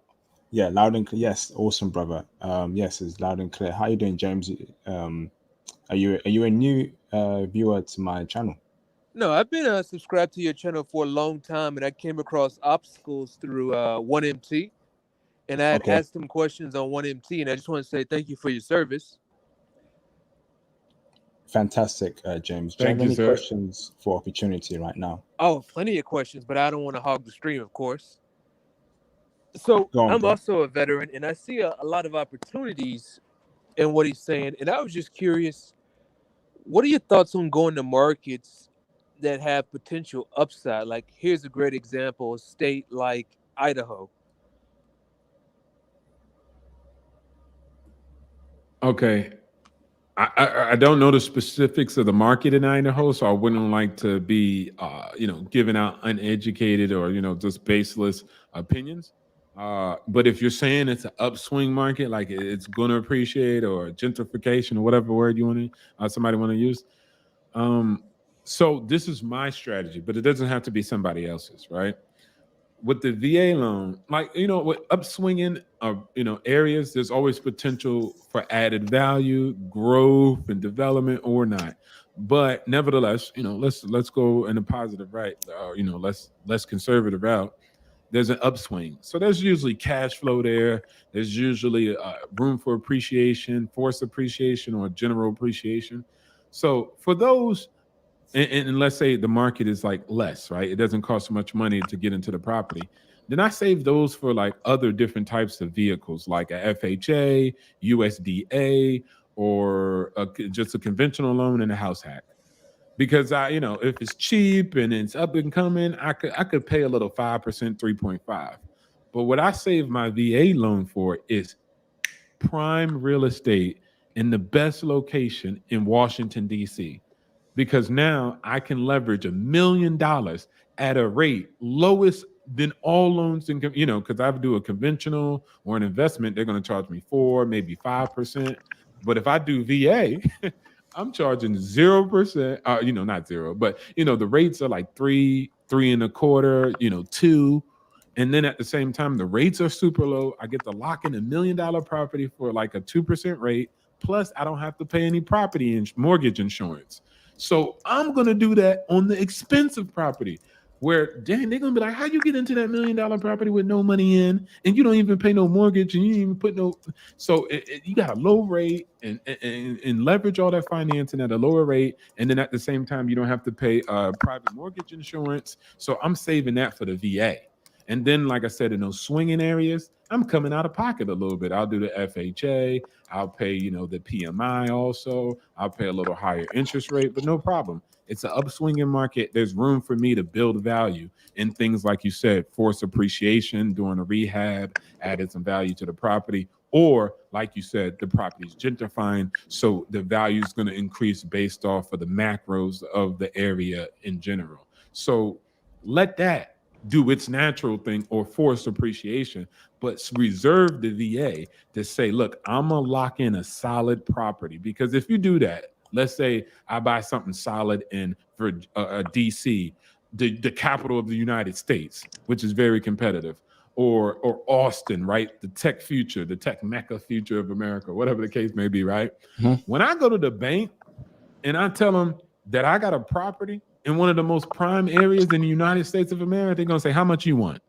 Yeah, loud and clear. Yes, awesome, brother. Yes, it's loud and clear. How you doing, James? Are you a new viewer to my channel? No, I've been subscribed to your channel for a long time, and I came across obstacles through 1MT, and I had Okay, asked him questions on 1MT, and I just want to say thank you for your service. fantastic, James. Do you Thank have you, any sir. questions for opportunity right now? Oh, plenty of questions, but I don't want to hog the stream, of course. So Go on, I'm bro. also a veteran, and I see a lot of opportunities in what he's saying, and I was just curious, what are your thoughts on going to markets that have potential upside? Like, here's a great example: a state like Idaho. Okay. I don't know the specifics of the market in Idaho, so I wouldn't like to be, giving out uneducated or just baseless opinions. But if you're saying it's an upswing market, like it's going to appreciate, or gentrification, or whatever word you want to, somebody want to use. So this is my strategy, but it doesn't have to be somebody else's, right? With the VA loan, like with upswinging areas, there's always potential for added value, growth, and development, or not. But nevertheless, let's go in a positive right, less conservative route. There's an upswing, so there's usually cash flow there. There's usually room for appreciation, forced appreciation, or general appreciation. So for those, and let's say the market is like less, right? It doesn't cost so much money to get into the property. Then I save those for like other different types of vehicles, like a FHA, USDA, or just a conventional loan and a house hack. Because if it's cheap and it's up and coming, I could pay a little 5%, 3.5. But what I save my VA loan for is prime real estate in the best location in Washington, D.C., because now I can leverage $1 million at a rate lowest than all loans in, because I do a conventional or an investment, they're going to charge me 4, maybe 5%. But if I do VA, I'm charging 0%, not zero, but the rates are like 3.25, 2. And then at the same time, the rates are super low. I get to lock in $1 million property for like a 2% rate. Plus, I don't have to pay any property and mortgage insurance. So I'm gonna do that on the expensive property, where dang, they're gonna be like, "How you get into that $1 million property with no money in, and you don't even pay no mortgage, and you didn't even put no." So you got a low rate and leverage all that financing at a lower rate, and then at the same time, you don't have to pay private mortgage insurance. So I'm saving that for the VA. And then, like I said, in those swinging areas, I'm coming out of pocket a little bit. I'll do the FHA. I'll pay, the PMI also. I'll pay a little higher interest rate, but no problem. It's an upswinging market. There's room for me to build value in things like you said, force appreciation, doing a rehab, added some value to the property. Or, like you said, the property's gentrifying, so the value is going to increase based off of the macros of the area in general. So let that do its natural thing, or forced appreciation, but reserve the VA to say, look, I'm gonna lock in a solid property. Because if you do that, let's say I buy something solid in DC, the capital of the United States, which is very competitive, or Austin, right? The tech future, the tech mecca future of America, whatever the case may be, right? Mhm. When I go to the bank and I tell them that I got a property in one of the most prime areas in the United States of America, they're gonna say, how much you want?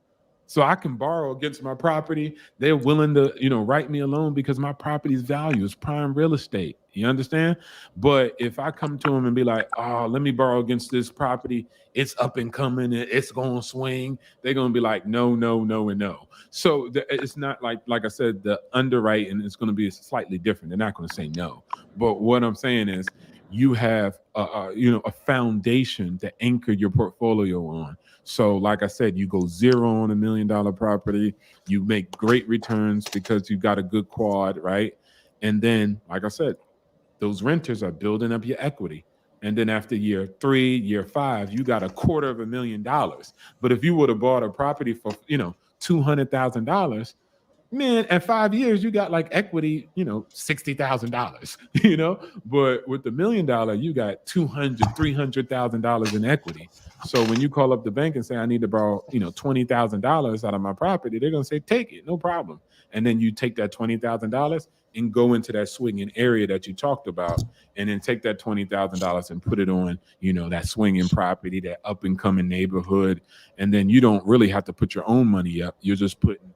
So I can borrow against my property. They're willing to, write me a loan because my property's value is prime real estate. You understand? But if I come to them and be like, oh, let me borrow against this property, it's up and coming, it's gonna swing, they're gonna be like, no, no, no, and no. So it's not like I said, the underwriting is gonna be slightly different. They're not gonna say no. But what I'm saying is, you have a foundation to anchor your portfolio on. So like I said, you go zero on $1 million property, you make great returns because you got a good quad, right? And then, like I said, those renters are building up your equity. And then after year 3, year 5, you got $250,000. But if you would have bought a property for, $200,000, man, at 5 years, you got like equity, $60,000, but with the $1 million, you got $300,000 in equity. So when you call up the bank and say, I need to borrow, $20,000 out of my property, they're going to say, take it, no problem. and then you take that $20,000 and go into that swinging area that you talked about, and then take that $20,000 and put it on, that swinging property, that up and coming neighborhood, and then you don't really have to put your own money up. You're just putting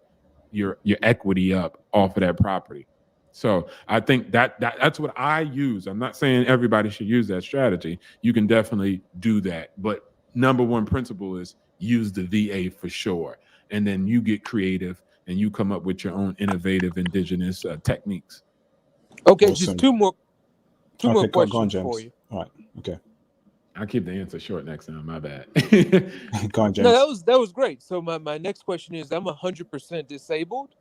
your equity up off of that property. So I think that's what I use. I'm not saying everybody should use that strategy. You can definitely do that, but number one principle is use the VA for sure, and then you get creative and you come up with your own innovative indigenous techniques. Okay, Awesome. just two more Go on, questions James. for you. All right. Okay. I'll keep the answer short next time. My bad. Go on, James. No, that was great. So my next question is, I'm 100% disabled,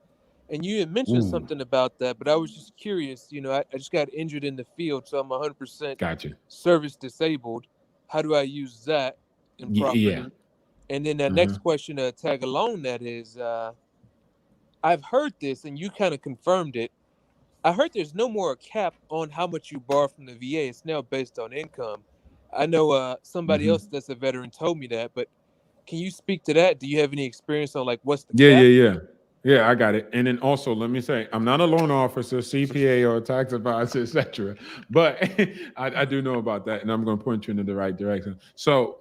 and you had mentioned something about that, but I was just curious. I just got injured in the field, so I'm 100% Gotcha. service disabled. How do I use that in property? Yeah. And then the next question to tag along that is, I've heard this, and you kind of confirmed it. I heard there's no more cap on how much you borrow from the VA. It's now based on income. I know somebody else that's a veteran told me that, but can you speak to that? Do you have any experience on what's the cap? Yeah, I got it. And then also, let me say, I'm not a loan officer, CPA, or a tax advisor, etc. But I do know about that, and I'm going to point you in the right direction. So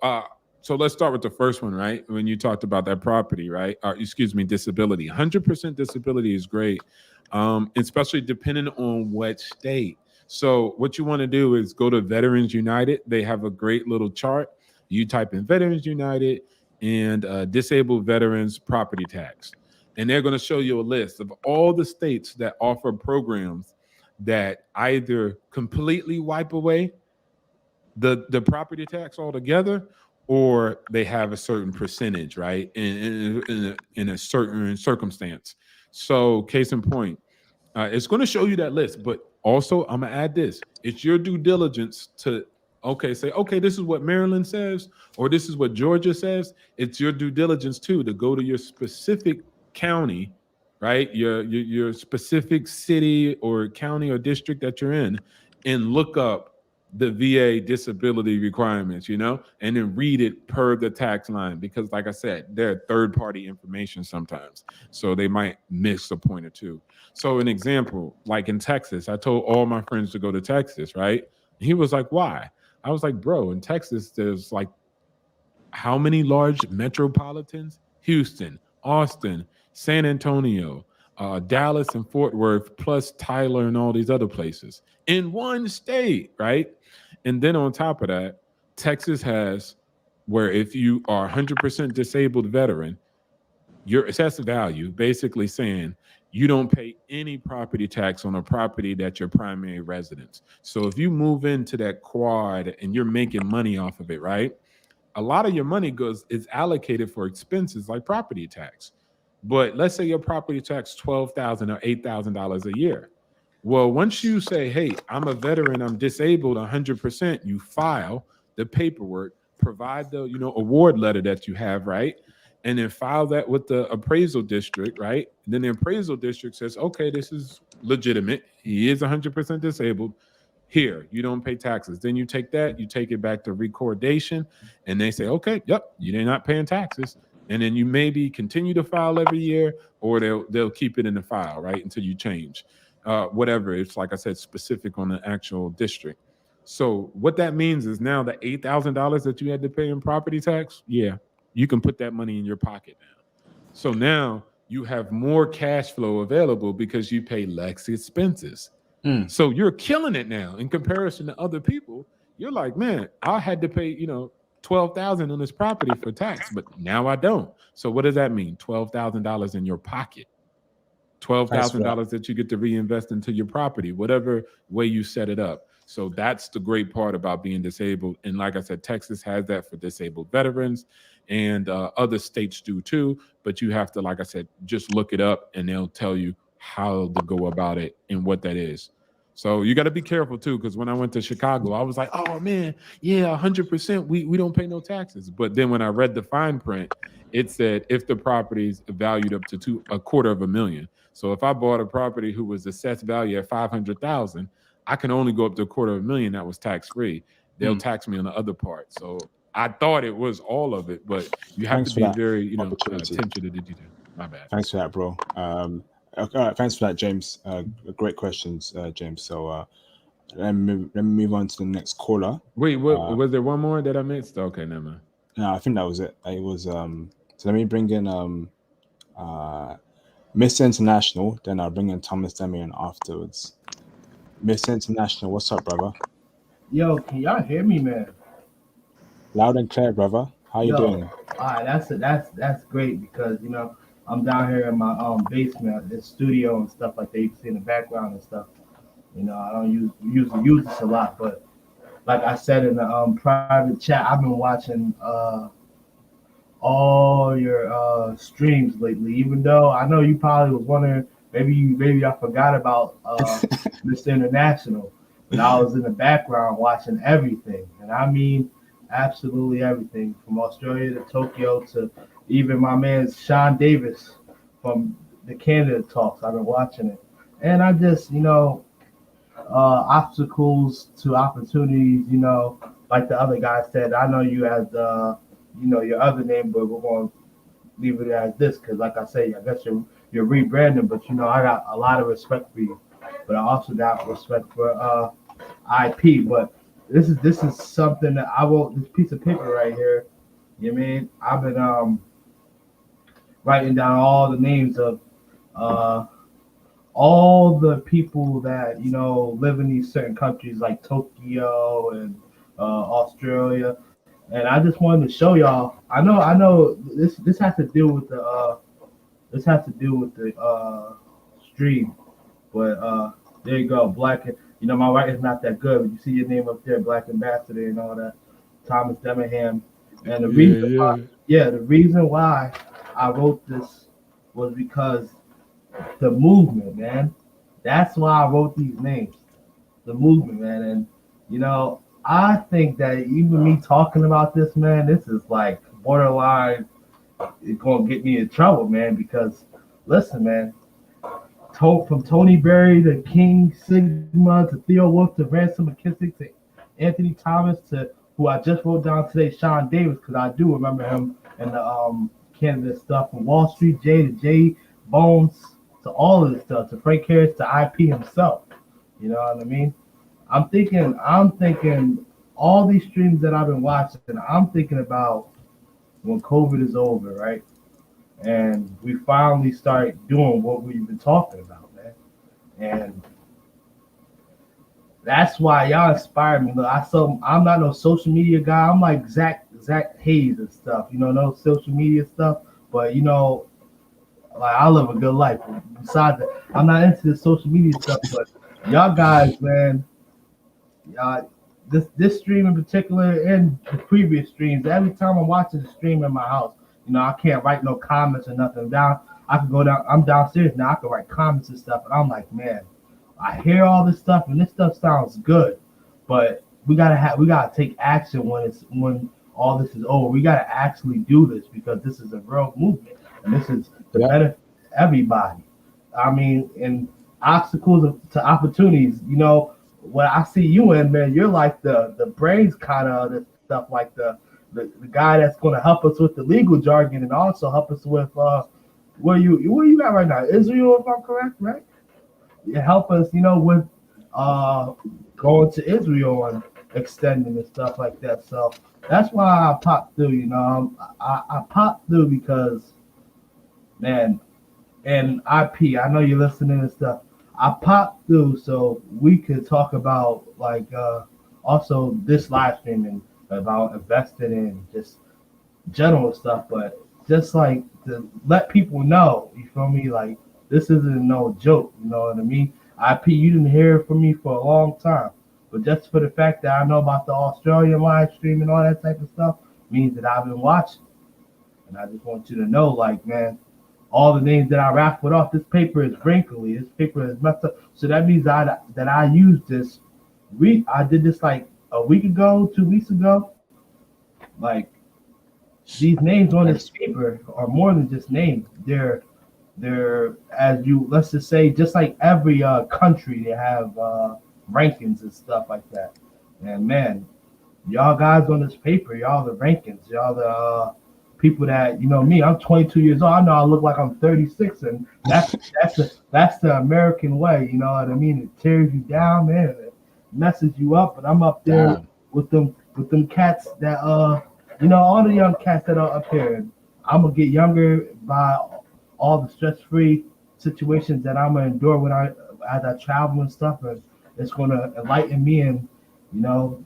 let's start with the first one, right? When you talked about that property, right? Disability. 100% disability is great, especially depending on what state. So what you want to do is go to Veterans United. They have a great little chart. You type in Veterans United and disabled veterans property tax. And they're going to show you a list of all the states that offer programs that either completely wipe away the property tax altogether, or they have a certain percentage, right, in a certain circumstance. So case in point, it's going to show you that list. But also, I'm going to add this. It's your due diligence to say, this is what Maryland says, or this is what Georgia says. It's your due diligence, too, to go to your specific county, right? Your specific city or county or district that you're in, and look up the VA disability requirements, and then read it per the tax line, because like I said, they're third-party information sometimes, so they might miss a point or two. So an example, like in Texas, I told all my friends to go to Texas, right? He was like, why? I was like, bro, in Texas, there's how many large metropolitans? Houston, Austin, San Antonio, Dallas, and Fort Worth, plus Tyler and all these other places in one state, right? And then on top of that, Texas has where if you are 100% disabled veteran, your assessed value basically saying you don't pay any property tax on a property that's your primary residence. So if you move into that quad and you're making money off of it, right? A lot of your money is allocated for expenses like property tax. But let's say your property tax $12,000 or $8,000 a year. Well, once you say, hey, I'm a veteran, I'm disabled 100%, you file the paperwork, provide the award letter that you have, right? And then file that with the appraisal district, right? And then the appraisal district says, okay, this is legitimate. He is 100% disabled. Here, you don't pay taxes. Then you take that, you take it back to recordation, and they say, okay, yep, you're not paying taxes. And then you maybe continue to file every year, or they'll keep it in the file, right, until you change. Whatever, it's like I said, specific on the actual district. So what that means is now the $8,000 that you had to pay in property tax, yeah, you can put that money in your pocket now. So now you have more cash flow available because you pay less expenses. So you're killing it now in comparison to other people. You're like, man, I had to pay, $12,000 on this property for tax, but now I don't. So what does that mean? $12,000 in your pocket. $12,000 that you get to reinvest into your property, whatever way you set it up. So that's the great part about being disabled. And like I said, Texas has that for disabled veterans, and other states do too. But you have to, like I said, just look it up and they'll tell you how to go about it and what that is. So you got to be careful too, because when I went to Chicago, I was like, oh man, yeah, 100%, we don't pay no taxes. But then when I read the fine print, it said if the property's valued up to $250,000. So if I bought a property who was assessed value at $500,000, I can only go up to $250,000 that was tax free. They'll tax me on the other part. So I thought it was all of it, but you have to be very, attention to the detail. My bad. Thanks for that, bro. Okay, all right, thanks for that, James. Great questions, James. So let me move on to the next caller. Wait, what was there one more that I missed? Okay, never mind. No, I think that was it. It was so let me bring in Mr. International, then I'll bring in Thomas Demian afterwards. Mr. International, what's up, brother? Yo, can y'all hear me, man? Loud and clear, brother. How you Yo, doing? all right, that's great because I'm down here in my basement, the studio and stuff like that. You can see in the background and stuff. I don't usually use this a lot, but like I said in the private chat, I've been watching all your streams lately. Even though I know you probably was wondering, maybe I forgot about Mr. International, but I was in the background watching everything, and I mean absolutely everything from Australia to Tokyo to even my man Sean Davis from the Canada talks. I've been watching it, and I just obstacles to opportunities. Like the other guy said, I know you as your other name, but we're going to leave it as this because, like I say, I guess you're rebranding. But I got a lot of respect for you, but I also got respect for IP. But this is something that I wrote. This piece of paper right here. You know what I mean? I've been writing down all the names of all the people that live in these certain countries like Tokyo and Australia, and I just wanted to show y'all. I know this has to do with the stream, but there you go, Black. My writing's not that good, but you see your name up there, Black Ambassador and all that, Thomas Demenham, and the reason why I wrote this was because the movement, man. That's why I wrote these names. The movement, man. And I think that even me talking about this, man, this is like borderline. It's gonna get me in trouble, man. Because listen, man. From Tony Berry to King Sigma to Theo Wolf to Ransom McKissick to Anthony Thomas to who I just wrote down today, Sean Davis, because I do remember him and the Canada stuff from Wall Street J to Jay Bones to all of this stuff, to Frank Harris, to IP himself. You know what I mean? I'm thinking all these streams that I've been watching, I'm thinking about when COVID is over, right? And we finally start doing what we've been talking about, man. And that's why y'all inspire me. Look, I'm not no social media guy. I'm like Zach Hayes and stuff, no social media stuff. But like I live a good life. Besides that, I'm not into the social media stuff, but y'all guys, man, this stream in particular and the previous streams, every time I'm watching the stream in my house, I can't write no comments or nothing down. I can go down. I'm downstairs now. I can write comments and stuff, and I'm like, man, I hear all this stuff, and this stuff sounds good, but we gotta take action when all this is over. We gotta actually do this because this is a real movement, and this is the benefit of everybody. I mean, and obstacles to opportunities. What I see you in, man, you're like the brains kind of this stuff, like the guy that's going to help us with the legal jargon and also help us with where you at right now, Israel, if I'm correct, right? You help us, with going to Israel and extending and stuff like that. So that's why I popped through. I popped through because, man, and IP, I know you're listening and stuff. I popped through so we could talk about also this live streaming about investing in just general stuff, but just like to let people know, you feel me? Like this isn't no joke, you know what I mean? IP, you didn't hear from me for a long time, but just for the fact that I know about the Australian live stream and all that type of stuff means that I've been watching, and I just want you to know, like, man, all the names that I raffled off, this paper is wrinkly, this paper is messed up, so that means that I used this. I did this like a week ago, 2 weeks ago. Like these names on this paper are more than just names. They're as you let's just say, just like every country, they have rankings and stuff like that. And man, y'all guys on this paper, y'all the rankings, y'all people that, you know, me, I'm 22 years old. I know I look like I'm 36, and that's the American way. You know what I mean? It tears you down, man. It messes you up. But I'm up there Damn. with them cats that you know, all the young cats that are up here. And I'm gonna get younger by all the stress-free situations that I'm gonna endure when as I travel and stuff, and it's gonna enlighten me. And you know,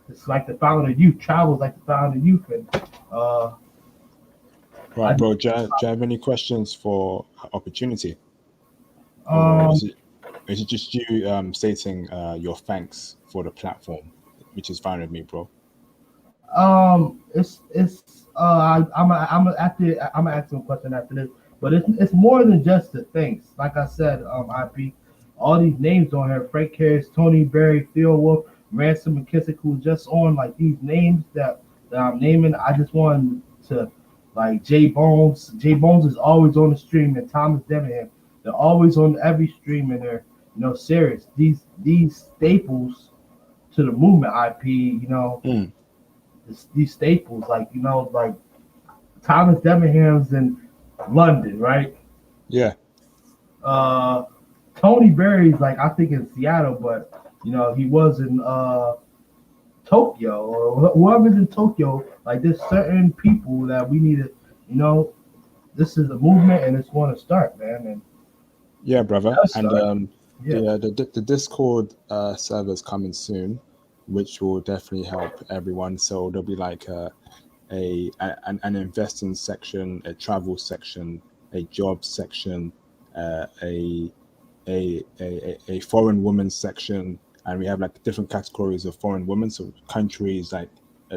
it's like the fountain of youth. Travel is like the fountain of youth, and Right, bro. Do you have any questions for Opportunity? Or um, is it just you stating your thanks for the platform, which is fine with me, bro? it's I'm gonna ask him a question after this, but it's more than just the things. Like I said, IP, all these names on here: Frank Harris, Tony Berry, Phil Wolf, Ransom McKissick, who just on like these names that I'm naming. I just want to like Jay Bones. Jay Bones is always on the stream, and Thomas Debenham. They're always on every stream, and they're, you know, serious. These staples to the movement. IP, you know. These staples, like, you know, like Thomas Debenham's in London, right? Yeah. Tony Berry's like, I think in Seattle, but you know, he was in Tokyo, or whoever's in Tokyo. Like, there's certain people that we need to, you know, this is a movement and it's going to start, man. And yeah, brother. And yeah, the Discord server's coming soon, which will definitely help everyone. So there'll be like an investing section, a travel section, a job section, a foreign woman section, and we have like different categories of foreign women. So countries like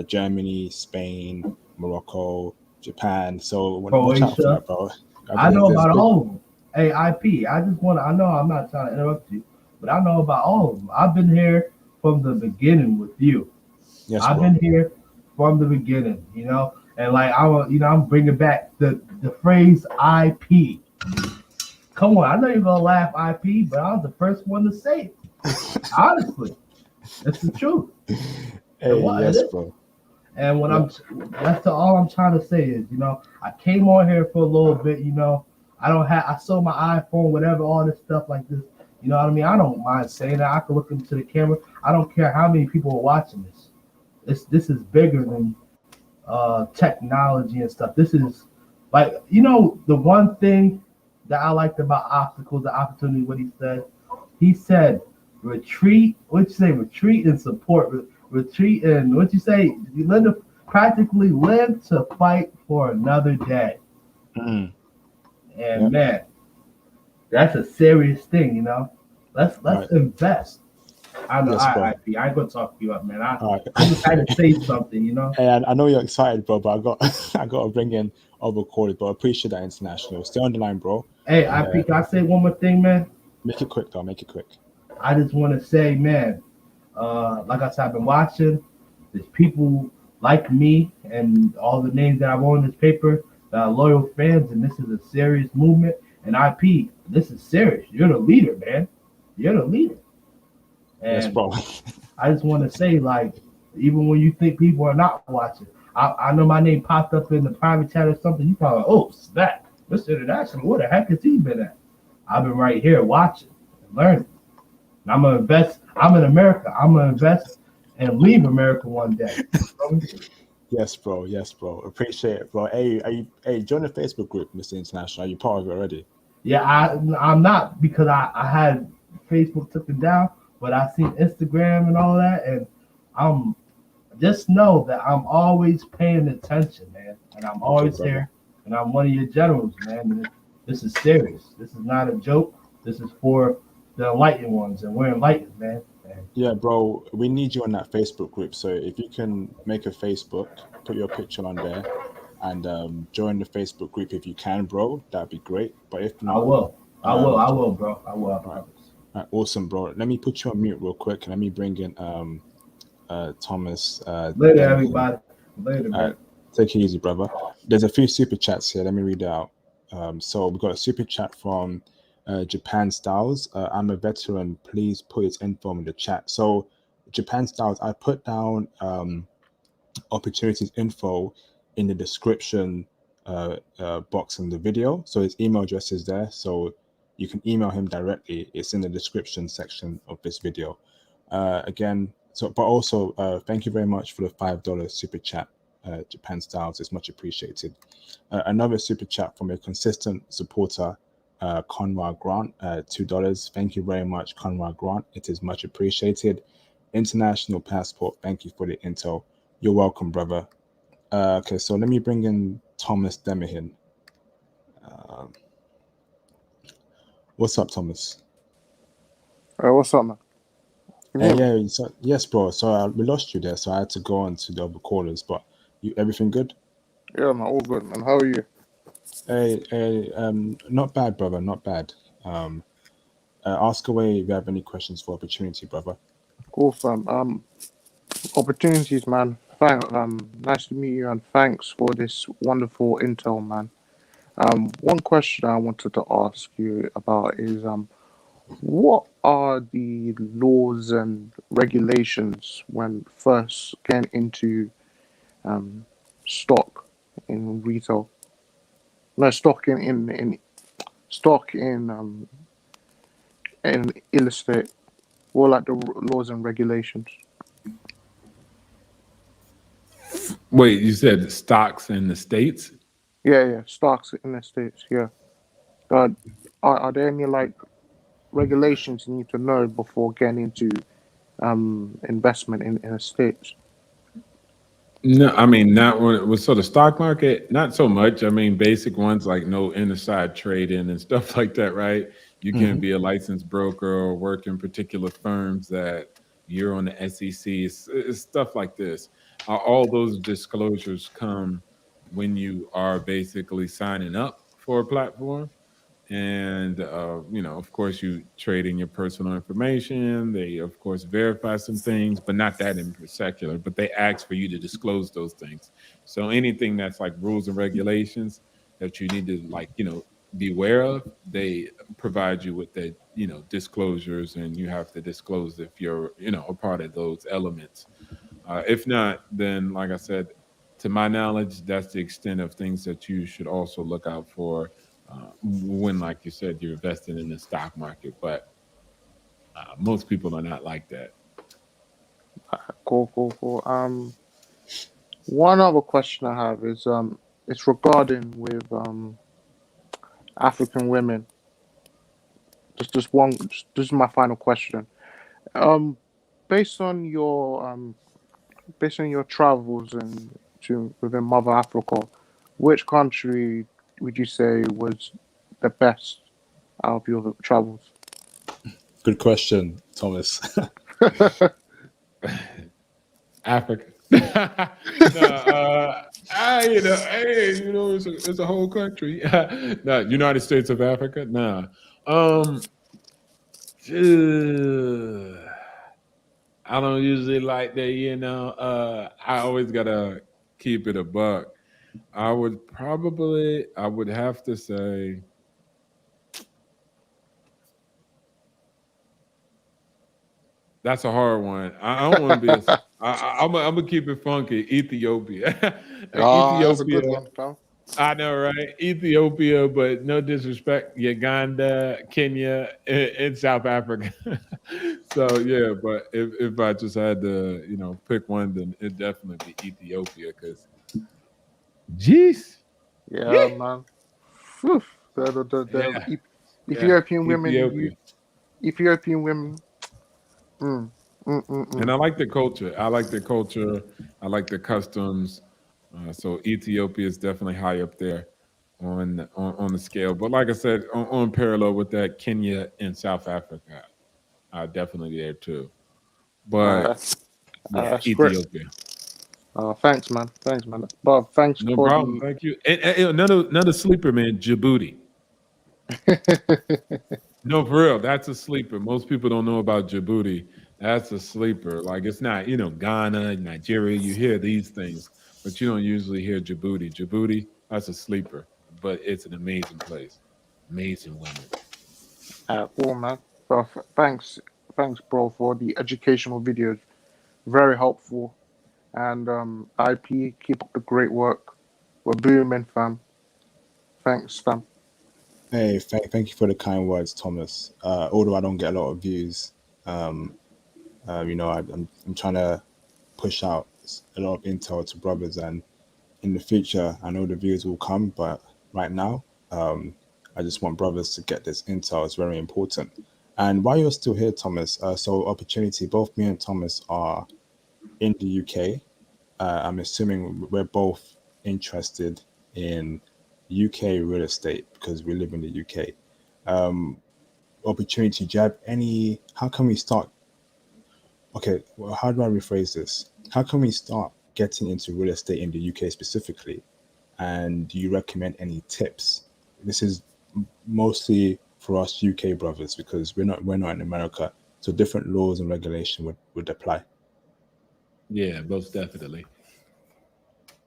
Germany, Spain, Morocco, Japan. So watch out for Croatia. that, bro. I know about all of them. Hey, IP, I know I'm not trying to interrupt you, but I know about all of them. I've been here from the beginning with you. Yes, I've bro. been here from the beginning, you know, and like I'm bringing back the phrase IP. Come on, I know you're gonna laugh, IP, but I was the first one to say it. Honestly, it's the truth. Hey, yes, bro. And when all I'm trying to say is, you know, I came on here for a little bit, you know. I sold my iPhone, whatever, all this stuff like this. You know what I mean? I don't mind saying that. I can look into the camera. I don't care how many people are watching this. This is bigger than technology and stuff. This is like, you know, the one thing that I liked about obstacles, the opportunity, what he said, retreat. What'd you say? Retreat and support. Retreat and what'd you say? You practically live to fight for another day. And man, that's a serious thing, you know. Let's invest. I know. Yes, I ain't gonna talk you up, man. I just had to say something, you know. Hey, I know you're excited, bro, but I got to bring in other callers, but I appreciate that, International. Stay on the line, bro. Hey, IP, can I say one more thing, man? Make it quick, though. Make it quick. I just want to say, man, like I said, I've been watching. There's people like me and all the names that I wrote in this paper that are loyal fans, and this is a serious movement. And IP, this is serious. You're the leader, man. You're the leader. And yes, bro. I just want to say, like, even when you think people are not watching, I know my name popped up in the private chat or something. You probably, oh, snap, Mr. International, where the heck has he been at? I've been right here watching and learning. And I'm gonna invest. I'm in America. I'm gonna invest and leave America one day. Yes, bro. Yes, bro. Appreciate it, bro. Hey, join the Facebook group, Mr. International. Are you part of it already? Yeah, I'm not, because I had Facebook took it down, but I seen Instagram and all that, and I'm just know that I'm always paying attention, man, and I'm always here, and I'm one of your generals, man. And this is serious. This is not a joke. This is for the enlightened ones, and we're enlightened, man. Yeah, bro, we need you on that Facebook group. So if you can make a Facebook, put your picture on there, and join the Facebook group if you can, bro, that'd be great. But if not, I will, bro. I will. All right, awesome, bro. Let me put you on mute real quick, and let me bring in Thomas. Later, everybody. Later, man. Take it easy, brother. There's a few super chats here. Let me read it out. So we've got a super chat from Japan Styles. I'm a veteran. Please put his info in the chat. So Japan Styles, I put down Opportunities info in the description box in the video. So his email address is there, so you can email him directly. It's in the description section of this video. Again, but also thank you very much for the $5 super chat, Japan Styles. It's much appreciated. Another super chat from a consistent supporter, Conrad Grant, $2. Thank you very much, Conrad Grant. It is much appreciated. International Passport, thank you for the intel. You're welcome, brother. Okay, so let me bring in Thomas Demahin. What's up, Thomas? What's up, man? Can you hear me? Yeah, so, yes, bro. So we lost you there, so I had to go on to the other callers. But everything good? Yeah, man, all good, man. How are you? Hey, not bad, brother. Not bad. Ask away if you have any questions for Opportunity, brother. Cool, fam. Opportunities, man. Nice to meet you, and thanks for this wonderful intel, man. One question I wanted to ask you about is what are the laws and regulations when first getting into stock in retail? No, stock in real estate. What like the laws and regulations? Wait, you said stocks in the States? Yeah, stocks in the States. Yeah. Are there any like regulations you need to know before getting into investment in the States? No, I mean not when it was sort of stock market, not so much. I mean basic ones like no inside trading and stuff like that, right? You can't be a licensed broker or work in particular firms that you're on the SEC. It's stuff like this. All those disclosures come when you are basically signing up for a platform. And of course you trade in your personal information. They of course verify some things, but not that in particular, but they ask for you to disclose those things. So anything that's like rules and regulations that you need to be aware of, they provide you with the disclosures, and you have to disclose if you're a part of those elements. If not, then like I said, to my knowledge, that's the extent of things that you should also look out for when, like you said, you're investing in the stock market. But most people are not like that. Cool. One other question I have is it's regarding with African women. Just one. This is my final question. Um, based on your travels and to within Mother Africa, which country would you say was the best out of your travels? Good question, Thomas. Africa. No, it's a whole country. No, United States of Africa. Nah. I don't usually like that. I always gotta keep it a buck. I would have to say that's a hard one. I don't want to be I'm gonna keep it funky. Ethiopia. That's a Ethiopia. good one, pal. I know, right? Ethiopia, but no disrespect, Uganda, Kenya, and South Africa. So yeah, but if I just had to, pick one, then it'd definitely be Ethiopia, because jeez. Yeah, man. Phew. Yeah. Ethiopian women, Ethiopia. Ethiopian women. Mm, And I like the culture. I like the culture. I like the customs. So Ethiopia is definitely high up there on the scale. But like I said, on parallel with that, Kenya and South Africa are definitely there too. But yeah, that's great. Ethiopia. Thanks, man. But thanks No for problem. the. Thank you. And another sleeper, man, Djibouti. No, for real, that's a sleeper. Most people don't know about Djibouti. That's a sleeper. Like it's not, Ghana, Nigeria. You hear these things, but you don't usually hear Djibouti. Djibouti, that's a sleeper, but it's an amazing place. Amazing women. Cool, man. Well, thanks, bro, for the educational videos. Very helpful. And IP, keep up the great work. We're booming, fam. Thanks, fam. Hey, thank you for the kind words, Thomas. Although I don't get a lot of views, I'm trying to push out a lot of intel to brothers, and in the future, I know the views will come, but right now, I just want brothers to get this intel. It's very important. And while you're still here, Thomas, so opportunity, both me and Thomas are in the UK. I'm assuming we're both interested in UK real estate because we live in the UK. Opportunity, do you have any? How can we start? Okay, well, how do I rephrase this? How can we start getting into real estate in the UK specifically? And do you recommend any tips? This is mostly for us UK brothers because we're not in America, so different laws and regulation would apply. Yeah, most definitely.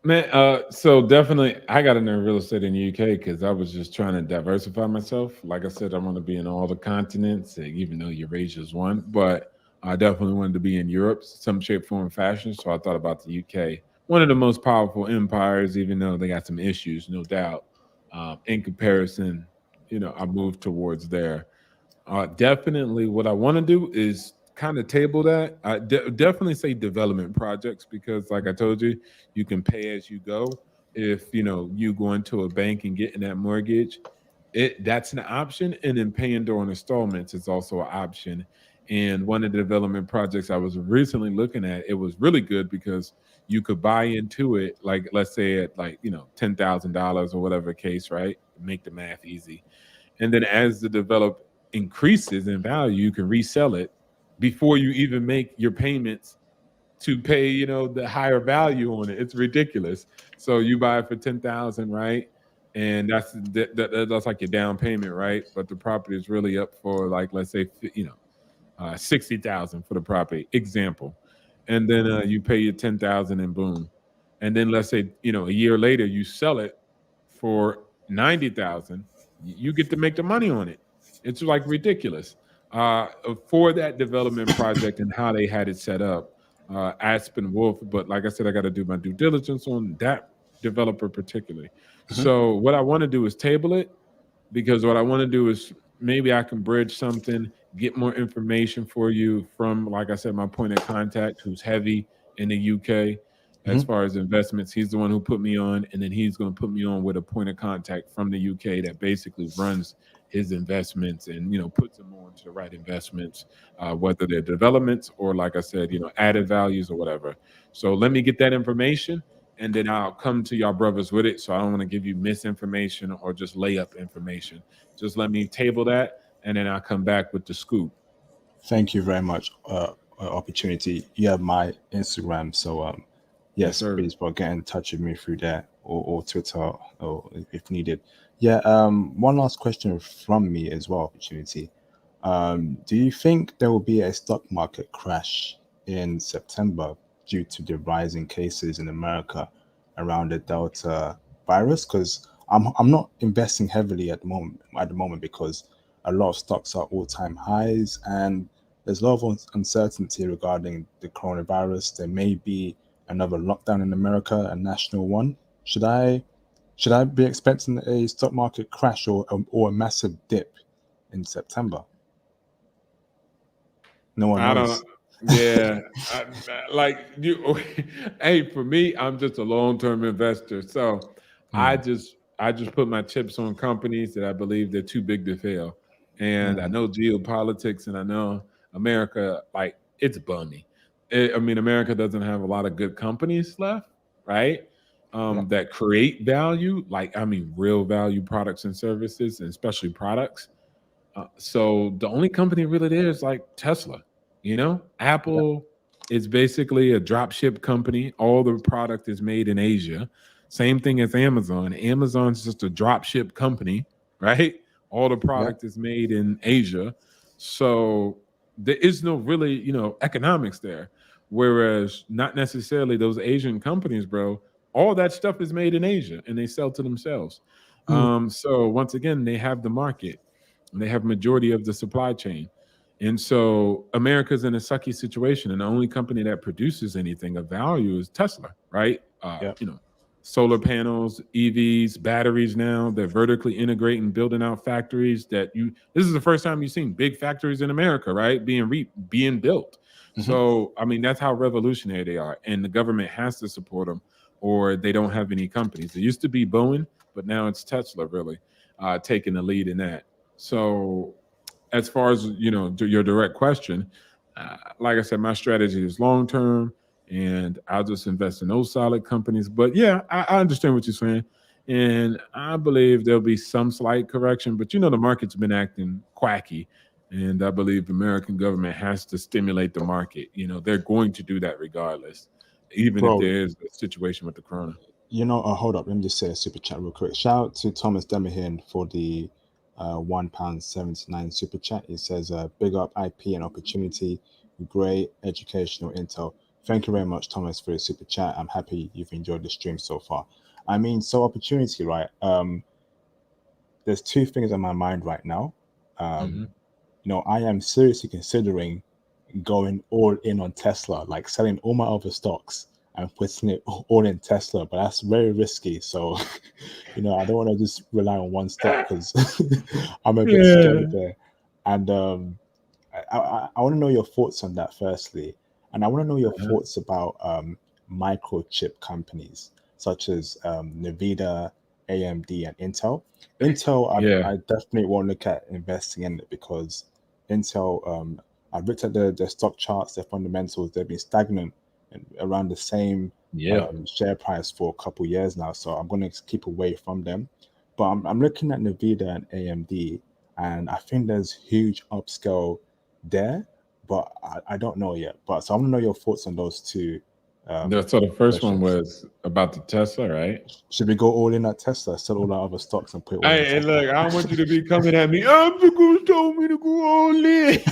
Man, so definitely, I got into real estate in the UK because I was just trying to diversify myself. Like I said, I want to be in all the continents, even though Eurasia is one. But I definitely wanted to be in Europe, some shape, form, fashion. So I thought about the UK, one of the most powerful empires, even though they got some issues, no doubt. In comparison, I moved towards there. Definitely, what I want to do is kind of table that. I definitely say development projects because, like I told you, you can pay as you go. If you go into a bank and getting that mortgage, that's an option, and then paying during installments is also an option. And one of the development projects I was recently looking at, it was really good because you could buy into it, like let's say at like $10,000 or whatever case, right? Make the math easy, and then as the develop increases in value, you can resell it before you even make your payments to pay, the higher value on it. It's ridiculous. So you buy it for 10,000, right? And that's like your down payment, right? But the property is really up for like, let's say, 60,000 for the property example, and then you pay your 10,000 and boom, and then let's say a year later you sell it for 90,000, you get to make the money on it. It's like ridiculous for that development project and how they had it set up. Aspen Wolf, but like I said, I got to do my due diligence on that developer particularly. So what I want to do is table it because what I want to do is maybe I can bridge something, get more information for you from, like I said, my point of contact who's heavy in the UK as far as investments. He's the one who put me on, and then he's going to put me on with a point of contact from the UK that basically runs his investments and puts them on to the right investments, whether they're developments or, like I said, added values or whatever. So let me get that information, and then I'll come to y'all brothers with it. So I don't want to give you misinformation or just lay up information. Just let me table that, and then I'll come back with the scoop. Thank you very much. Opportunity. You have my Instagram, so yes, sir. please, bro, get in touch with me through there or Twitter or if needed. Yeah. One last question from me as well. Opportunity. Do you think there will be a stock market crash in September due to the rising cases in America around the Delta virus? Because I'm not investing heavily at the moment because a lot of stocks are all-time highs and there's a lot of uncertainty regarding the coronavirus. There may be another lockdown in America, a national one. Should I be expecting a stock market crash or a massive dip in September? No one I knows. don't. Yeah, like you. Hey, for me, I'm just a long-term investor, so I just put my chips on companies that I believe they're too big to fail. And I know geopolitics, and I know America, like it's bummy. I mean, America doesn't have a lot of good companies left, right? That create value, like I mean, real value products and services, and especially products. So the only company really there is like Tesla. Apple is basically a drop ship company. All the product is made in Asia. Same thing as Amazon. Amazon's just a drop ship company, right? All the product is made in Asia. So there is no really, economics there. Whereas not necessarily those Asian companies, bro, all that stuff is made in Asia and they sell to themselves. So once again, they have the market and they have majority of the supply chain. And so America's in a sucky situation, and the only company that produces anything of value is Tesla, right? solar panels, EVs, batteries. Now they're vertically integrating, building out factories that this is the first time you've seen big factories in America, right? Being built. So, I mean, that's how revolutionary they are. And the government has to support them or they don't have any companies. It used to be Boeing, but now it's Tesla really taking the lead in that. So as far as, your direct question, like I said, my strategy is long-term and I'll just invest in those solid companies. But yeah, I understand what you're saying. And I believe there'll be some slight correction, but the market's been acting quacky. And I believe the American government has to stimulate the market. They're going to do that regardless, even if Bro, there is a situation with the corona. Hold up. Let me just say a super chat real quick. Shout out to Thomas Demahin for the £1.79 super chat. He says, big up IP and opportunity, great educational intel. Thank you very much, Thomas, for your super chat. I'm happy you've enjoyed the stream so far. I mean, so opportunity, right? There's two things on my mind right now. I am seriously considering going all in on Tesla, like selling all my other stocks and putting it all in Tesla, but that's very risky. So, I don't want to just rely on one stock because I'm a bit scared there. And I want to know your thoughts on that firstly. And I want to know your thoughts about microchip companies such as Nvidia, AMD, and Intel. Intel, I definitely won't look at investing in it because Intel, I've looked at their stock charts, their fundamentals, they've been stagnant and around the same share price for a couple of years now. So I'm going to keep away from them. But I'm looking at Nvidia and AMD, and I think there's huge upscale there, but I don't know yet. But so I want to know your thoughts on those two. So the first one was about the Tesla, right? Should we go all in at Tesla, sell all our other stocks and put it all in Hey, Tesla? look, I don't want you to be coming at me. Obstacles told me to go all in.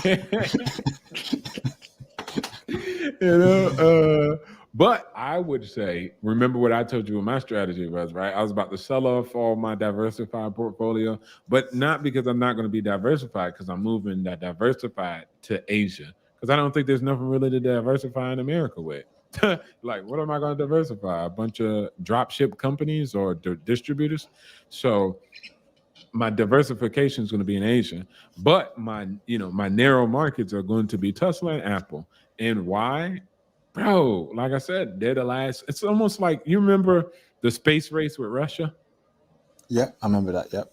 But I would say, remember what I told you what my strategy was, right? I was about to sell off all my diversified portfolio, but not because I'm not going to be diversified, because I'm moving that diversified to Asia. Because I don't think there's nothing really to diversify in America with. Like, what am I going to diversify? A bunch of drop ship companies or distributors? So my diversification is going to be in Asia, but my narrow markets are going to be Tesla and Apple. And why? Bro, like I said, they're the last. It's almost like, you remember the space race with Russia? Yeah, I remember that. Yep.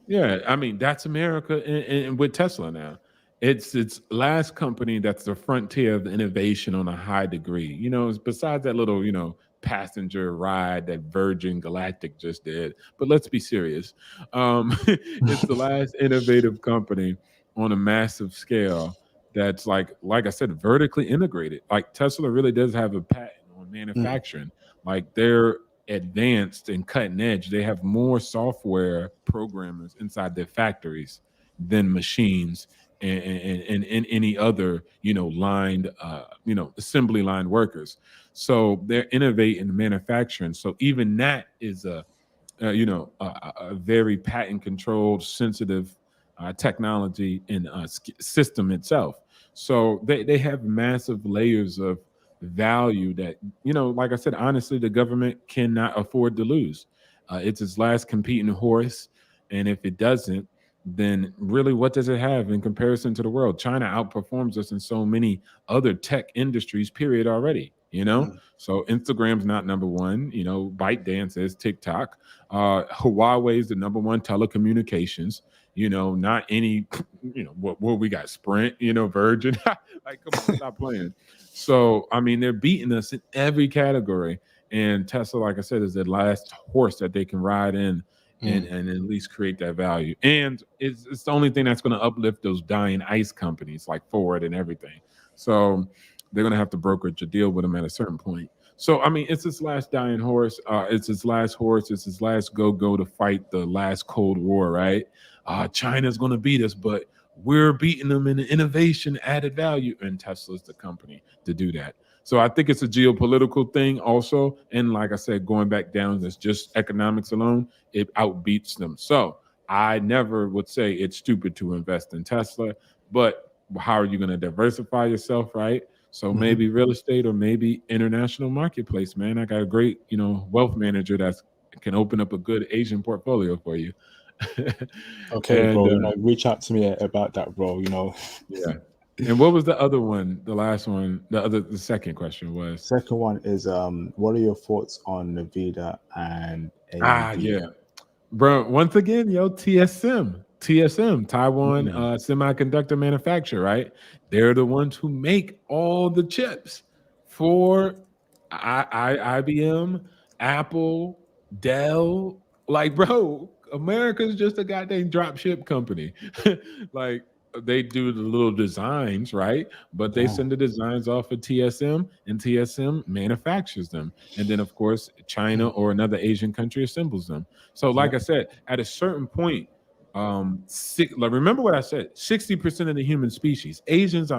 Yeah, I mean, that's America and with Tesla now. It's last company that's the frontier of innovation on a high degree. Besides that little, passenger ride that Virgin Galactic just did. But let's be serious. It's the last innovative company on a massive scale that's like I said, vertically integrated. Like Tesla really does have a patent on manufacturing. Like they're advanced and cutting edge. They have more software programmers inside their factories than machines and any other lined assembly line workers. So they're innovating manufacturing. So even that is a very patent controlled, sensitive technology and system itself. So they have massive layers of value that, like I said, honestly, the government cannot afford to lose. It's its last competing horse. And if it doesn't, then really what does it have in comparison to the world? China outperforms us in so many other tech industries, period, already. So Instagram's not number one. ByteDance is, TikTok. Huawei is the number one telecommunications. Not any. What we got? Sprint. Virgin. Like, come on, stop playing. So I mean, they're beating us in every category. And Tesla, like I said, is the last horse that they can ride in and at least create that value. And it's the only thing that's going to uplift those dying ICE companies like Ford and everything. So they're going to have to brokerage a deal with them at a certain point. So, I mean, it's his last dying horse. It's his last horse. It's his last go to fight the last Cold War, right? China's going to beat us, but we're beating them in the innovation added value. And Tesla's the company to do that. So I think it's a geopolitical thing also. And like I said, going back down, it's just economics alone, it outbeats them. So I never would say it's stupid to invest in Tesla, but how are you going to diversify yourself, right? So maybe real estate or maybe international marketplace, man. I got a great, wealth manager that can open up a good Asian portfolio for you. Okay, And bro. Reach out to me about that, bro. yeah. And what was the other one? The last one, the second question was. Second one is what are your thoughts on Nvidia and AMD? Yeah. Bro, once again, TSM, Taiwan semiconductor manufacturer, right? They're the ones who make all the chips for IBM, Apple, Dell. Like, bro, America's just a goddamn drop ship company. Like, they do the little designs, right? But they send the designs off of TSM, and TSM manufactures them. And then, of course, China or another Asian country assembles them. So, like I said, at a certain point, remember what I said, 60% of the human species, Asians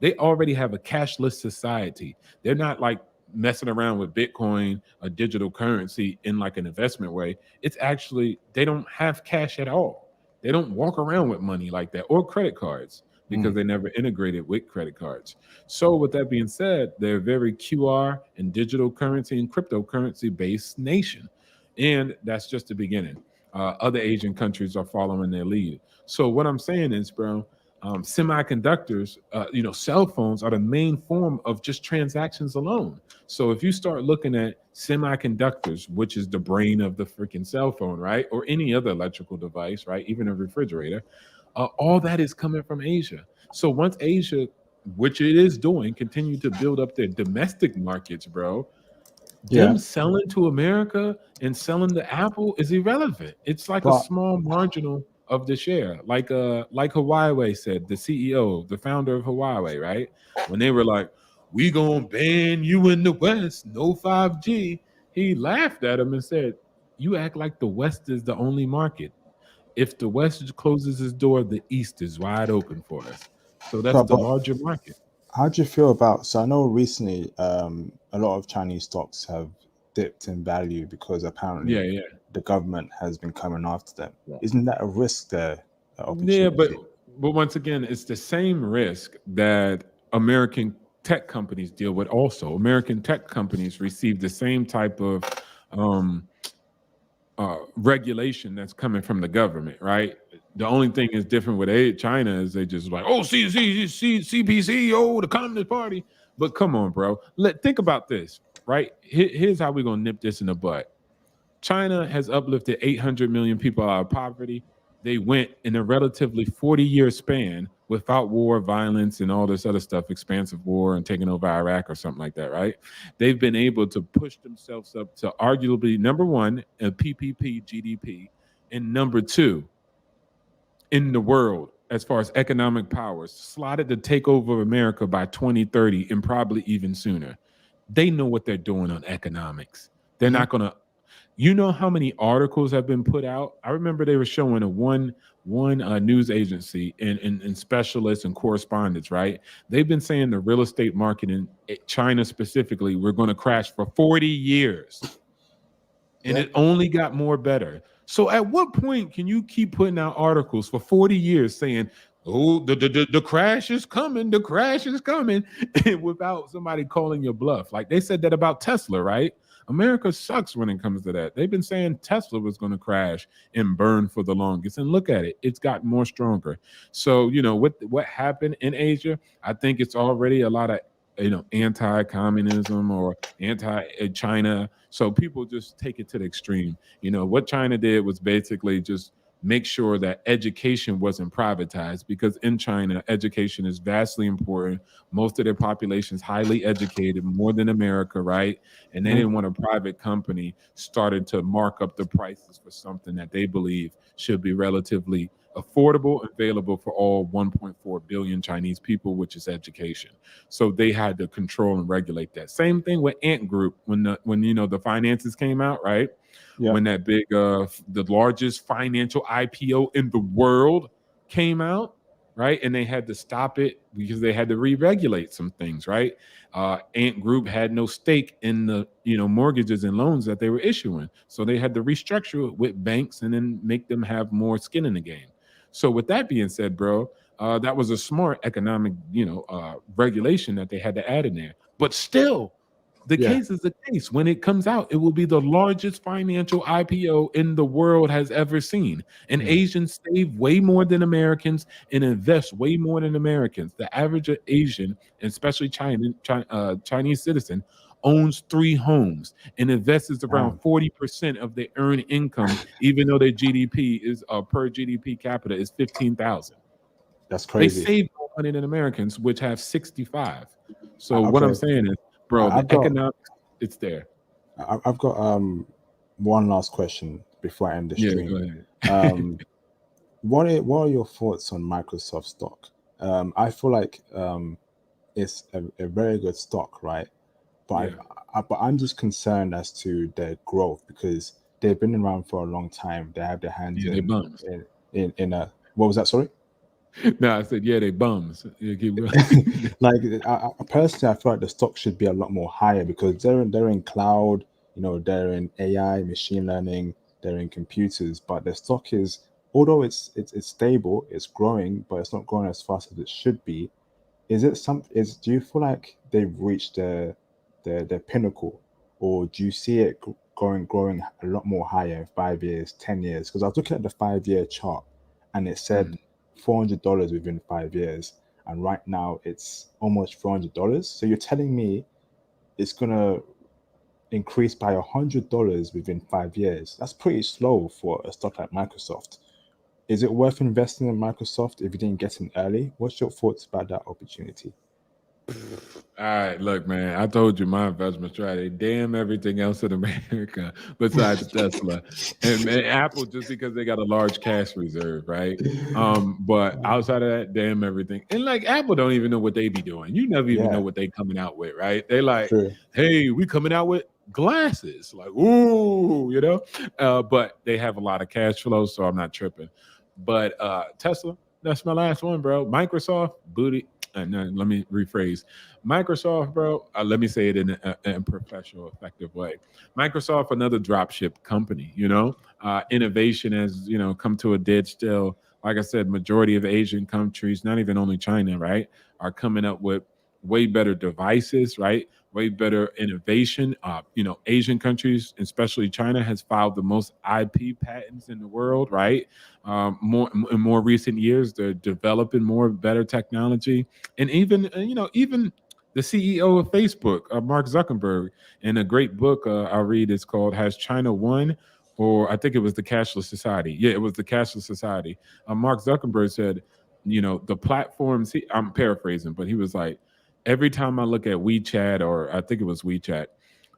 they already have a cashless society. They're not like messing around with Bitcoin, a digital currency, in like an investment way. It's actually, they don't have cash at all. They don't walk around with money like that, or credit cards, because they never integrated with credit cards. So with that being said, they're a very QR and digital currency and cryptocurrency based nation. And that's just the beginning. Other Asian countries are following their lead. So what I'm saying is, bro, semiconductors, cell phones are the main form of just transactions alone. So if you start looking at semiconductors, which is the brain of the freaking cell phone, right? Or any other electrical device, right? Even a refrigerator, all that is coming from Asia. So once Asia, which it is doing, continue to build up their domestic markets, bro, them selling to America and selling to Apple is irrelevant. It's like a small marginal of the share. Like Huawei said, the CEO, the founder of Huawei, right? When they were like, we gonna ban you in the West, no 5G. He laughed at him and said, you act like the West is the only market. If the West closes its door, the East is wide open for us. So that's the larger market. How do you feel about? So I know recently a lot of Chinese stocks have dipped in value because apparently the government has been coming after them. Isn't that a risk there? Yeah, but once again, it's the same risk that American tech companies deal with. Also, American tech companies receive the same type of regulation that's coming from the government, right? The only thing is different with China is they just like, oh, CPC, oh, the Communist Party. But come on, bro. Think about this, right? Here's how we're going to nip this in the butt. China has uplifted 800 million people out of poverty. They went in a relatively 40-year span without war, violence, and all this other stuff, expansive war and taking over Iraq or something like that, right? They've been able to push themselves up to arguably number one in PPP GDP and number two in the world as far as economic powers, slotted to take over America by 2030 and probably even sooner. They know what they're doing on economics. They're not going to. You know how many articles have been put out? I remember they were showing one news agency and specialists and correspondents, right? They've been saying the real estate market in China specifically, we're going to crash for 40 years. And it only got more better. So at what point can you keep putting out articles for 40 years saying, oh, the crash is coming, the crash is coming, without somebody calling your bluff? Like they said that about Tesla, right? America sucks when it comes to that. They've been saying Tesla was going to crash and burn for the longest. And look at it. It's gotten more stronger. So, what happened in Asia, I think it's already a lot of, anti-communism or anti-China. So people just take it to the extreme. What China did was basically just make sure that education wasn't privatized, because in China, education is vastly important. Most of their population is highly educated, more than America, right? And they didn't want a private company started to mark up the prices for something that they believe should be relatively affordable, available for all 1.4 billion Chinese people, which is education. So they had to control and regulate that. Same thing with Ant Group when the finances came out, right? Yeah. When that big, the largest financial IPO in the world came out, right? And they had to stop it because they had to re-regulate some things, right? Ant Group had no stake in the, mortgages and loans that they were issuing. So they had to restructure it with banks and then make them have more skin in the game. So with that being said, bro, that was a smart economic, regulation that they had to add in there. But still, the Yeah. case is the case. When it comes out, it will be the largest financial IPO in the world has ever seen. And Asians save way more than Americans and invest way more than Americans. The average Asian, and especially Chinese citizen, owns 3 homes and invests around 40% of their earned income, even though their GDP is per GDP capita is 15,000. That's They crazy. save more money than Americans, which have 65. So what Okay. I'm saying is, bro, I've the got economics, it's there. I've got one last question before I end the Yeah, stream. go ahead. What are your thoughts on Microsoft stock? I feel like it's a very good stock, right? But but I'm just concerned as to their growth because they've been around for a long time. They have their hands Yeah, they bums. in a what was that? Sorry. No, I said, yeah, they bums. Yeah, keep going. Like personally, I feel like the stock should be a lot more higher because they're in cloud, they're in AI, machine learning, they're in computers. But the stock is, although it's stable, it's growing, but it's not growing as fast as it should be. Do you feel like they've reached their pinnacle, or do you see it growing a lot more higher in 5 years, 10 years? Because I was looking at the 5 year chart, and it said $400 within 5 years, and right now it's almost $400. So you're telling me it's gonna increase by $100 within 5 years? That's pretty slow for a stock like Microsoft. Is it worth investing in Microsoft if you didn't get in early? What's your thoughts about that opportunity? All right, look, man, I told you my investment strategy. Damn everything else in America besides Tesla and Apple, just because they got a large cash reserve, right? But outside of that, damn everything. And like Apple don't even know what they be doing. You never even know what they coming out with, right? They like, True. hey, we coming out with glasses, like, ooh, but they have a lot of cash flow, so I'm not tripping. But Tesla, that's my last one, bro. Microsoft, booty. No, let me rephrase. Microsoft, bro. Let me say it in a professional, effective way. Microsoft, another dropship company. Innovation has come to a dead still. Like I said, majority of Asian countries, not even only China, right, are coming up with way better devices, right? Way better innovation. Asian countries, especially China, has filed the most IP patents in the world, right? More in more recent years, they're developing more better technology, and even even the CEO of Facebook, Mark Zuckerberg, in a great book I read, it's called "Has China Won?" Or I think it was the Cashless Society. Yeah, it was the Cashless Society. Mark Zuckerberg said, the platforms. I'm paraphrasing, but he was like, every time I look at WeChat, or I think it was WeChat,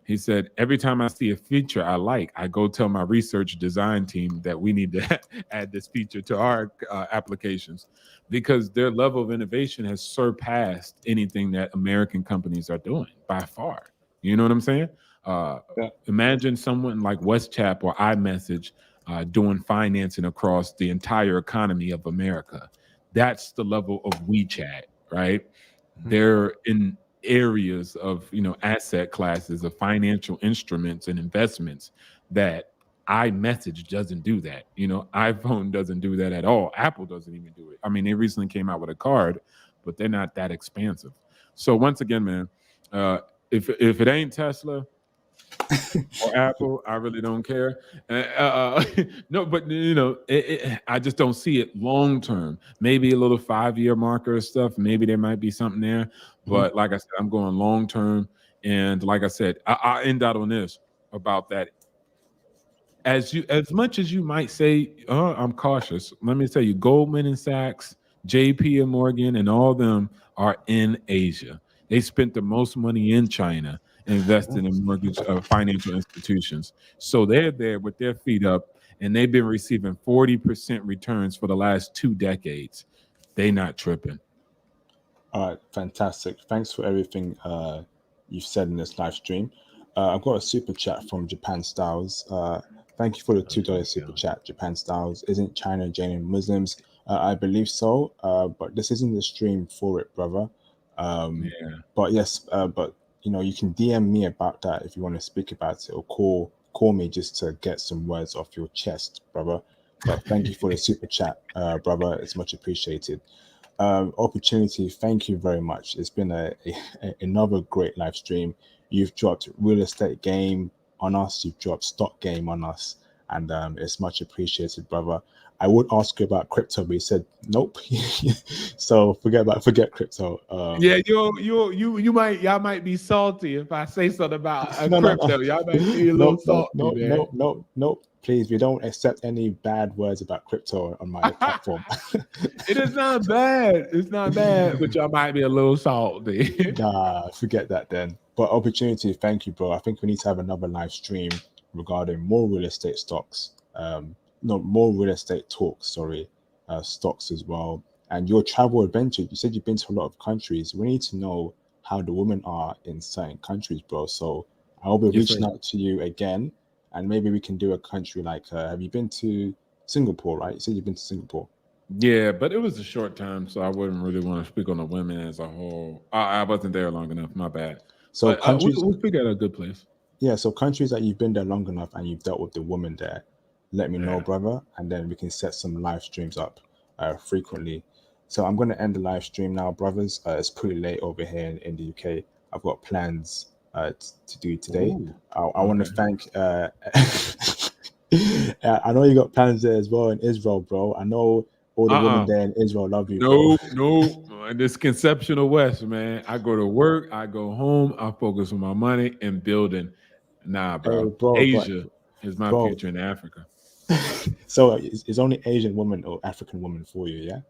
he said, every time I see a feature I like, I go tell my research design team that we need to add this feature to our applications, because their level of innovation has surpassed anything that American companies are doing by far. You know what I'm saying? Imagine someone like WestChap or iMessage doing financing across the entire economy of America. That's the level of WeChat, right? They're in areas of asset classes of financial instruments and investments that iMessage doesn't do that. iPhone doesn't do that at all. Apple doesn't even do it. I mean, they recently came out with a card, but they're not that expansive. So once again, man, if it ain't Tesla or Apple, I really don't care. No, but I just don't see it long term. Maybe a little 5-year marker stuff. Maybe there might be something there. But like I said, I'm going long term. And like I said, I end out on this about that. As much as you might say, I'm cautious. Let me tell you, Goldman and Sachs, JP and Morgan, and all them are in Asia. They spent the most money in China investing in mortgage financial institutions. So they're there with their feet up, and they've been receiving 40% returns for the last 2 decades. They not tripping. All right, fantastic. Thanks for everything you've said in this live stream. I've got a super chat from Japan Styles. Thank you for the $2 super chat, Japan Styles. Isn't China jailing Muslims? I believe so, but this isn't the stream for it, brother. But yes, but you can DM me about that if you want to speak about it, or call me just to get some words off your chest, brother. But thank you for the super chat, brother. It's much appreciated. Opportunity, thank you very much. It's been another great live stream. You've dropped real estate game on us, you've dropped stock game on us, and it's much appreciated, brother. I would ask you about crypto, but you said nope. So forget crypto. Yeah, y'all might be salty if I say something about No, no, crypto. no. Y'all might be a little No, no, salty, no, man. no, no, no. Please, we don't accept any bad words about crypto on my platform. It is not bad. It's not bad, but y'all might be a little salty. Nah, forget that then. But opportunity, thank you, bro. I think we need to have another live stream regarding more real estate stocks. No, more real estate talks, sorry, stocks as well. And your travel adventure, you said you've been to a lot of countries. We need to know how the women are in certain countries, bro. So I will be Yes, reaching sir. out to you again, and maybe we can do a country like, have you been to Singapore, right? You said you've been to Singapore. Yeah, but it was a short time, so I wouldn't really want to speak on the women as a whole. I wasn't there long enough. My bad. So But countries, we'll speak at a good place. yeah, so countries that you've been there long enough and you've dealt with the woman there, let me know, Yeah. brother, and then we can set some live streams up frequently. So I'm going to end the live stream now, brothers. It's pretty late over here in the UK. I've got plans to do today. Ooh, I want to okay. thank. I know you got plans there as well in Israel, bro. I know all the women there in Israel love you, bro. No. In this conceptual West, man. I go to work, I go home, I focus on my money and building. Nah, Hey, bro. bro, Asia is my bro. future in Africa. So it's only Asian woman or African woman for you, yeah?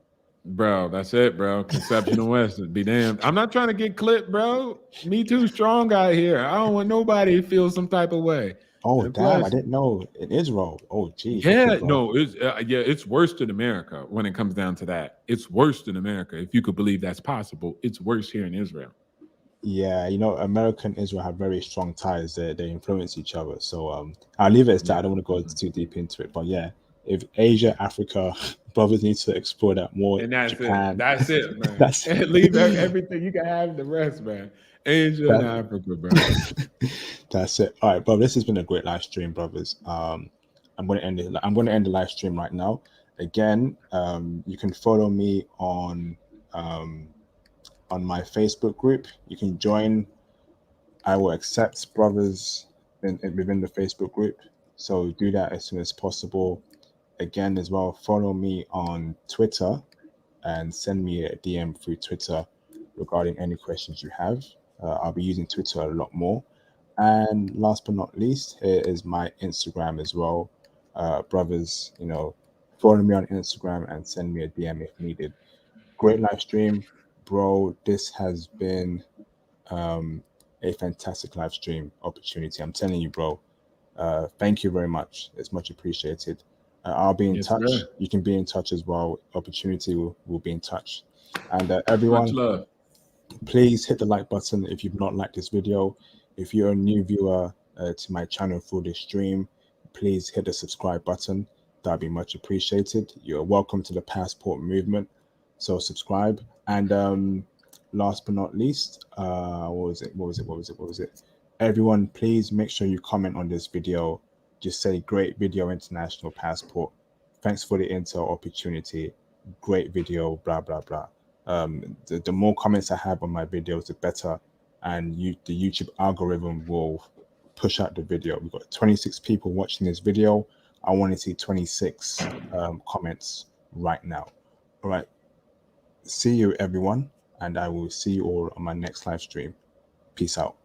Bro, that's it, bro. Conceptual West, be damned. I'm not trying to get clipped, bro. Me too strong out here. I don't want nobody to feel some type of way. Oh, And damn, I plus, didn't know in Israel. Oh, geez. Okay, yeah, bro. no, it's worse than America when it comes down to that. It's worse than America. If you could believe that's possible, it's worse here in Israel. Yeah, America and Israel have very strong ties. They influence each other. So I'll leave it as that. Yeah. I don't want to go too deep into it. But yeah, if Asia, Africa, brothers need to explore that more. And that's it. Japan. That's it, man. That's Leave everything. You can have the rest, man. Asia and that, Africa, bro. that's it. All right, bro. This has been a great live stream, brothers. I'm gonna end it. I'm gonna end the live stream right now. Again, you can follow me on my Facebook group. You can join. I will accept brothers within the Facebook group. So do that as soon as possible. Again, as well, follow me on Twitter and send me a DM through Twitter regarding any questions you have. I'll be using Twitter a lot more. And last but not least, here is my Instagram as well. Brothers, follow me on Instagram and send me a DM if needed. Great live stream, bro. This has been a fantastic live stream opportunity. I'm telling you, bro. Thank you very much. It's much appreciated. I'll be in Yes, touch. sir. You can be in touch as well. Opportunity will be in touch. And Much everyone, love. please hit the like button if you've not liked this video. If you're a new viewer to my channel for this stream, please hit the subscribe button. That'd be much appreciated. You're welcome to the Passport movement. So subscribe. And last but not least, what was it? Everyone, please make sure you comment on this video. Just say great video, International Passport. Thanks for the intel opportunity. Great video, blah, blah, blah. The more comments I have on my videos, the better. And the YouTube algorithm will push out the video. We've got 26 people watching this video. I want to see 26 comments right now. All right. See you, everyone. And I will see you all on my next live stream. Peace out.